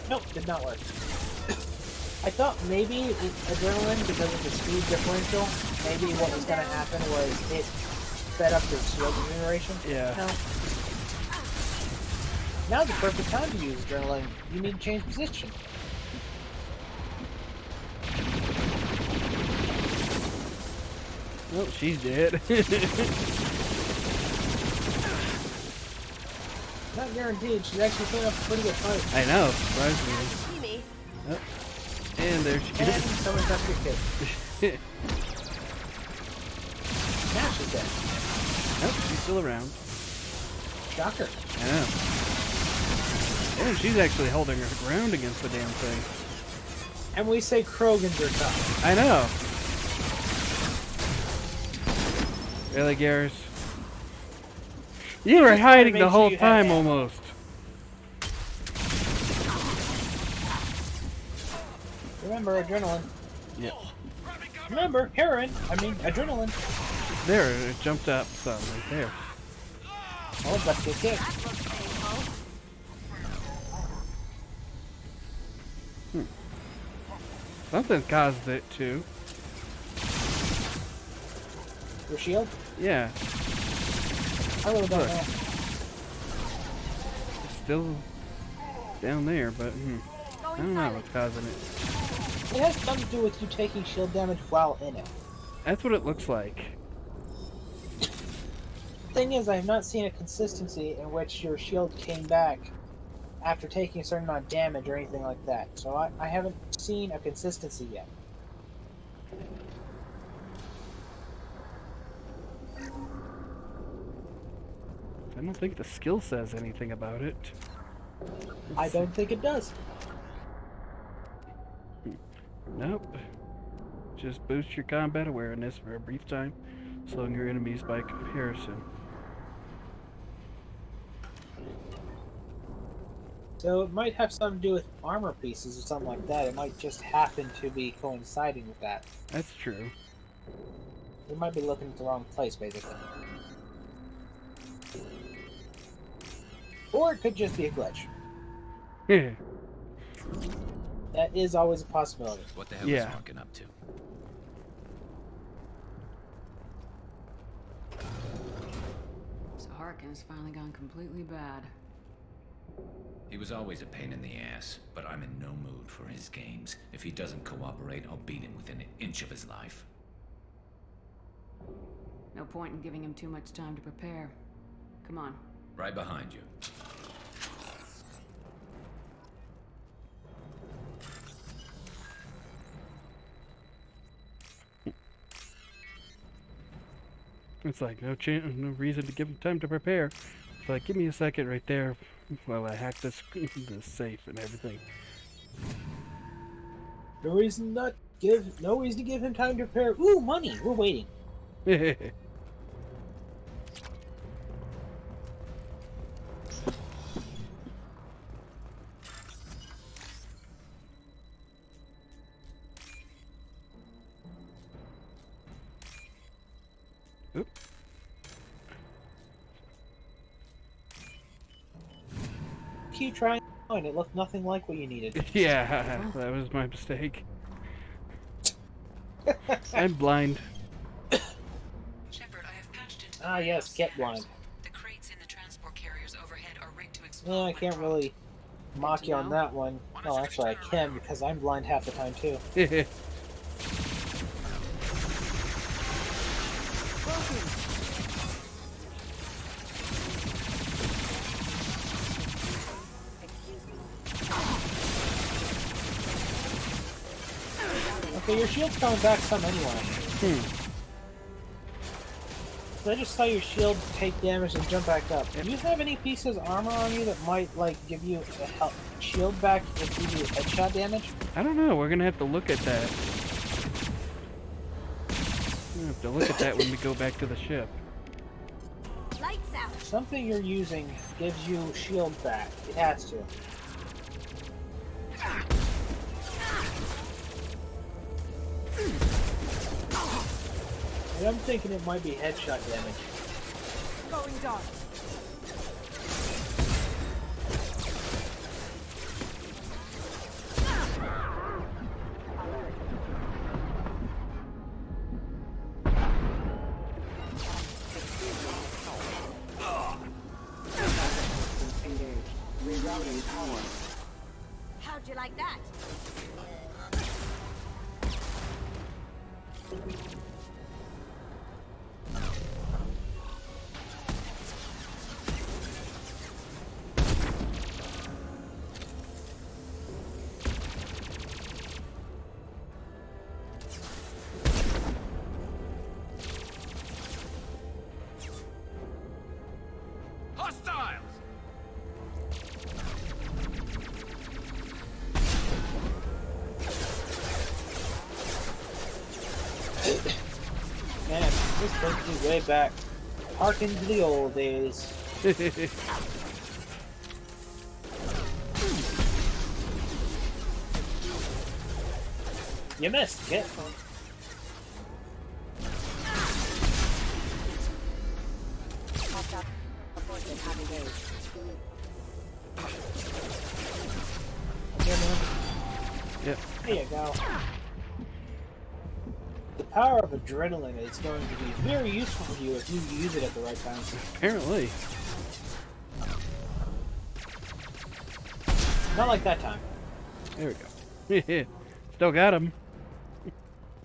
Nope, did not work. I thought maybe adrenaline, because of the speed differential, maybe what was going to happen was it sped up your shield regeneration. Yeah. No. Now's the perfect time to use adrenaline. You need to change position. Oh, she's dead. Not guaranteed. She's actually putting up a pretty good fight. I know, surprisingly. Oh. And there she And is. someone's up your kid. Now she's dead. Nope, she's still around. Shocker. I know. And she's actually holding her ground against the damn thing. And we say Krogans are tough. I know. Really, Garrus? You were hiding the whole time almost. Remember, adrenaline. Yeah. Remember, heroin. I mean, adrenaline. There, it jumped up some right there. Oh, that's good kick. Something caused it too. Your shield? Yeah. I really don't Look. know. It's still down there, but I don't know what's causing it. It has something to do with you taking shield damage while in it. That's what it looks like. Thing is, I have not seen a consistency in which your shield came back after taking a certain amount of damage or anything like that. So I haven't seen a consistency yet. I don't think the skill says anything about it. I don't think it does. Nope. Just boost your combat awareness for a brief time, slowing your enemies by comparison. So it might have something to do with armor pieces or something like that. It might just happen to be coinciding with that. That's true. We might be looking at the wrong place, basically. Or it could just be a glitch. Yeah. That is always a possibility. What the hell is Harkin up to? So Harkin's finally gone completely bad. He was always a pain in the ass, but I'm in no mood for his games. If he doesn't cooperate, I'll beat him within an inch of his life. No point in giving him too much time to prepare. Come on. Right behind you. It's like no reason to give him time to prepare. It's like, give me a second right there while I hack this safe and everything. No reason to give him time to prepare. Ooh, money. We're waiting. Oop. Keep trying, and it looked nothing like what you needed. Yeah, that was my mistake. I'm blind. Ah, yes, get blind. The crates in the transport carriers overhead are rigged to explode. No, I can't really mock you on that one. Well, actually, I can because I'm blind half the time too. Okay, your shield's coming back some anyway. So I just saw your shield take damage and jump back up. Do you have any pieces of armor on you that might, like, give you a shield back if you do headshot damage? I don't know. We're gonna have to look at that. We're gonna have to look at that when we go back to the ship. Lights out. Something you're using gives you shield back. It has to. but I'm thinking it might be headshot damage. Going dark. How'd you like that? Hostiles! Man, this brings me way back. Harken to the old days. You missed, Kit. Yep. There you go. The power of adrenaline is going to be very useful for you if you use it at the right time. Apparently. Not like that time. There we go. Still got him.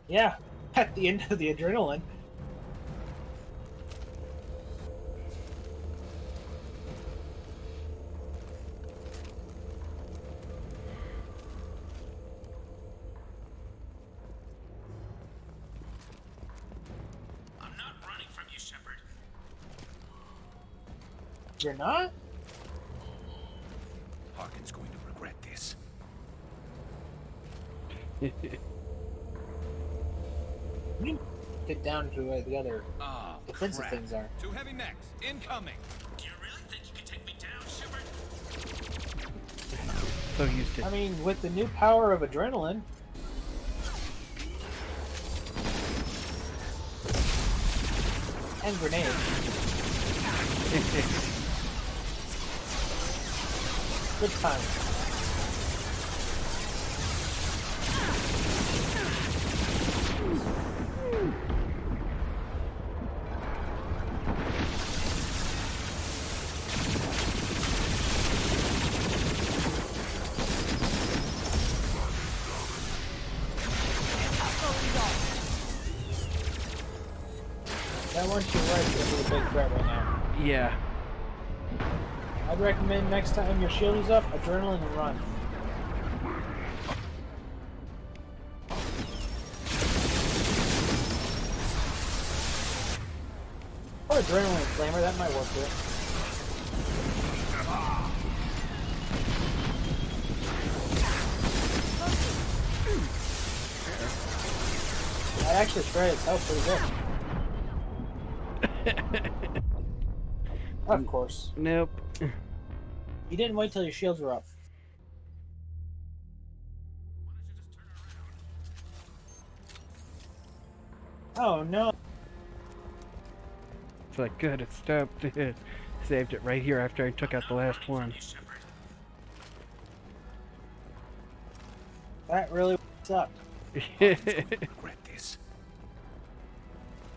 Yeah, at the end of the adrenaline. I'm not running from you, Shepard. You're not? Harkin's going to regret this. You get down to where the other Oh, defensive crap. things are. Two heavy mechs, incoming. Do you really think you can take me down, Shepard? So used to. I mean, with the new power of adrenaline. And grenades. Good time. That one's your right is a big threat right now. Yeah. I'd recommend next time your shield is up, adrenaline and run. Or adrenaline flamer, that might work too. That actually spread its health pretty good. Of course. Nope. You didn't wait till your shields were up. Oh no. It's like, good, it stopped. Saved it right here after I took out the last one. That really sucked. Regret this.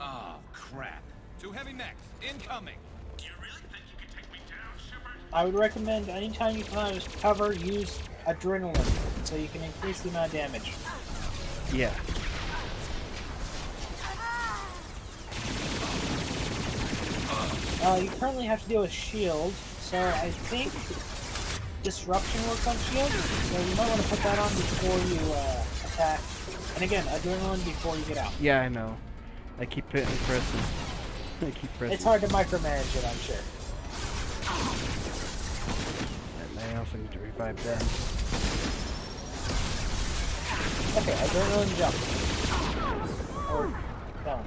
Oh, crap. Two heavy mechs, incoming. Do you really think you can take me down, Shepard? I would recommend anytime you come out of cover, use adrenaline so you can increase the amount of damage. Yeah. You currently have to deal with shield, so I think disruption works on shield, so you might want to put that on before you attack. And again, adrenaline before you get out. Yeah, I know. I keep pressing. I keep pressing. It's hard to micromanage it, I'm sure. And I also need to revive them. Okay, adrenaline jump. Or down.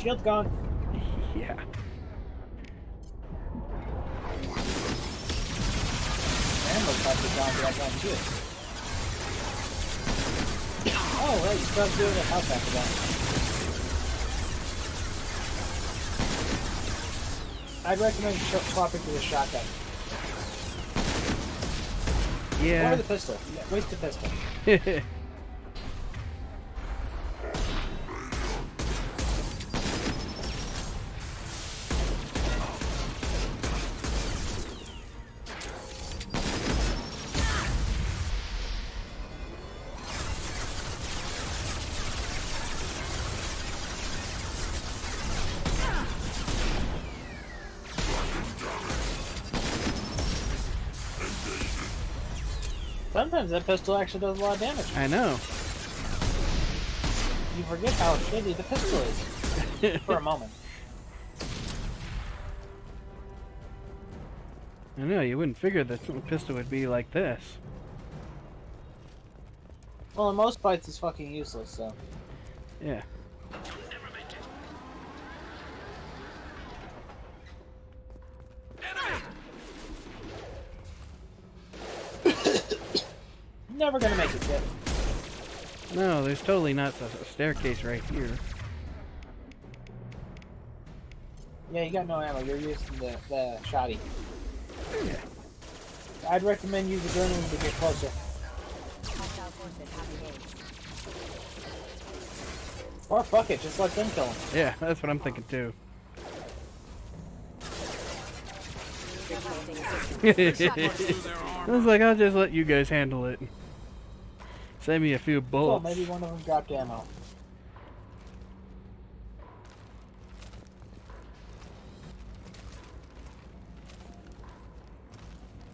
Shield's gone. Yeah. Ammo's probably gone for that gun too. Oh, right, you still have to do it with health after that. I'd recommend swapping to the shotgun. Yeah. Or the pistol. Yeah, waste the pistol. Sometimes that pistol actually does a lot of damage. I know. You forget how shitty the pistol is. For a moment. I know, you wouldn't figure that the pistol would be like this. Well, in most fights it's fucking useless, so. Yeah. Never gonna make it, Kit. No, there's totally not a staircase right here. Yeah, you got no ammo. You're using the shoddy. Yeah. I'd recommend use the grenade to get closer. Or fuck it, just let them kill him. Yeah, that's what I'm thinking too. I was like, I'll just let you guys handle it. Save me a few bullets. Well, maybe one of them dropped ammo.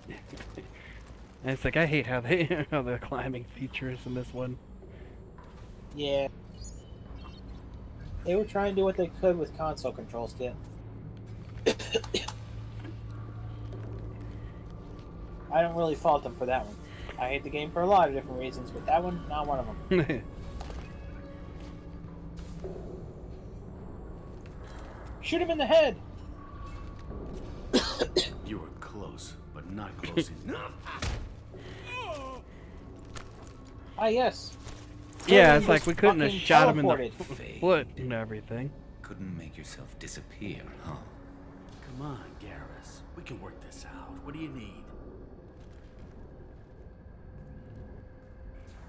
And it's like, I hate how how the climbing features in this one. Yeah. They were trying to do what they could with console controls, Kit. I don't really fault them for that one. I hate the game for a lot of different reasons, but that one, not one of them. Shoot him in the head! You were close, but not close enough. Ah, yes. Yeah, it's like we couldn't have shot him in the teleported. foot and everything. Couldn't make yourself disappear, huh? Come on, Garrus. We can work this out. What do you need?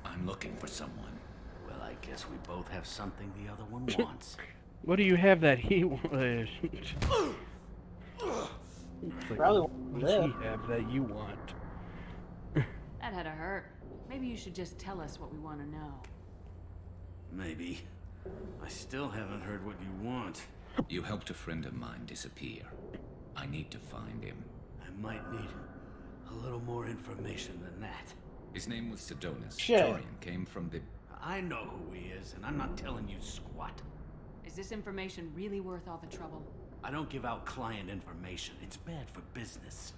I'm looking for someone. Well, I guess we both have something the other one wants. What do you have that he wants? Probably what does he have that you want? That had to hurt. Maybe you should just tell us what we want to know. Maybe. I still haven't heard what you want. You helped a friend of mine disappear. I need to find him. I might need a little more information than that. His name was Sidonus. Shit. Torian came from the... I know who he is, and I'm not telling you squat. Is this information really worth all the trouble? I don't give out client information. It's bad for business.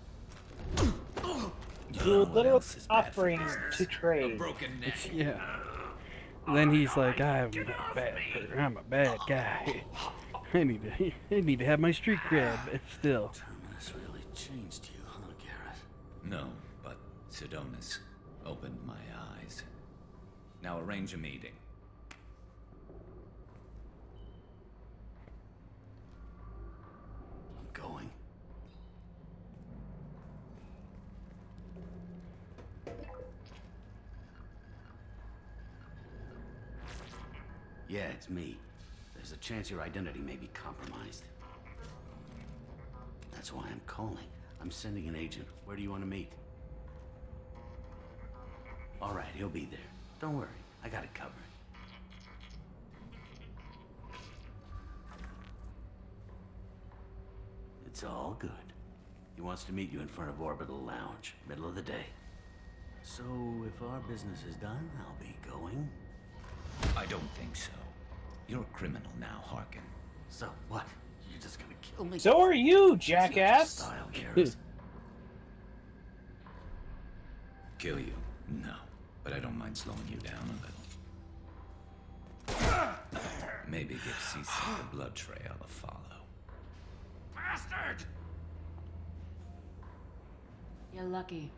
You're literally offering to trade. Yeah. And then he's like, I'm a bad guy. I need to have my street cred, but still. Terminus really changed you, huh, Garrett? No, but Sidonus opened my eyes. Now arrange a meeting. I'm going. Yeah, it's me. There's a chance your identity may be compromised. That's why I'm calling. I'm sending an agent. Where do you want to meet? All right, he'll be there. Don't worry, I got it covered. It's all good. He wants to meet you in front of Orbital Lounge, middle of the day. So, if our business is done, I'll be going. I don't think so. You're a criminal now, Harkin. So what? You're just gonna kill me? So are you, jackass! Style, Garrett. Kill you? No. But I don't mind slowing you down a little. Maybe give Seasick the blood trail a follow. Bastard! You're lucky.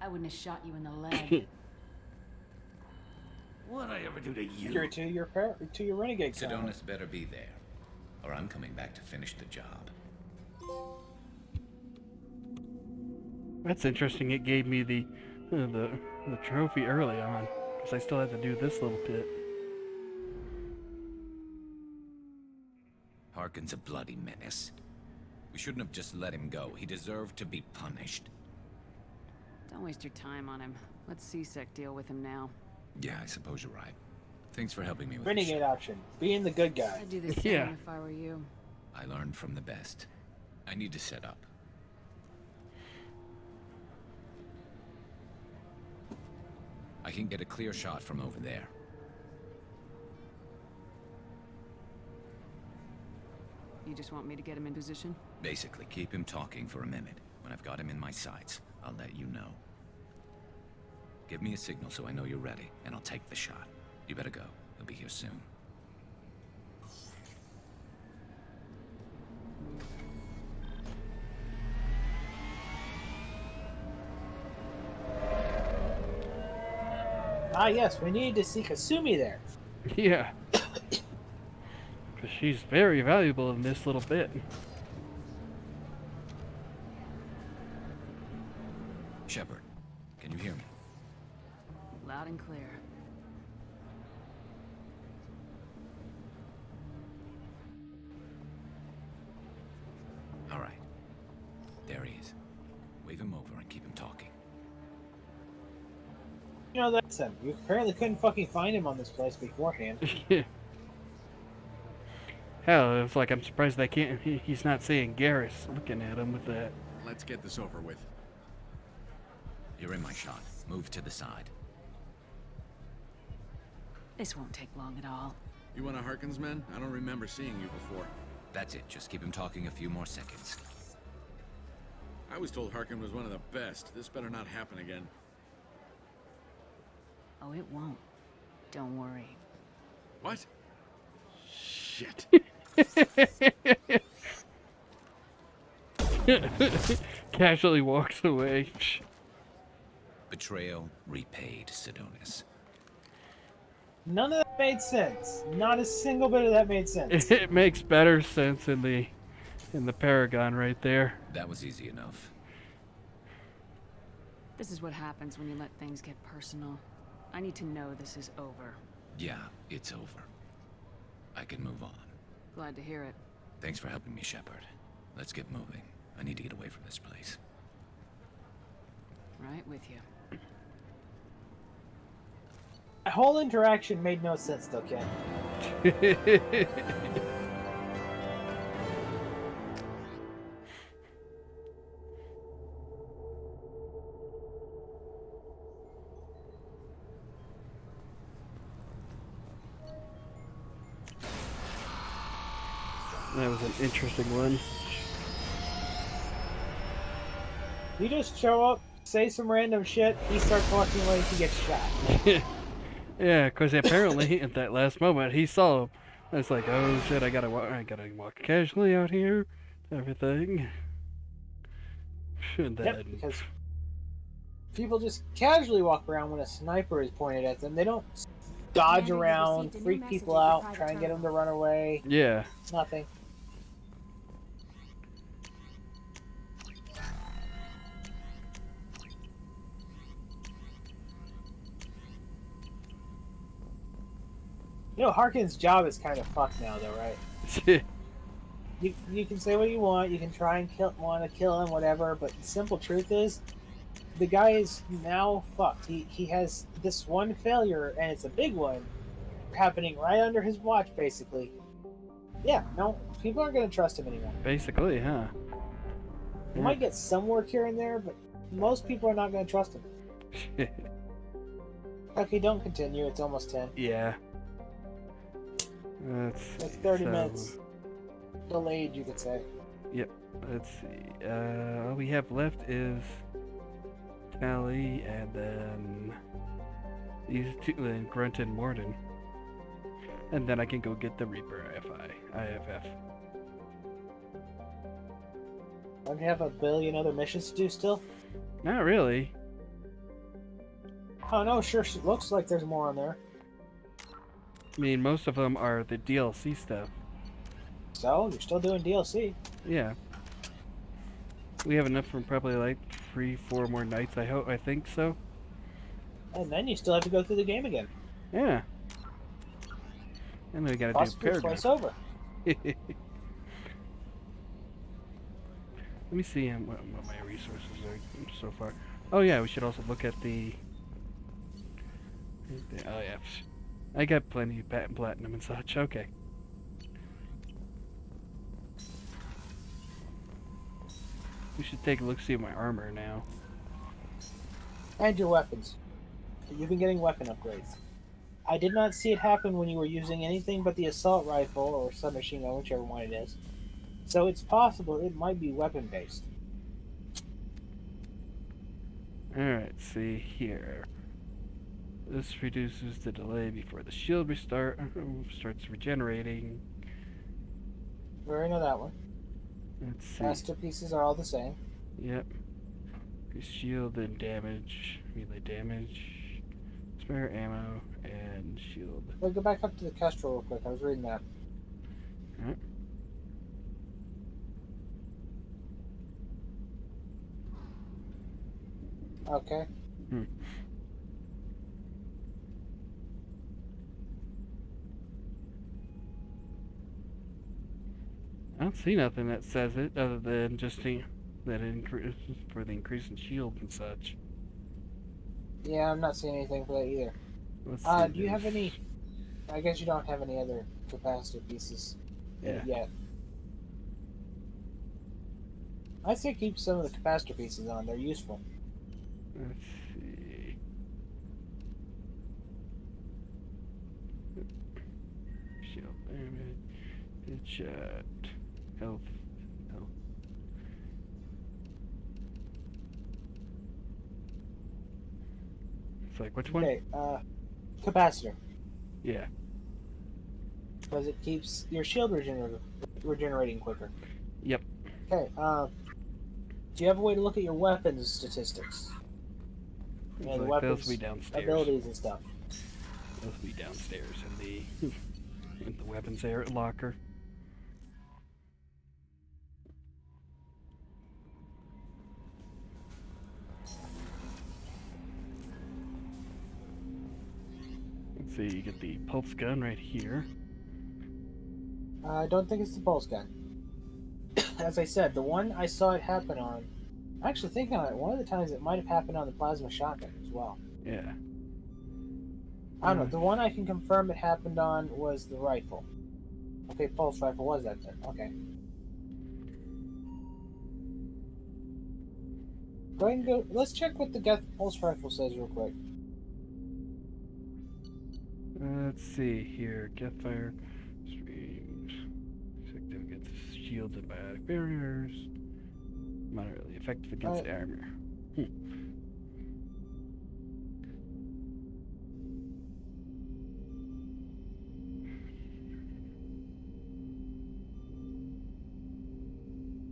I wouldn't have shot you in the leg. What'd I ever do to you? You're to your renegade son. Sedonis better be there, or I'm coming back to finish the job. That's interesting. It gave me the trophy early on, because I still had to do this little bit. Harkin's a bloody menace. We shouldn't have just let him go. He deserved to be punished. Don't waste your time on him. Let Seasick deal with him now. Yeah, I suppose you're right. Thanks for helping me with Renegade option. Being the good guy. I'd do the same if I were you. I learned from the best. I need to set up. I can get a clear shot from over there. You just want me to get him in position? Basically, keep him talking for a minute. When I've got him in my sights, I'll let you know. Give me a signal so I know you're ready, and I'll take the shot. You better go. He'll be here soon. Ah, yes, we need to see Kasumi there. Yeah. Because she's very valuable in this little bit. Shepard, can you hear me? Loud and clear. All right. There he is. Wave him over and keep him talking. You know, that's him. You apparently couldn't fucking find him on this place beforehand. Hell, it's like I'm surprised they can't. He's not saying Garrus looking at him with that. Let's get this over with. You're in my shot. Move to the side. This won't take long at all. You one of Harkin's men? I don't remember seeing you before. That's it. Just keep him talking a few more seconds. I was told Harkin was one of the best. This better not happen again. Oh, it won't. Don't worry. What? Shit. Casually walks away. Betrayal repaid, Sedonis. None of that made sense. Not a single bit of that made sense. It makes better sense in the Paragon right there. That was easy enough. This is what happens when you let things get personal. I need to know this is over. Yeah, it's over. I can move on. Glad to hear it. Thanks for helping me, Shepard. Let's get moving. I need to get away from this place. Right with you. That whole interaction made no sense, though, Ken. That was an interesting one. You just show up, say some random shit, he starts walking away, he gets shot. Yeah, because apparently at that last moment he saw him. It's like, oh shit, I gotta walk casually out here, everything. And then, Yep, because people just casually walk around when a sniper is pointed at them. They don't dodge around, freak people out, try and get them to run away. yeah. Nothing. You know, Harkin's job is kind of fucked now, though, right? You can say what you want, you can try and want to kill him, whatever, but the simple truth is, the guy is now fucked. He has this one failure, and it's a big one, happening right under his watch, basically. Yeah, no, people aren't going to trust him anymore. Basically, huh? He might get some work here and there, but most people are not going to trust him. Okay, don't continue, it's almost 10. Yeah. That's Like 30 minutes delayed, you could say. Yep. Let's see. All we have left is Tally, and then these two, then Grunt and Morden. and then I can go get the Reaper IFF. Don't you have a billion other missions to do still? Not really. Oh no, sure looks like there's more on there. I mean, most of them are the DLC stuff. So, you're still doing DLC. Yeah. We have enough for probably like 3-4 more nights, I think so. And then you still have to go through the game again. Yeah. And then we gotta Possibly do twice Paragon. over. Let me see what my resources are so far. Oh yeah, we should also look at the oh yeah. I got plenty of platinum and such. Okay. We should take a look, see my armor now. And your weapons. You've been getting weapon upgrades. I did not see it happen when you were using anything but the assault rifle or submachine gun, whichever one it is. So it's possible it might be weapon based. Alright, see here. This reduces the delay before the shield starts regenerating. We already know that one. Let's see. Masterpieces are all the same. Yep. Shield and damage, melee damage, spare ammo, and shield. Well, go back up to the Kestrel real quick. I was reading that. Alright. Okay. I don't see nothing that says it other than just that it increases for the increase in shield and such. Yeah, I'm not seeing anything for that either. Let's see Do you have any... I guess you don't have any other capacitor pieces yet. I'd say keep some of the capacitor pieces on. They're useful. Let's see. Shield damage, headshot, health. It's like, which one? Okay, capacitor. Yeah. Because it keeps your shield regenerating quicker. Yep. Okay, do you have a way to look at your weapons statistics? You know, the Like weapons, those will be downstairs. abilities and stuff. Those will be downstairs in the weapons locker. Let's see, you get the pulse gun right here. I don't think it's the pulse gun. As I said, the one I saw it happen on... Actually, thinking on it, one of the times it might have happened on the plasma shotgun as well. Yeah. I don't know, the one I can confirm it happened on was the rifle. Okay, pulse rifle was that then. Okay. Go ahead and go... Let's check what the pulse rifle says real quick. Let's see here. Getfire streams. Effective against shields and biotic barriers. Moderately effective against armor.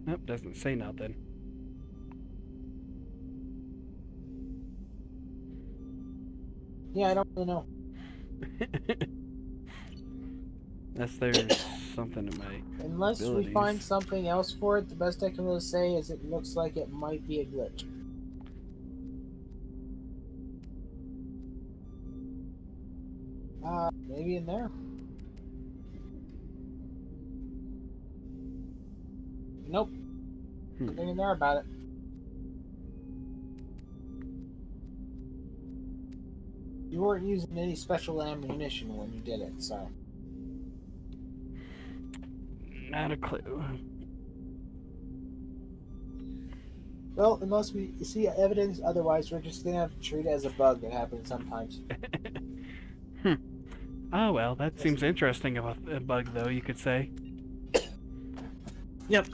Nope, doesn't say nothing. Yeah, I don't really know. Unless there's something in my Unless abilities. we find something else for it, the best I can really say is it looks like it might be a glitch. Maybe in there. Nope. Nothing in there about it. You weren't using any special ammunition when you did it, so... Not a clue. Well, unless we see evidence, otherwise we're just gonna have to treat it as a bug that happens sometimes. Oh well, that seems interesting about a bug though, you could say. Yep.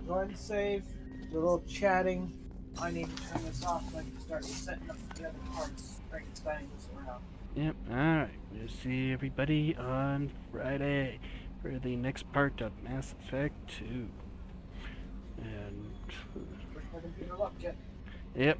Go ahead and save. Do a little chatting. I need to turn this off so I can start setting up the other parts. Frankensteining this around. Yep, alright. We'll see everybody on Friday for the next part of Mass Effect 2. And... Your luck, Jet. Yep.